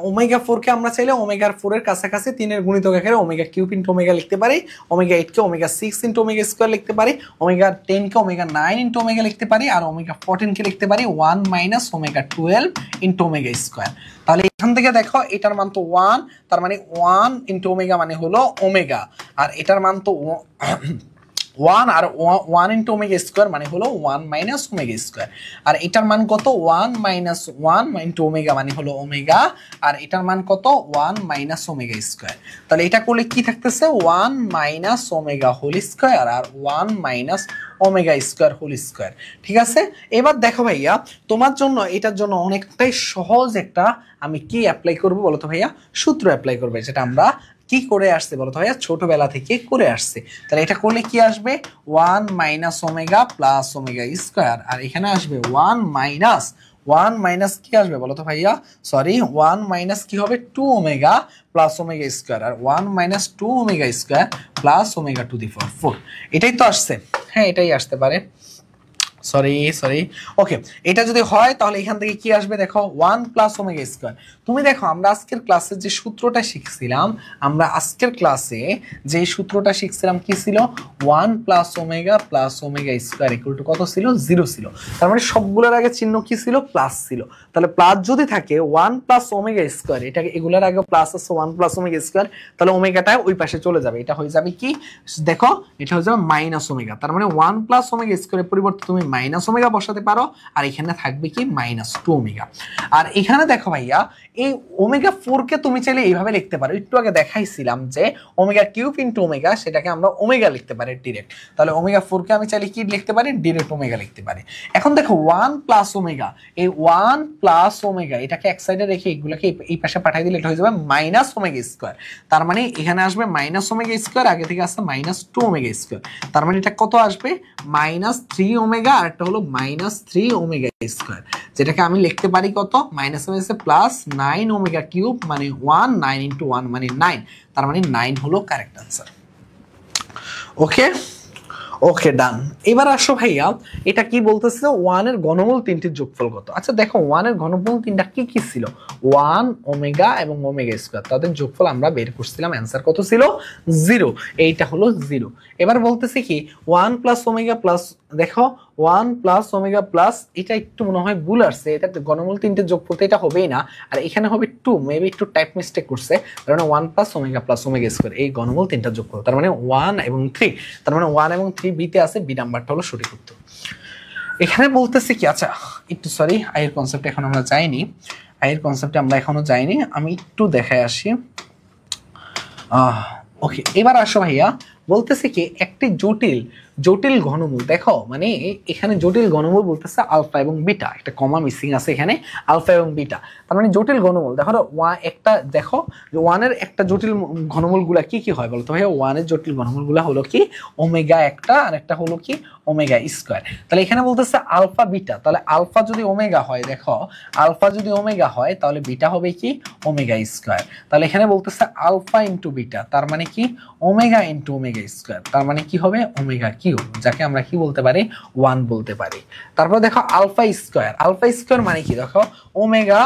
ওমেগা 4 কে আমরা চাইলে ওমেগা 4 এর কাছাকাছি তিনের গুণিতক আকারে ওমেগা কিউব ইনটু ওমেগা লিখতে পারি, ওমেগা 8 কে ওমেগা 6 ইনটু ওমেগা স্কয়ার লিখতে পারি, ওমেগা 10 কে ওমেগা 9 ইনটু ওমেগা লিখতে পারি, আর ওমেগা 14 কে লিখতে পারি 1 minus omega 12 into omega square. তাহলে এখান থেকে দেখো এটার মান তো 1, তার মানে 1 ইনটু ওমেগা মানে হলো ওমেগা, আর এটার মান তো 1 আর 1 ইনটু ওমেগা স্কয়ার মানে হলো 1 মাইনাস ওমেগা স্কয়ার, আর এটার মান কত 1 মাইনাস 1 ইনটু ওমেগা মানে হলো ওমেগা, আর এটার মান কত 1 মাইনাস ওমেগা স্কয়ার। তাহলে এটা করলে কি থাকতেছে 1 মাইনাস ওমেগা হোল স্কয়ার আর 1 minus omega square whole square. ঠিক আছে, এবার দেখো ভাইয়া তোমার জন্য এটার জন্য অনেকটাই সহজ একটা আমি কি অ্যাপ্লাই করব বলো তো ভাইয়া, সূত্র অ্যাপ্লাই করবে, যেটা আমরা কি করে আসছে বলতো ভাইয়া, ছোটবেলা থেকে করে আসছে। তাহলে এটা করলে কি আসবে 1 minus omega plus omega square, আর এখানে আসবে 1 মাইনাস কি আসবে বলতো ভাইয়া, সরি 1 মাইনাস কি হবে 2 ওমেগা প্লাস ওমেগা স্কয়ার, আর 1 minus 2 omega square plus omega to the power 4। এটাই তো আসছে, হ্যাঁ এটাই আসতে পারে, সরি ওকে। এটা যদি হয় তাহলে এখান থেকে কি আসবে দেখো 1 প্লাস ওমেগা স্কয়ার। তুমি দেখো আমরা আজকের ক্লাসে যে সূত্রটা শিখছিলাম, কি ছিল 1 plus omega square equal two কত ছিল 0 ছিল। তার মানে সবগুলোর আগে চিহ্ন কি ছিল প্লাস ছিল। তাহলে প্লাস যদি থাকে 1 প্লাস ওমেগা স্কয়ার, এটাকে এগুলোর আগে প্লাস আছে 1 প্লাস ওমেগা স্কয়ার, তাহলে ওমেগাটা ওই পাশে চলে যাবে, এটা হয়ে যাবে কি দেখো এটা হয়ে যাবে মাইনাস ওমেগা। তার মানে 1 প্লাস ওমেগা স্কয়ারের পরিবর্তে তুমি মাইনাস ওমেগা বসাতে পারো, আর এখানে থাকবে কি মাইনাস 2 ওমেগা। আর এখানে দেখো ভাইয়া এই ওমেগা 4 কে তুমি চাইলে এইভাবে লিখতে পারো, একটু আগে দেখাইছিলাম যে ওমেগা কিউব ইনটু ওমেগা, সেটাকে আমরা ওমেগা লিখতে পারি ডিরেক্ট। তাহলে ওমেগা 4 কে আমি চাইলে কি লিখতে পারি ডিরেক্ট ওমেগা লিখতে পারি। এখন দেখো 1 প্লাস ওমেগা, এই 1 প্লাস ওমেগা এটাকে এক সাইডে রেখে এগুলোকে এই পাশে পাঠিয়ে দিলে এটা হয়ে যাবে মাইনাস ওমেগা স্কয়ার। তার মানে এখানে আসবে মাইনাস ওমেগা স্কয়ার, আগে থেকে আসছে মাইনাস 2 ওমেগা স্কয়ার। তার মানে এটা কত আসবে মাইনাস 3 ওমেগা, আর একটা হলো মাইনাস 3 ওমেগা স্কয়ার, যেটাকে আমি লিখতে পারি কত মাইনাস প্লাস 9 ওমেগা কিউব মানে 1, 9 ইনটু 1 মানে 9, তার মানে 9 হলো কারেক্ট আনসার। ওকে ডান। এবার আসো ভাইয়া এটা কি বলতেছে 1 এর ঘনমূল তিনটির যোগফল কত। আচ্ছা দেখো 1 এর ঘনমূল তিনটা কি কি ছিল 1 ওমেগা এবং ওমেগা স্কয়ার, তাদের যোগফল আমরা বের করছিলাম, অ্যানসার কত ছিল 0, এইটা হলো 0। এবার বলতেছে কি 1 প্লাস ওমেগা প্লাস, দেখো 1 প্লাস ওমেগা প্লাস, এটা একটু মনে হয় ভুল আসছে, এটা ঘনমূল তিনটের যোগফল তো এটা হবেই না, আর এখানে হবে 2, মেবি একটু টাইপ মিস্টেক করছে, তার মানে 1 প্লাস ওমেগা স্কয়ার এই ঘনমূল তিনটার যোগফল, তার মানে 1 এবং 3, তার মানে 1 এবং 3 বিতে আছে, বি নাম্বারটা হলো সঠিক উত্তর। এখানে বলতেছে কি, আচ্ছা একটু সরি আয়ের কনসেপ্টে এখন আমরা যাইনি, আমি একটু দেখায় আসি। ওকে এবার আসো ভাইয়া বলতেছে কি একটি জটিল ঘনমূল, দেখো মানে এখানে জটিল ঘনমূল বলতেছে আলফা এবং বিটা, একটা কমা মিসিং আছে এখানে আলফা এবং বিটা, তার মানে জটিল ঘনমূল। দেখো 1 এর একটা জটিল ঘনমূল গুলা কি কি হয় বলতো ভাইয়া, 1 এর জটিল ঘনমূল গুলা হলো কি ওমেগা একটা, আর একটা হলো কি ওমেগা স্কয়ার। তাহলে এখানে বলতেছে আলফা বিটা, তাহলে আলফা যদি ওমেগা হয়, দেখো আলফা যদি ওমেগা হয় তাহলে বিটা হবে কি ওমেগা স্কয়ার। তাহলে এখানে বলতেছে আলফা ইন্টু বিটা, তার মানে কি ওমেগা ইন্টু ওমেগা স্কয়ার, তার মানে কি হবে ওমেগা কিউব, যাকে আমরা কি বলতে পারি 1 বলতে পারি। তারপর দেখো আলফা স্কয়ার মানে কি, দেখো ওমেগা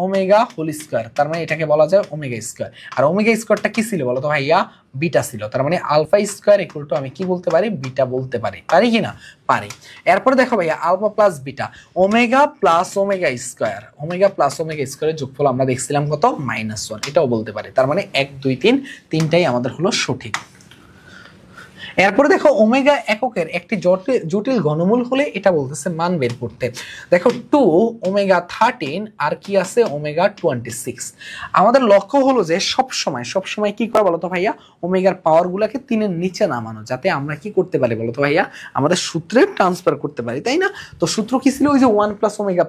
ওমেগা হোল স্কয়ার, তার মানে এটাকে বলা যায় ওমেগা স্কয়ার। আর ওমেগা স্কয়ারটা কি ছিল বলো তো ভাইয়া? বিটা ছিল। তার মানে আলফা স্কয়ার ইকুয়াল টু আমি কি বলতে পারি? বিটা বলতে পারি। পারি কি না? পারি। এরপর দেখো ভাইয়া alpha plus beta, omega plus omega square, omega plus omega স্কয়ারের যোগফল আমরা দেখছিলাম কত? -1, এটাও বলতে পারি। তার মানে 1 2 3 তিনটাই আমাদের হলো সঠিক। এরপরে দেখো ওমেগা এককের একটি জটিল ঘনমূল হলে এটা বলতেছে মান বের করতে। দেখো 2 ওমেগা 13 আর কি আছে? ওমেগা 26। আমাদের লক্ষ্য হলো যে সব সময় কি করা বলতো ভাইয়া? ওমেগার পাওয়ার গুলাকে 3 এর নিচে নামানো, যাতে আমরা কি করতে পারি বলতো ভাইয়া? আমাদের সূত্রে ট্রান্সফার করতে পারি, তাই না? তো সূত্র কি ছিল? ওই যে 1 প্লাস ওমেগা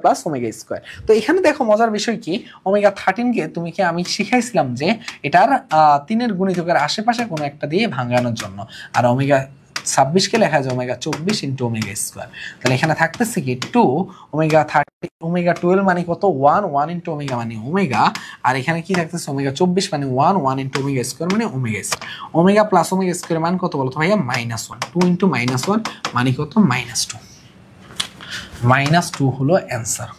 স্কয়ার। তো এখানে দেখো মজার বিষয় কি, ওমেগা 13 কে আমি শিখাইছিলাম যে এটার 3 এর গুণিতকের আশেপাশে কোনো একটা দিয়ে ভাঙানোর জন্য। আর ওমেগা 26 কে লেখা যায় ওমেগা 24 ইনটু ওমেগা স্কয়ার। তাহলে এখানে থাকতেছে কি 2 ওমেগা 30 ওমেগা 12 মানে কত? 1 ইনটু ওমেগা মানে ওমেগা। আর এখানে কি থাকতেছে? ওমেগা 24 মানে 1 ইনটু ওমেগা স্কয়ার মানে omega square. Omega plus omega square মান কত বলতো ভাইয়া? -1। 2 ইনটু -1 মানে কত? -2। -2 হলো অ্যানসার।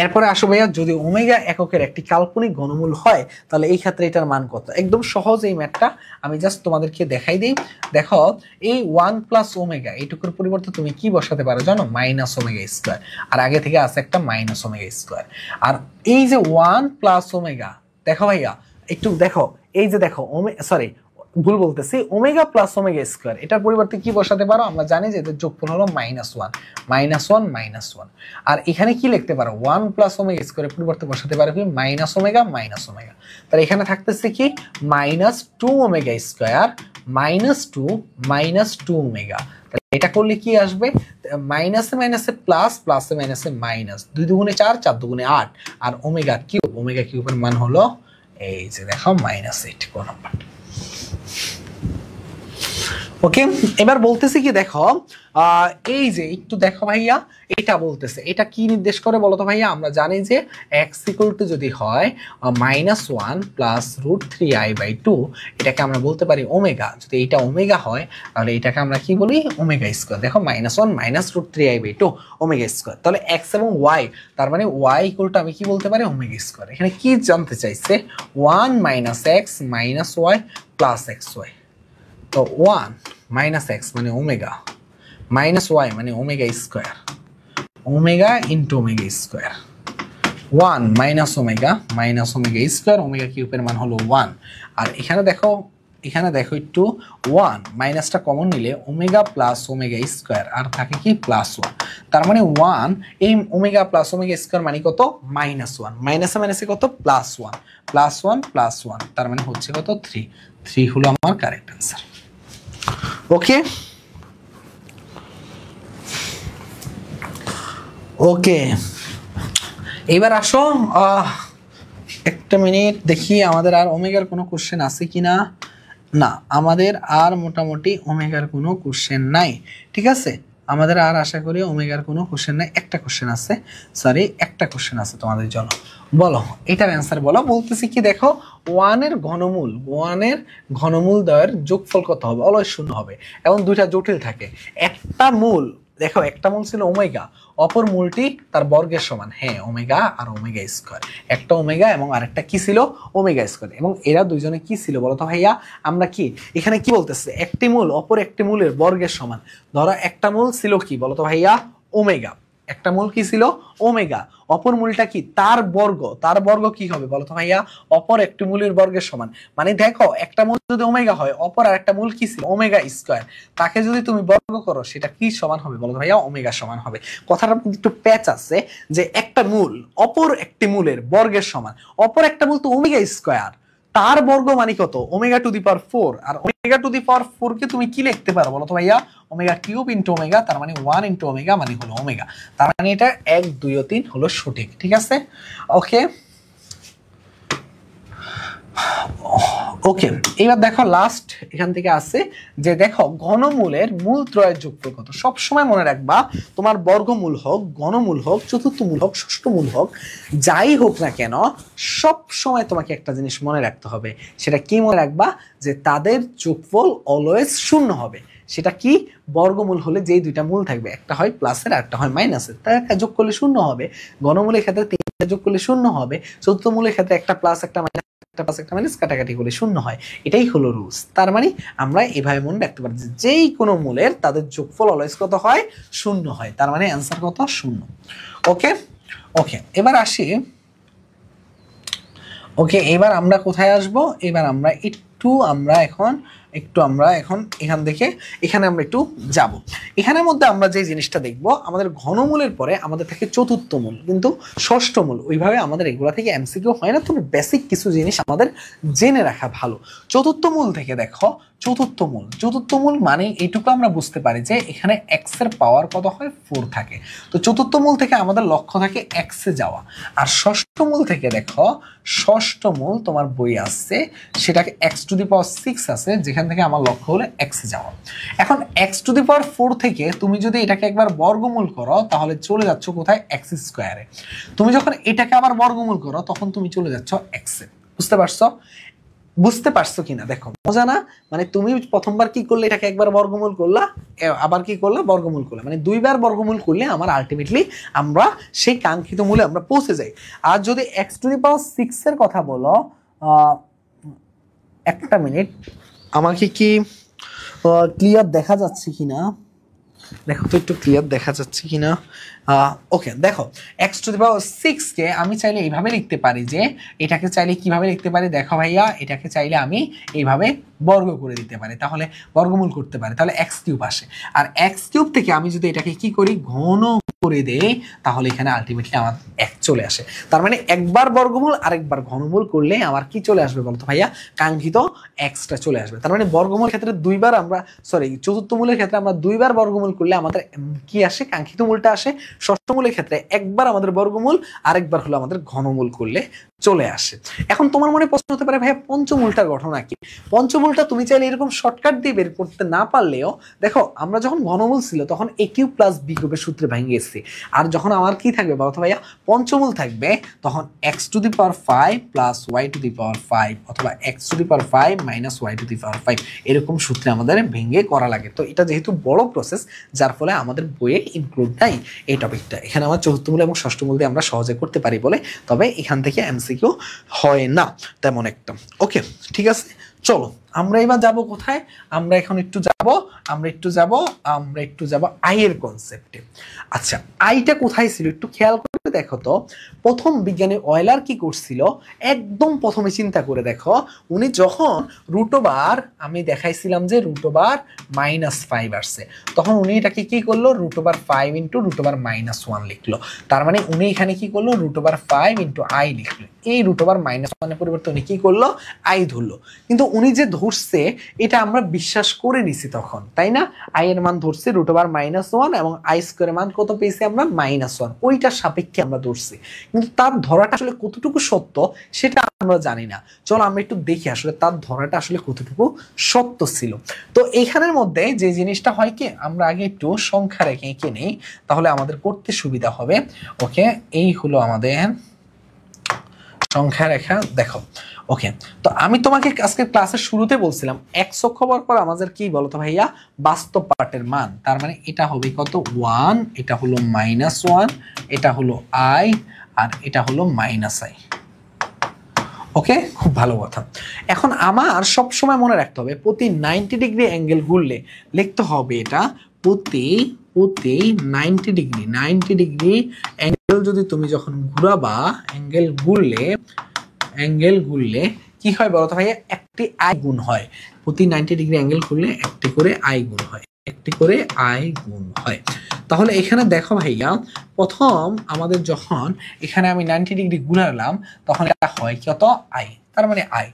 এরপরে আসো ভাইয়া, যদি ওমেগা এককের একটি কাল্পনিক ঘনমূল হয় তাহলে এই ক্ষেত্রে এটার মান কত? একদম সহজ এই ম্যাথটা, আমি জাস্ট তোমাদেরকে দেখাই দিই। দেখো এই 1 প্লাস ওমেগা এইটুকুর পরিবর্তে তুমি কি বসাতে পারো জানো? Minus omega square. আর আগে থেকে আছে একটা মাইনাস ওমেগা স্কয়ার। আর এই যে 1 প্লাস ওমেগা, দেখো ভাইয়া একটু দেখো, এই যে দেখো সরি ভুল বলতেছি, ওমেগা প্লাস ওমেগা স্কয়ার, এটার পরিবর্তে কি বসাতে পারো? আমরা জানি যে এদের যোগফল হলো -1। আর এখানে কি লিখতে পারো? 1 প্লাস ওমেগা স্কয়ারের পরিবর্তে বসাতে পারো কি? Minus omega. তাহলে এখানে থাকতেছে কি? -2 ওমেগা স্কয়ার -2 ওমেগা। তাহলে এটা করলে কি আসবে? মাইনাসে মাইনাসে প্লাস, প্লাসে মাইনাসে মাইনাস, 2 দুগুণে 4, 4 দুগুণে 8। আর ওমেগা কিউবের মান হলো এই যে দেখো -8 কোন নাম্বার। ওকে, এবার বলতেছি কি দেখো, এই যে একটু দেখো ভাইয়া, এটা বলতেছে এটা কি নির্দেশ করে বলতো ভাইয়া? আমরা জানি যে x = যদি হয় -1 প্লাস √3i/2, এটাকে আমরা বলতে পারি ওমেগা। যদি এটা ওমেগা হয় তাহলে এটাকে আমরা কি বলি? Omega square. দেখো -1 মাইনাস √3i/2 ওমেগা স্কয়ার। তাহলে x এবং y, তার মানে y = আমি কি বলতে পারি? Omega square. এখানে কি জানতে চাইছে? 1 - x - y + xy। তো 1 - x মানে ওমেগা, -y মানে omega square, omega into omega square. 1 minus omega square, omega কিউবের মান হলো 1। আর এখানে দেখো একটু 1 মাইনাসটা কমন নিলে ওমেগা প্লাস ওমেগা স্কয়ার, আর থাকে কি? +1। তার মানে 1 এই ওমেগা প্লাস ওমেগা স্কয়ার মানে কত? -1। মাইনাসে মাইনাসে কত? +1, তার মানে হচ্ছে কত? 3 হলো আমার কারেক্ট অ্যান্সার। ওকে এবার আসো, একটা মিনিট দেখি আমাদের আর ওমেগার কোনো কোশ্চেন আছে কিনা। না, আমাদের আর মোটামুটি ওমেগার কোনো কোশ্চেন নাই। ঠিক আছে, আমাদের আর আশা করি ওমেগার কোনো কোশ্চেন নাই। একটা কোশ্চেন আছে তোমাদের জন্য। বলো এটার অ্যান্সার বলো। বলতেছি কি দেখো, 1 এর ঘনমূল দ্বয়ের যোগফল কত হবে? অলওয়েজ 0 হবে। এবং দুইটা জটিল থাকে। একটা মূল দেখো, একটা মূল ছিল ওমেগা, অপর মূলটি তার বর্গের সমান। হ্যাঁ, ওমেগা আর ওমেগা স্কয়ার। একটা ওমেগা এবং আরেকটা কি ছিল? Omega square. এবং এরা দুইজনে কি ছিল বলতো ভাইয়া? আমরা কি এখানে কি বলতেছে? একটি মূল অপর একটি মূলের বর্গের সমান। ধরো একটা মূল ছিল কি বলতো ভাইয়া? ওমেগা। একটা মূল কি ছিল? ওমেগা। অপর মূলটা কি? তার বর্গ কি হবে বলতো ভাইয়া? অপর একটি মূলের বর্গের সমান। মানে দেখো, একটা মূল যদি ওমেগা হয়, অপর আর একটা মূল কি ছিল? Omega square. তাকে যদি তুমি বর্গ করো সেটা কি সমান হবে বলতো ভাইয়া? ওমেগা সমান হবে। কথাটা একটু প্যাচ আছে যে একটা মূল অপর একটি মূলের বর্গের সমান। অপর একটা মূল তো ওমেগা স্কয়ার, তার বর্গ মানে কত? ω⁴। আর ω⁴ কে তুমি কি লিখতে পারো বলো তো ভাইয়া? ω³ ইনটু ওমেগা, তার মানে 1 ইনটু ওমেগা মানে হলো ওমেগা। তার মানে এটা 1 2 ও 3 হলো সঠিক। ঠিক আছে, ওকে এবার দেখো লাস্ট এখান থেকে আছে যে দেখো ঘনমূলের মূলত্রয়ের যোগফল কত। সব সময় মনে রাখবা, তোমার বর্গমূল হোক, ঘনমূল হোক, চতুর্থ মূল হোক, ষষ্ঠ মূল হোক, যাই হোক না কেন, সব সময় তোমাকে একটা জিনিস মনে রাখতে হবে। সেটা কি মনে রাখবা? যে তাদের যোগফল অলওয়েজ 0 হবে। সেটা কি? বর্গমূল হলে যেই দুইটা মূল থাকবে, একটা হয় প্লাসের আর একটা হয় মাইনাসের, তার যোগ করলে 0 হবে। ঘনমূলের ক্ষেত্রে যোগ করলে শূন্য হবে, চতুর্থ মূলের ক্ষেত্রে একটা প্লাস একটা মাইনাস একটা প্লাস একটা মাইনাস কাটাকাটি করলে শূন্য হয়, এটাই হলো রুলস। তার মানে আমরা এভাবে মনে রাখতে পারি যে যেই কোনো মূলের তাদের যোগফল অলওয়েজ কত হয়, শূন্য হয়। তার মানে অ্যান্সার কত, শূন্য। ওকে ওকে, এবার আসি। ওকে, এবার আমরা কোথায় আসব, এবার আমরা আমরা এখন এখান থেকে এখানে আমরা একটু যাব। এখানের মধ্যে আমরা যে জিনিসটা দেখব, আমাদের ঘনমূলের পরে আমাদের থাকে চতুর্থ মূল, কিন্তু ষষ্ঠ মূল ওইভাবে আমাদের এগুলা থেকে এমসিকিউ হয় না, তবে বেসিক কিছু জিনিস আমাদের জেনে রাখা ভালো। চতুর্থ মূল থেকে দেখো, চতুর্থ মূল মানে এইটুকু আমরা বুঝতে পারি যে এখানে এক্স এর পাওয়ার কত হয়, 4 থাকে। তো চতুর্থ মূল থেকে আমাদের লক্ষ্য থাকে এক্স এ যাওয়া। আর ষষ্ঠ মূল থেকে দেখো, ষষ্ঠ মূল তোমার বই আসছে সেটাকে এক্স টু দি পাওয়ার 6 আছে, যেখান থেকে আমার লক্ষ্য হলো এক্স এ যাওয়া। এখন এক্স টু দি পাওয়ার 4 থেকে তুমি যদি এটাকে একবার বর্গমূল করো তাহলে চলে যাচ্ছ কোথায়, এক্স স্কোয়ারে। তুমি যখন এটাকে আবার বর্গমূল করো তখন তুমি চলে যাচ্ছ এক্স এ। বুঝতে পারছো কিনা দেখো, মজা না? মানে তুমি প্রথমবার কি করলে, এটাকে একবার বর্গমূল করলা, আবার কি করলা, বর্গমূল করলা, মানে দুইবার বর্গমূল করলে আমার আলটিমেটলি আমরা সেই কাঙ্ক্ষিত মূলে আমরা পৌঁছে যাই। আর যদি এক্স টু দি পাওয়ার 6 এর কথা বলো, একটা মিনিট, আমাকে কি ক্লিয়ার দেখা যাচ্ছে কিনা দেখো তো, একটু ক্লিয়ার দেখা যাচ্ছে কিনা। ওকে, দেখো এক্স টু দি পাওয়ার 6 কে আমি চাইলে এইভাবে লিখতে পারি, যে এটাকে চাইলে কিভাবে লিখতে পারি, দেখো ভাইয়া, এটাকে চাইলে আমি এইভাবে বর্গ করে দিতে পারি, তাহলে বর্গমূল করতে পারি, তাহলে এক্স কিউব আসে। আর এক্স কিউব থেকে আমি যদি এটাকে কি করি, ঘন করে দেই, তাহলে এখানে আলটিমেটলি আমার এক চলে আসে। তার মানে একবার বর্গমূল আরেকবার ঘনমূল করলে আমার কি চলে আসবে বলতো ভাইয়া, কাঙ্ক্ষিত এক্সটা চলে আসবে। তার মানে বর্গমূল ক্ষেত্রে দুইবার আমরা, চতুর্থ মূলের ক্ষেত্রে আমরা দুইবার বর্গমূল করলে আমাদের কি আসে, কাঙ্ক্ষিত মূলটা আসে। ষষ্ঠ মূলের ক্ষেত্রে একবার আমাদের বর্গমূল, আরেকবার হলো আমাদের ঘনমূল করলে চলে আসে। এখন তোমার মনে প্রশ্ন হতে পারে, ভাইয়া পঞ্চমূলটার ঘটনা কি? পঞ্চমূলটা তুমি চাইলে এরকম শর্টকাট দিয়ে বের করতে না পারলেও, দেখো আমরা যখন ঘনমূল ছিল তখন এ কিউব প্লাস বি কিউবের সূত্রে ভেঙে গেছি। আর যখন আমার কি থাকবে বলতো ভাইয়া, পঞ্চমূল থাকবে, তখন x to the power 5 plus y to the power 5 অথবা x to the power 5 minus y to the power 5 এরকম সূত্রে আমাদের ভেঙে করা লাগে। তো এটা যেহেতু বড় প্রসেস, যার ফলে আমাদের বইয়ে ইনক্লুড নাই এই টপিকটা। এখানে আমার চতুর্থ মূল এবং ষষ্ঠ মূল দিয়ে আমরা সহজে করতে পারি বলে, তবে এখান থেকে এমসিকিউ হয় না তেমন একটা। ওকে, ঠিক আছে, চলো আমরা এবার যাব কোথায়, আমরা একটু যাব আই এর কনসেপ্টে। আচ্ছা, আইটা কোথায় ছিল একটু খেয়াল করে দেখো তো। প্রথম বিজ্ঞানী অয়েলার কি করছিল, একদম প্রথমে চিন্তা করে দেখো, উনি যখন √, আমি দেখাইছিলাম যে √-5 আসছে, তখন উনি এটাকে কি করলো, √5 ইন্টু √-1 লিখলো। তার মানে উনি এখানে কি করলো, √5 ইন্টু আই লিখলো। এই √-1 এর পরিবর্তে উনি কি করলো, আই ধরলো। কিন্তু উনি যে ধরছে এটা আমরা বিশ্বাস করে নিছি তখন, তাই না? আই এর মান ধরছে √-1 এবং আই স্কোয়ারের মান কত পেয়েছি আমরা, -1, ওইটার সাপেক্ষে আমরা ধরছি। কিন্তু তার ধরাটা আসলে কতটুকু সত্য সেটা আমরা জানি না। চলো আমরা একটু দেখি আসলে তার ধরাটা আসলে কতটুকু সত্য ছিল। তো এইখানের মধ্যে যে জিনিসটা হয় কি, আমরা আগে একটু সংখ্যা রেখে এঁকে নেই, তাহলে আমাদের করতে সুবিধা হবে। ওকে, এই হলো আমাদের সংখ্যা রেখা। দেখো, ওকে, তো আমি তোমাকে আজকে ক্লাসের শুরুতে বলছিলাম এক্স অক্ষ বরাবর আমাদের কি বলতো ভাইয়া, বাস্তব পার্টের মান। তার মানে এটা হবে কত, 1, এটা হলো -1, এটা হলো আই, আর এটা হলো -i। ওকে, খুব ভালো কথা। এখন আমার সব সময় মনে রাখতে হবে, প্রতি 90 ডিগ্রি অ্যাঙ্গেল ঘুরলে লিখতে হবে এটা প্রতি 90 ডিগ্রি অ্যাঙ্গেল যদি তুমি যখন ঘুরাবা, অ্যাঙ্গেল ঘুরলে কি হয় বলতো ভাইয়া, একটি আই গুণ হয়। প্রতি 90 ডিগ্রি অ্যাঙ্গেল ঘুরলে একটি করে আই গুণ হয়। তাহলে এখানে দেখো ভাইয়া, প্রথম আমাদের যখন এখানে আমি 90 ডিগ্রি ঘুরালাম তখন এটা হয় কত, আই, তার মানে আই।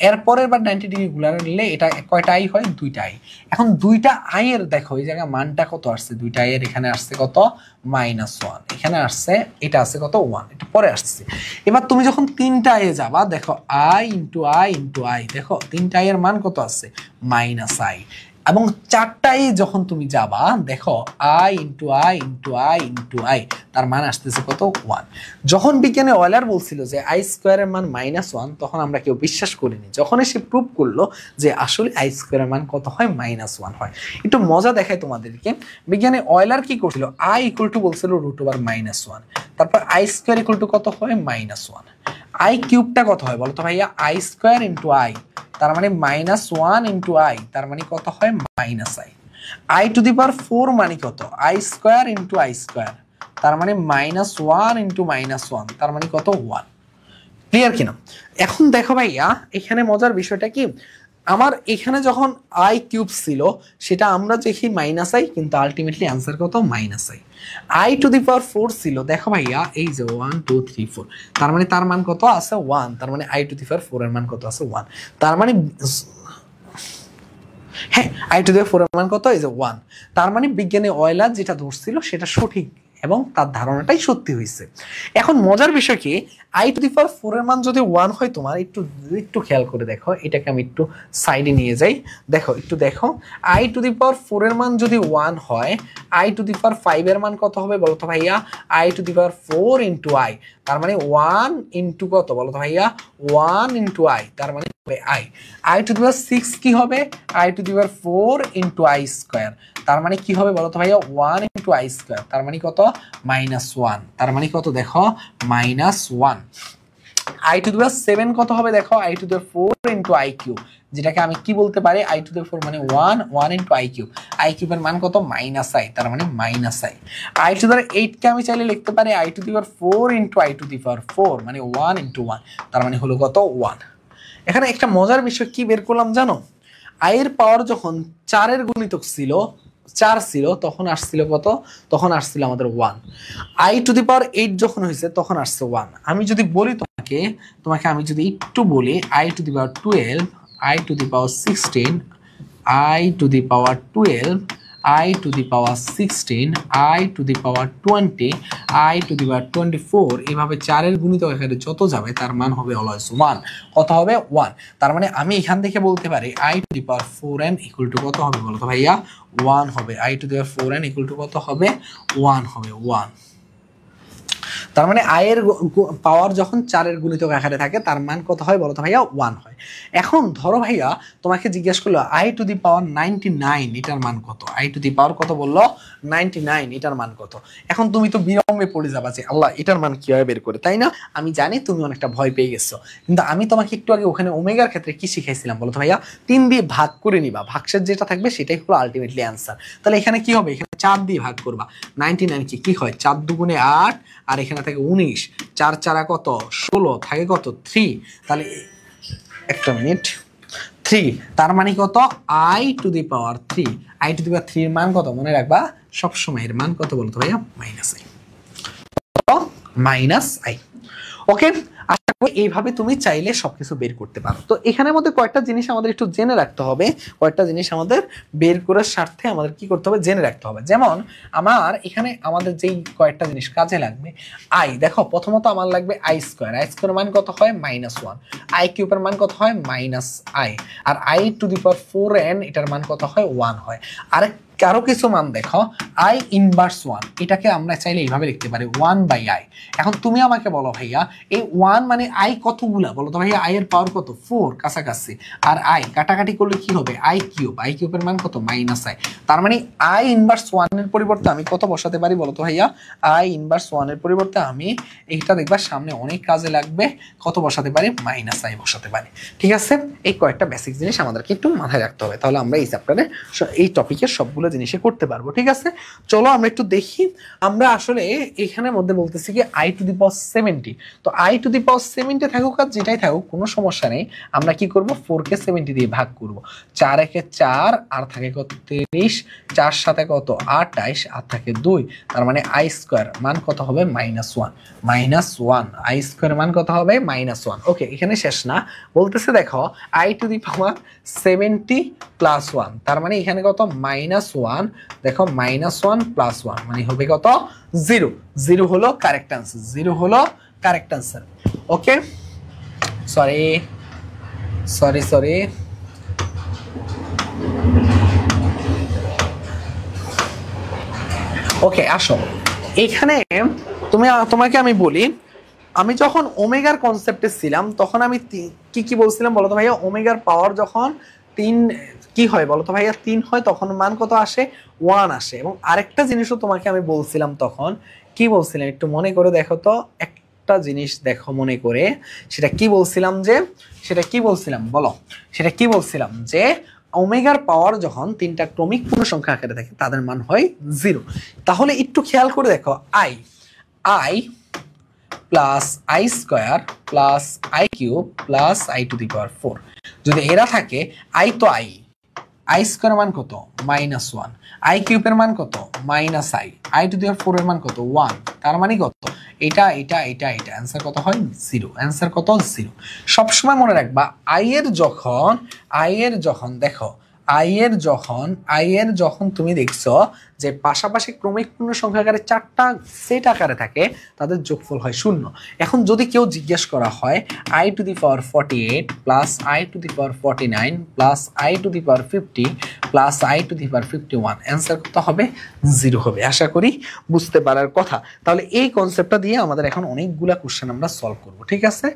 এরপরের বার 90 ডিগ্রি ঘুরালে এটা কয়টা আই হয়, 2টা আই। এখন 2টা আই এর দেখো এই জায়গায় মানটা কত আসছে, 2টা আই এর এখানে আসছে কত, -1, এখানে আসছে, এটা আসছে কত, 1, এটা পরে আসছে। এবার তুমি যখন 3টা আই এ যাবা, দেখো আই ইন্টু আই, দেখো 3টা আই এর মান কত আছে, -i। এবং চারটাই যখন তুমি যাবা দেখো I into I into I into I, তার মান আসতেছে কত 1। যখন বিজ্ঞানী অয়লার বলছিল যে আই স্কোয়ারের মান -1, তখন আমরা কেউ বিশ্বাস করিনি। যখন সে প্রুভ করলো যে আসলে আই স্কোয়ারের মান কত হয়, -1 হয়। একটু মজা দেখায় তোমাদেরকে, বিজ্ঞানী অয়লার কি করছিল, আই ইকুয়াল টু বলছিল √1, তারপর আই স্কোয়ার ইকুয়াল টু কত হয় -1, আই কিউবটা কত হয় বলো তো ভাইয়া, আই স্কোয়ার ইন্টু আই, তার মানে -1 ইন্টু আই, তার মানে কত হয় -i। I to the power 4 মানে কত, I square into I square, তার মানে -1 ইন্টু -1, তার মানে কত 1। ক্লিয়ার কিনা? এখন দেখো ভাইয়া এখানে মজার বিষয়টা কি, আমার এখানে যখন আই কিউব ছিল সেটা আমরা দেখি -i, কিন্তু আলটিমেটলি অ্যান্সার কত -i। I to the power 4 ছিল, দেখো ভাইয়া এই যে 1 2 3 4, তার মানে তার মান কত আছে 1, তার মানে আই টু দি পাওয়ার 4 এর মান কত আছে 1, তার মানে হ্যাঁ আই টু দি পাওয়ার 4 এর মান কত, এই যে 1, তার মানে বিজ্ঞানী অয়লার যেটা ধরছিল সেটা সঠিক এবং তার ধারণাটাই সত্যি হয়েছে। এখন মজার বিষয় কি, আই টু দি পাওয়ার 4 এর মান যদি 1 হয়, তোমার একটু খেয়াল করে দেখো, এটাকে আমি একটু সাইডে নিয়ে যাই, দেখো একটু দেখো, আই টু দি পাওয়ার 4 এর মান যদি 1 হয়, আই টু দি পাওয়ার 5 এর মান কত হবে বলো তো ভাইয়া, I to the power 4 into I, তার মানে 1 ইন্টু কত বলো তো ভাইয়া, 1 ইন্টু আই, তার মানে আই। আই টু দি পাওয়ার 6 কি হবে, I to the power 4 into I square, তার মানে কি হবে বলো তো ভাইয়া 1 ইন্টু আই স্কোয়ার, তার মানে কত -1, তার মানে কত দেখো -1। আই টু দি পাওয়ার 7 কত হবে দেখো, I to the power 4 into I cube, যেটাকে আমি কি বলতে পারি, আই টু দি পাওয়ার 4 মানে 1 ইন্টু আই কিউব, আই কিউবের মান কত -i, তার মানে -i। I to the power 8 কে আমি চাইলে লিখতে পারি i to the power 4 into i to the power 4, মানে 1 ইন্টু 1, তার মানে হলো কত 1। এখানে একটা মজার বিষয় কি বের করলাম জানো, আই এর পাওয়ার যখন 4 এর গুণিতক ছিল, 4 ছিল, তখন আসছিল কত, তখন আসছিল আমাদের 1। আই টু দি পাওয়ার 8 যখন হয়েছে তখন আসছে 1। আমি যদি বলি তোমাকে আমি যদি একটু বলি, i to the power 12, i to the power 16, i to the power 12, i to the power 16, i to the power 20, i to the power 24, এভাবে 4 এর গুণিতক আকারে যত যাবে তার মান হবে অলওয়েজ 1। কত হবে 1। তার মানে আমি এখান থেকে বলতে পারি i to the power 4n equal to কত হবে বলো তো ভাইয়া 1 হবে। I to the power 4n equal to কত হবে 1 হবে 1। তার মানে আই এর পাওয়ার যখন 4 এর গুণিতক আকারে থাকে তার মান কত হয় বলো তো ভাইয়া 1 হয়। এখন ধরো ভাইয়া তোমাকে জিজ্ঞেস করলো আই টু দি পাওয়ার 99 এটার মান কত, আই টু দি পাওয়ার কত বললো 99, এটার মান কত। এখন তুমি তো বিরম্বে পড়ে যাবা যে আল্লাহ এটার মান কিভাবে বের করে, তাই না? আমি জানি তুমি অনেকটা ভয় পেয়ে গেছো, কিন্তু আমি তোমাকে একটু আগে ওখানে ওমেগার ক্ষেত্রে কি শিখাইছিলাম বলো তো ভাইয়া, 3 দিয়ে ভাগ করে নিবা, ভাগশেষ যেটা থাকবে সেটাই হলো আলটিমেটলি অ্যান্সার। তাহলে এখানে কি হবে, এখানে 4 দিয়ে ভাগ করবা, 99 কি হয় 4 দুগুণে 8, আর এখানে থাকে 19, 4 4 কত 16, থাকে কত 3, তাহলে একটা মিনিট 3, তার মানে কত i to the power 3, i to the power 3 এর মান কত মনে রাখবা সবসময়, এর মান কত বলতো ভাইয়া -i। ওকে, আশা করি এইভাবে তুমি চাইলে সবকিছু বের করতে পারো। তো এখানের মধ্যে কয়েকটা জিনিস আমাদের একটু জেনে রাখতে হবে, কয়েকটা জিনিস আমাদের বের করার স্বার্থে আমাদের কি করতে হবে, জেনে রাখতে হবে। যেমন আমার এখানে আমাদের যেই কয়েকটা জিনিস কাজে লাগবে, আই দেখো প্রথমত আমার লাগবে আই স্কোয়ার, আই স্কোয়ার মান কত হয় -1, আই কিউবের মান কত হয় -i, আর i to the power 4n এটার মান কত হয় 1 হয়। আর কারো কিছু মান দেখো আই ইনভার্স 1, এটাকে আমরা চাইলে এইভাবে লিখতে পারি 1/i। এখন তুমি আমাকে বলো ভাইয়া এই 1 মানে আই কতগুলা বলো তো ভাইয়া, আই এর পাওয়ার কত 4 কাছাকাছি, আর আই কাটাকাটি করলে কি হবে আই কিউবের মান কত -i। তার মানে আই ইনভার্স 1 এর পরিবর্তে আমি কত বসাতে পারি বলো তো ভাইয়া, আই ইনভার্স 1 এর পরিবর্তে আমি এইটা দেখবা সামনে অনেক কাজে লাগবে, কত বসাতে পারি -i বসাতে পারি। ঠিক আছে, এই কয়েকটা বেসিক জিনিস আমাদেরকে একটু মাথায় রাখতে হবে, তাহলে আমরা এই চ্যাপ্টারে এই টপিকের সবগুলো জিনিসে করতে পারবো। ঠিক আছে, চলো আমরা একটু দেখি। আমরা আসলে এখানের মধ্যে বলতেছি কি আই টু দি পাওয়ার 70, তো আই টু দি পাওয়ার 70 থাকুক আর যেটাই থাকুক কোনো সমস্যা নেই, আমরা কি করব 4 কে 70 দিয়ে ভাগ করব, 4 একে 4 আর থাকে কত 30, 4 সাথে কত 28 আর থাকে 2, তার মানে আই স্কোয়ার মান কত হবে -1, আই স্কোয়ার মান কত হবে -1। ওকে, এখানে শেষ না, বলতেছে দেখো I to the power 70 plus 1, তার মানে এখানে কত -1, দেখো -1 প্লাস 1 মানে হবে কত 0, 0 হলো কারেক্ট আনসার, 0 হলো কারেক্ট আনসার। ওকে, সরি ওকে আসো এখানে তোমাকে আমি বলি, আমি যখন ওমেগার কনসেপ্টে ছিলাম তখন আমি কি কি বলছিলাম বলো তো ভাইয়া? ওমেগার পাওয়ার যখন 3 কি হয় বলো তো ভাইয়া? 3 হয় তখন মান কত আসে? 1 আসে। এবং আরেকটা জিনিসও তোমাকে আমি বলছিলাম তখন, কি বলছিলাম একটু মনে করে দেখো তো, একটা জিনিস দেখো মনে করে, সেটা কি বলছিলাম বলো, সেটা কি বলছিলাম যে ওমেগার পাওয়ার যখন 3টা ক্রমিক পূর্ণ সংখ্যা আকারে থাকে তাদের মান হয় 0। তাহলে একটু খেয়াল করে দেখো, i i plus i square plus i cube plus i to the power 4, যদি এরা থাকে, আই তো আই স্কোয়ার মান কত? -1, আই কিউবের মান কত? আই টু দি পাওয়ার 4 এর মান কত? 1, তার মানে কত? এটা অ্যান্সার কত হয়? 0। অ্যান্সার কত? 0। সবসময় মনে রাখবা, আই এর যখন দেখো, আই এর যখন তুমি দেখছো যে পাশাপাশি ক্রমিক পূর্ণ সংখ্যা আকারে 4টা সেট আকারে থাকে, তাদের যোগফল হয় 0। এখন যদি কেউ জিজ্ঞেস করা হয় I to the power 48 plus i to the power 49 plus i to the power 50 plus i to the power 51, answer কত হবে? 0 হবে। আশা করি বুঝতে পারার কথা। তাহলে এই কনসেপ্টটা দিয়ে আমাদের এখন অনেকগুলা কোশ্চেন আমরা সলভ করব, ঠিক আছে?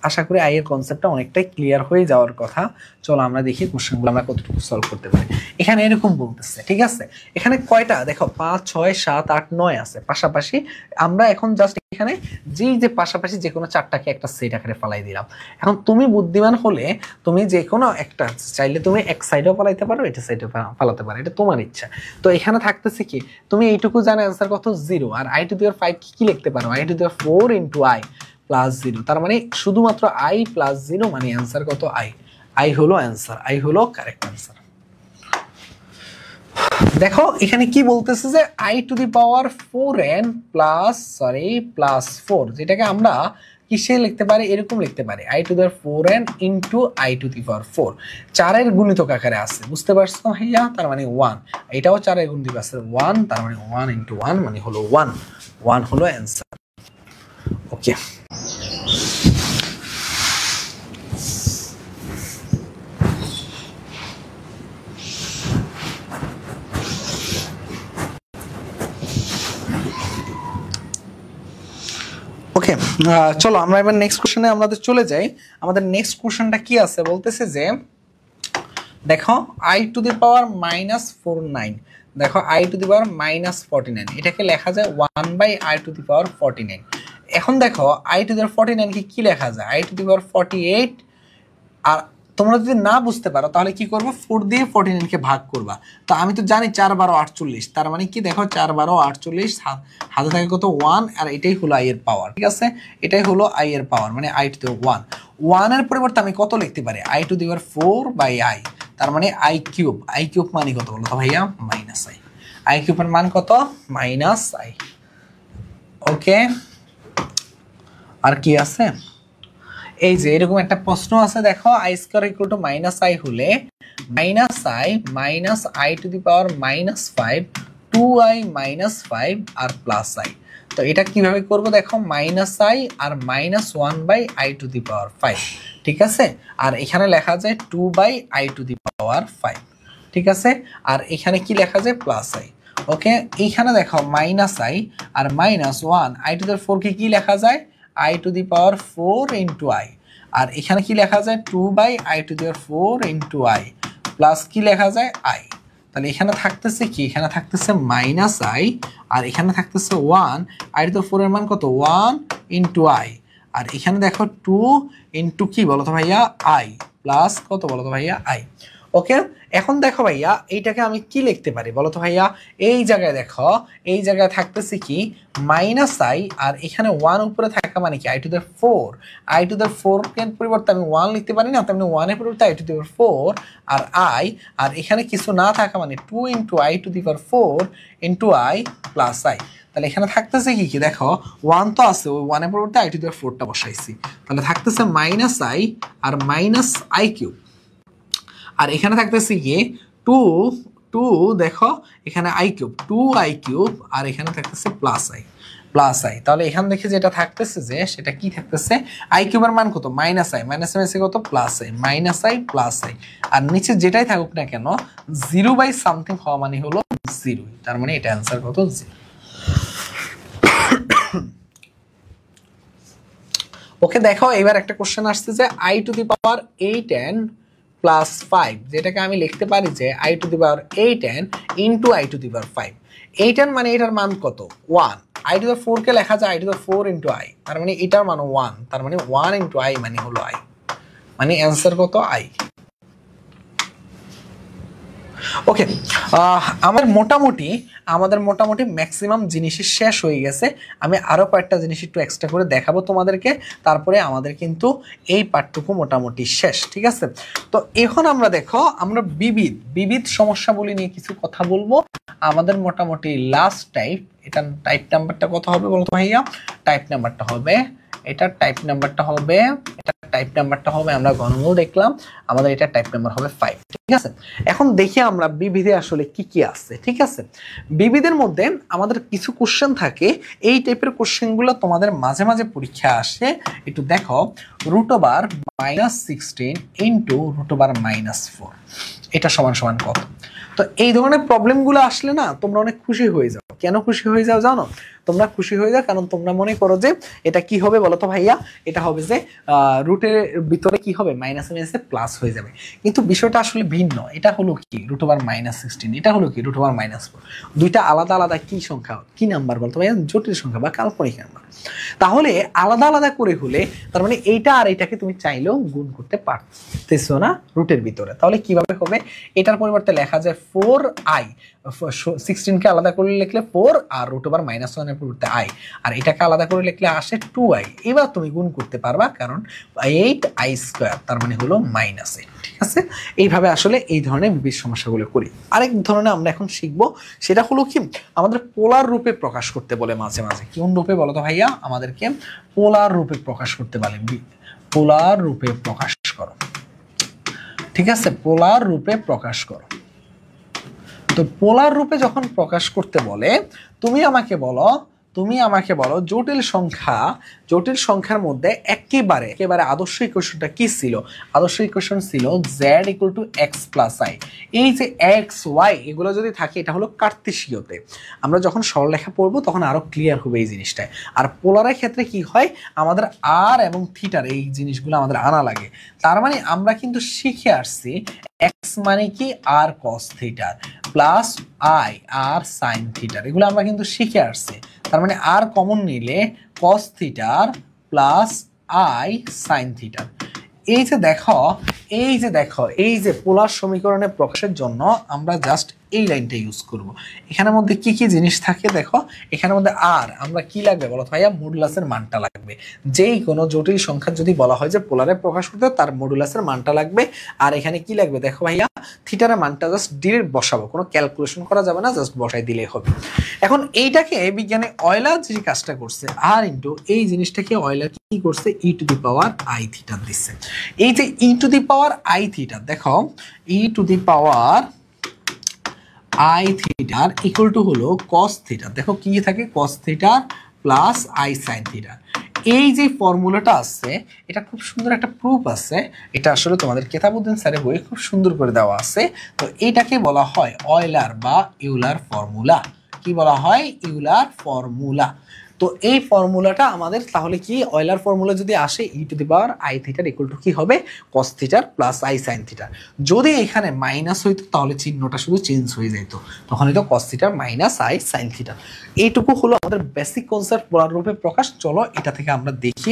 আশা করি আই এর কনসেপ্টটা অনেকটাই ক্লিয়ার হয়ে যাওয়ার কথা। চলো আমরা দেখি কোশ্চেনগুলো আমরা কতটুকু সলভ করতে পারি। এখানে এরকম বলতেছে, ঠিক আছে? এখানে কয়টা দেখো, 5 6 7 8 9 আছে পাশাপাশি। আমরা এখন জাস্ট এখানে যে পাশাপাশি যে কোনো 4টাকে একটা সেট আকারে ফালাই দিলাম। এখন তুমি বুদ্ধিমান হলে তুমি যে কোনো একটা চাইলে তুমি এক সাইডেও ফালাইতে পারো, এটা সাইডেও ফালাতে পারো, এটা তোমার ইচ্ছা। তো এখানে থাকতেছে কি, তুমি এইটুকু জানো অ্যান্সার কত? 0। আর আই টু দি পাওয়ার 5 কি লিখতে পারো? I to the power 4 into I plus 0, তার মানে শুধুমাত্র আই প্লাস 0, মানে অ্যান্সার কত? আই হলো অ্যান্সার, আই হলো কারেক্ট অ্যান্সার। দেখো এখানে কি বলতেছে যে i to the power 4n plus 4, যেটাকে আমরা কিসে লিখতে পারি? এরকম লিখতে পারি, i to the power 4n into i to the power 4। 4 এর গুণিতক আকারে আছে, বুঝতে পারছো ভাইয়া? তার মানে 1। এটাও 4 এর গুণিতক আছে 1, তার মানে 1 ইনটু 1 মানে হলো 1 হলো অ্যান্সার। ওকে, ওকে, চলো আমরা এবার নেক্সট কোশ্চেনে আমাদের চলে যাই। আমাদের নেক্সট কোশ্চেনটা কি আছে বলতেছে যে দেখো আই টু দি পাওয়ার -49, দেখো আই টু দি পাওয়ার -49, এটাকে লেখা যায় 1 বাই আই টু দি পাওয়ার 49। এখন দেখো আই টু দি পাওয়ার 49 কি লেখা যায়? আই টু দি পাওয়ার 48। আর তোমরা যদি না বুঝতে পারো তাহলে কি করবো? 4 দিয়ে 49 কে ভাগ করবা। তো আমি তো জানি 4 12 48, তার মানে কি দেখো 4 12 48, হাতে থাকে কত? 1, আর এটাই হলো আই এর পাওয়ার, ঠিক আছে? এটাই হলো আই এর পাওয়ার, মানে আই টু দি 1 এর পরিবর্তে আমি কত লিখতে পারি? I to the power 4 by i, তার মানে আই কিউব মানে কত বলো তো ভাইয়া? -i। আই কিউবের মান কত? -i। ওকে, আর কি আছে? এই যে এরকম একটা প্রশ্ন আছে, দেখো i square equal to -i হলে -i minus i to the power -5, 2i -5 আর +i। তো এটা কিভাবে করব? দেখো -i আর -1 by i to the power 5, ঠিক আছে? আর এখানে লেখা যায় 2 by i to the power 5, ঠিক আছে? আর এখানে কি লেখা যায়? +i। ওকে, এইখানে দেখো -i আর -1 আই টু দি পাওয়ার 4 কে কি লেখা যায়? I to the power 4 into i. আর এখানে কি লেখা যায়? 2 by i to the power 4 into i plus কি লেখা যায়? আই। তাহলে এখানে থাকতেছে কি? এখানে থাকতেছে -i আর এখানে থাকতেছে 1। আই টু দি পাওয়ার 4 এর মান কত? 1 ইন্টু আই। আর এখানে দেখো 2 ইন্টু কি বলো তো ভাইয়া? আই প্লাস কত বলো তো ভাইয়া? আই। ওকে, এখন দেখো ভাইয়া এইটাকে আমি কি লিখতে পারি বলো তো ভাইয়া? এই জায়গায় দেখো, এই জায়গায় থাকতেছে কি? -i আর এখানে 1 উপরে থাকা মানে কি? I to the power 4। I to the power 4 এর পরিবর্তে আমি 1 লিখতে পারি না, তেমনি 1 এর পরিবর্তে আই টু দি পাওয়ার 4 আর আই। আর এখানে কিছু না থাকা মানে 2 into i to the power 4 into i plus i. তাহলে এখানে থাকতেছে কি কি? দেখো 1 তো আছে, ওই 1 এর পরিবর্তে আই টু দি পাওয়ার 4টা বসাইছি। তাহলে থাকতেছে -i আর -i কিউব। আর এখানে থাকতেছে কি? 2 দেখো এখানে আই কিউব, 2i কিউব, আর এখানে থাকতেছে +i। তাহলে এখানে দেখে যেটা থাকতেছে যে সেটা কি থাকতেছে? আই কিউবের মান কত? -i, -i কত? +i, -i +i। আর নিচে যেটাই থাকুক না কেন 0 বাই সামথিং হওয়া মানে হলো 0, তার মানে এটা অ্যান্সার কত 0। ওকে দেখো এবার একটা কোশ্চেন আসছে যে i two the power 8n plus 5, যেটাকে আমি লিখতে পারি যে i two the power 8n into i two the power 5। 8n মানে এটার মান কত 1, i টু দি 4 কে লেখা যায় i to the 4 into i, তার মানে এটার মান 1, তার মানে 1 ইন্টু i মানে হলো i, মানে অ্যান্সার কত i। ওকে আমাদের মোটামুটি ম্যাক্সিমাম জিনিসই শেষ হয়ে গেছে। আমি আরো কয়েকটা জিনিস একটু এক্সট্রা করে দেখাবো তোমাদেরকে, তারপরে আমাদের কিন্তু এই পাঠটুকু মোটামুটি শেষ, ঠিক আছে। তো এখন আমরা দেখো আমরা বিবিধ সমস্যাগুলি নিয়ে কিছু কথা বলবো। আমাদের মোটামুটি লাস্ট টাইপ, এটা টাইপ নাম্বারটা কত হবে বলতো ভাইয়া? টাইপ নাম্বারটা হবে এটা, টাইপ নাম্বারটা হবে এটা, টাইপ নাম্বারটা হবে আমরা ঘনমূল দেখলাম, আমাদের এটা টাইপ নাম্বার হবে 5, ঠিক আছে। এখন দেখি আমরা বিবিধে আসলে কি কি আছে, ঠিক আছে। বিবিধের মধ্যে আমাদের কিছু কোশ্চেন থাকে, এই টাইপের কোশ্চেনগুলো তোমাদের মাঝে মাঝে পরীক্ষা আসে। একটু দেখো √−16 ইন্টু √−4 এটা সমান সমান কত? তো এই ধরনের প্রবলেমগুলো আসলে না তোমরা অনেক খুশি হয়ে যাও। কেন খুশি হয়ে যাও জানো? তোমরা খুশি হয়ে যাও কারণ তোমরা মনে করো যে এটা কি হবে বলো তো ভাইয়া? এটা হবে যে রুটের ভিতরে কি হবে মাইনাসে মাইনাসে প্লাস হয়ে যাবে, কিন্তু বিষয়টা আসলে ভিন্ন। এটা হলো কি √−16, এটা হলো কি √−4, দুইটা আলাদা আলাদা কি সংখ্যা, কি নাম্বার বলতো ভাইয়া? জটিল সংখ্যা বা কাল্পনিক নাম্বার। তাহলে আলাদা আলাদা করে হলে তার মানে এইটা আর এইটাকে তুমি চাইলেও গুণ করতে পারতেছো না রুটের ভিতরে। তাহলে কিভাবে হবে? এটার পরিবর্তে লেখা যায় 4i, 16 কে আলাদা করে লিখলে 4 আর √−1 এর পরিবর্তে i, আর এটাকে আলাদা করে লিখলে আসে 2i। এবার তুমি গুণ করতে পারবা কারণ 8i², তার মানে হলো -8, ঠিক আছে। এইভাবে আসলে এই ধরনের বিবিধ সমস্যাগুলো করি। আরেক ধরনের আমরা এখন শিখবো, সেটা হলো কি আমাদের পোলার রূপে প্রকাশ করতে বলে মাঝে মাঝে। কোন রূপে বলো তো ভাইয়া? আমাদেরকে পোলার রূপে প্রকাশ করতে বলে, পোলার রূপে প্রকাশ করো, ঠিক আছে। পোলার রূপে প্রকাশ করো। তো পোলার রূপে যখন প্রকাশ করতে বলে তুমি আমাকে বলো জটিল সংখ্যার মধ্যে একেবারে আদর্শ ইকুয়েশনটা কি ছিল? আদর্শ ইকুয়েশন ছিল z = x + i। এই যে x y এগুলো যদি থাকে এটা হলো কার্তেশীয়তে। আমরা যখন সরলরেখা পড়বো তখন আরো ক্লিয়ার হবে এই জিনিসটায়। আর পোলারের ক্ষেত্রে কি হয়, আমাদের r এবং থিটার এই জিনিসগুলো আমাদের আনা লাগে। তার মানে আমরা কিন্তু শিখে আসছি x মানে কি r cos theta plus i r sin থিটার, এগুলো আমরা কিন্তু শিখে আসছি। তার মানে r কমন নিলে cos থিটার প্লাস i sin থিটার। এই যে পোলার সমীকরণে প্রকাশের জন্য আমরা জাস্ট এই লাইনটা ইউজ করব। এখানের মধ্যে কি কি জিনিস থাকে দেখো, এখানের মধ্যে আর আমরা কি লাগবে বলো ভাইয়া? মডুলাসের মানটা লাগবে। যেই কোনো জটিল সংখ্যা যদি বলা হয় যে পোলারে প্রকাশ করতে, তার মডুলাসের মানটা লাগবে। আর এখানে কি লাগবে দেখো ভাইয়া? থিটারের মানটা জাস্ট ডিরেক্ট বসাবো, কোনো ক্যালকুলেশন করা যাবে না, জাস্ট বসাই দিলেই হবে। এখন এইটাকে বিজ্ঞানে অয়লার যে কাজটা করছে, আর ইন্টু এই জিনিসটাকে অয়লার কি করছে? e two the power i theta দিচ্ছে। এই যে e two the power i theta, দেখো e two the power i থিটার ইকুয়াল টু হলো cos থিটা। দেখো কি থাকে? cos theta plus i sin theta. এই যে ফর্মুলাটা আছে এটা খুব সুন্দর একটা প্রুফ আছে, এটা আসলে তোমাদের কিতাবুদ্দিন স্যারের বইয়ে খুব সুন্দর করে দেওয়া আছে। তো এটাকে বলা হয় অয়লার বা ইউলার ফর্মুলা। কি বলা হয়? Euler formula. তো এই ফর্মুলাটা আমাদের তাহলে কি অয়লার ফর্মুলা যদি আসে e two the power i থিটার ইকুয়াল টু কি হবে? cos থিটার প্লাস i sin থিটার। যদি এখানে মাইনাস হইতো তাহলে চিহ্নটা শুধু চেঞ্জ হয়ে যেত, তখন হয়তো cos থিটার মাইনাস i sin থিটার। এইটুকু হলো আমাদের বেসিক কনসেপ্ট পোলার রূপে প্রকাশ। চলো এটা থেকে আমরা দেখি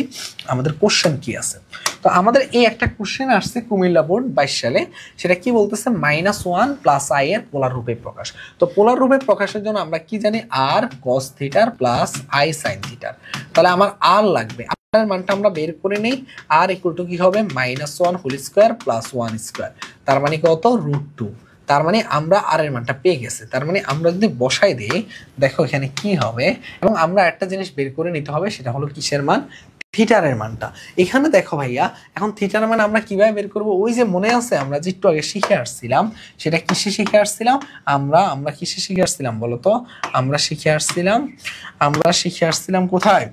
আমাদের কোশ্চেন কি আছে। তো আমাদের এই একটা কোশ্চেন আসছে কুমিল্লা বোর্ড 22 সালে, সেটা কি বলতেছে? -1 প্লাস i এর পোলার রূপে প্রকাশ। তো পোলার রূপে প্রকাশের জন্য আমরা কি জানি? r cos থিটার প্লাস i sin থিটার। তাহলে আমার r লাগবে, r এর মানটা আমরা বের করে নেই। r ইকুয়াল টু কি হবে? -1 হোল স্কয়ার প্লাস 1 স্কয়ার, তার মানে কত? √2। তার মানে আমরা r এর মানটা পেয়ে গেছে। তার মানে আমরা যদি বসাই দিই দেখো এখানে কি হবে, এবং আমরা একটা জিনিস বের করে নিতে হবে, সেটা হলো কিসের মান? থিটারের মানটা। এখানে দেখো ভাইয়া, এখন থিটার মান আমরা কিভাবে বের করব? ওই যে মনে আছে আমরা যে একটু আগে শিখে আসছিলাম, সেটা কিসে শিখে আসছিলাম? আমরা কিসে শিখে আসছিলাম বলো তো? আমরা শিখে আসছিলাম কোথায়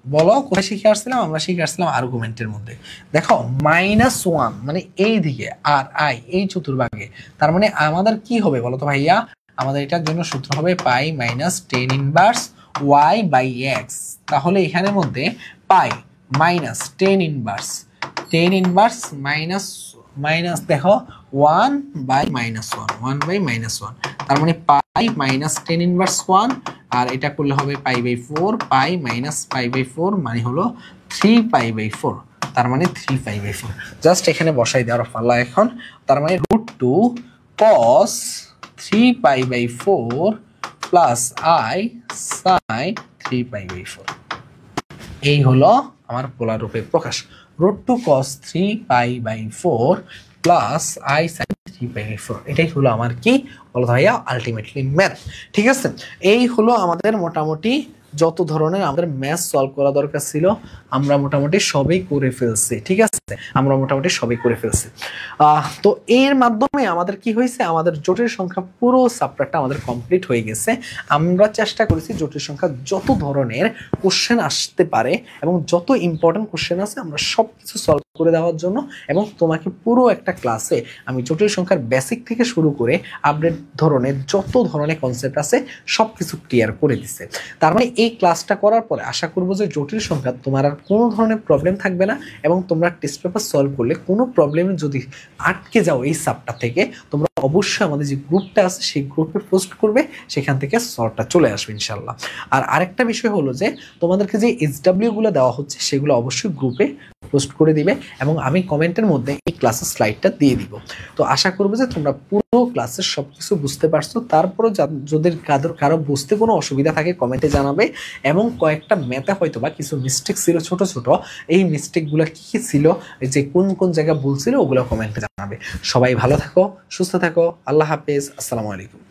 বলো? কোথায় শিখে আসছিলাম? আমরা শিখে আসছিলাম আর্গুমেন্টের মধ্যে। দেখো -1 মানে এই দিকে আর i এই চতুর্ভাগে, তার মানে আমাদের কি হবে বলো তো ভাইয়া? আমাদের এটার জন্য সূত্র হবে pi minus tan inverse Y by x. তাহলে এখানের মধ্যে pi minus tan inverse minus minus দেখো 1/-1 তার মানে পাই মাইনাস টেন ইনভার্স 1 আর এটা করলে হবে পাই/4 পাই মাইনাস পাই/4 মানে হলো 3π/4 তার মানে 3π/4 জাস্ট এখানে বসাই দেওয়ার পালা এখন। তার মানে √2 cos 3π/4 প্লাস i sin 3π/4 এই হলো আমার পোলার রূপে প্রকাশ। √2 cos 3π/4 প্লাস i sin 3π/4 এটাই হলো আমার কি বলো ভাইয়া আলটিমেটলি ম্যাথ। ঠিক আছে, এই হলো আমাদের মোটামুটি যত ধরনের আমাদের ম্যাথ সলভ করা দরকার ছিল আমরা মোটামুটি সবই করে ফেলছি। ঠিক আছে, আমরা মোটামুটি সবই করে ফেলছি। তো এর মাধ্যমে আমাদের কি হয়েছে, আমাদের জটিল সংখ্যা পুরো চ্যাপ্টারটা আমাদের কমপ্লিট হয়ে গেছে। আমরা চেষ্টা করেছি জটিল সংখ্যা যত ধরনের কোশ্চেন আসতে পারে এবং যত ইম্পর্টেন্ট কোশ্চেন আছে আমরা সব কিছু সলভ করে দেওয়ার জন্য, এবং তোমাকে পুরো একটা ক্লাসে আমি জটিল সংখ্যার বেসিক থেকে শুরু করে আপডেট ধরনের যত ধরনের কনসেপ্ট আছে সব কিছু ক্লিয়ার করে দিছে। তার মানে এই ক্লাসটা করার পরে আশা করবো যে জটিল সংখ্যা তোমার আর কোনো ধরনের প্রবলেম থাকবে না, এবং তোমরা টেস্ট পেপার সলভ করলে কোনো প্রবলেমে যদি আটকে যাও এই চ্যাপ্টার থেকে, তোমরা অবশ্যই আমাদের যে গ্রুপটা আছে সেই গ্রুপে পোস্ট করবে, সেখান থেকে সলভটা চলে আসবে ইনশাল্লাহ। আর আরেকটা বিষয় হলো যে তোমাদেরকে যে SW গুলো দেওয়া হচ্ছে সেগুলো অবশ্যই গ্রুপে পোস্ট করে দিবে, এবং আমি কমেন্টের মধ্যে এই ক্লাসের স্লাইডটা দিয়ে দিব। তো আশা করবো যে তোমরা পুরো ক্লাসের সব কিছু বুঝতে পারছো। তারপরও যদি কারো বুঝতে কোনো অসুবিধা থাকে কমেন্টে জানাবে, এবং কয়েকটা ম্যাথে হয়তো বা কিছু মিস্টেক ছিল ছোট ছোট, এই মিস্টেকগুলো কি কি ছিল, যে কোন কোন জায়গায় ভুল ছিল ওগুলো কমেন্টে জানাবে। সবাই ভালো থাকো, সুস্থ থাকো, আল্লাহ হাফেজ, আসসালামু আলাইকুম।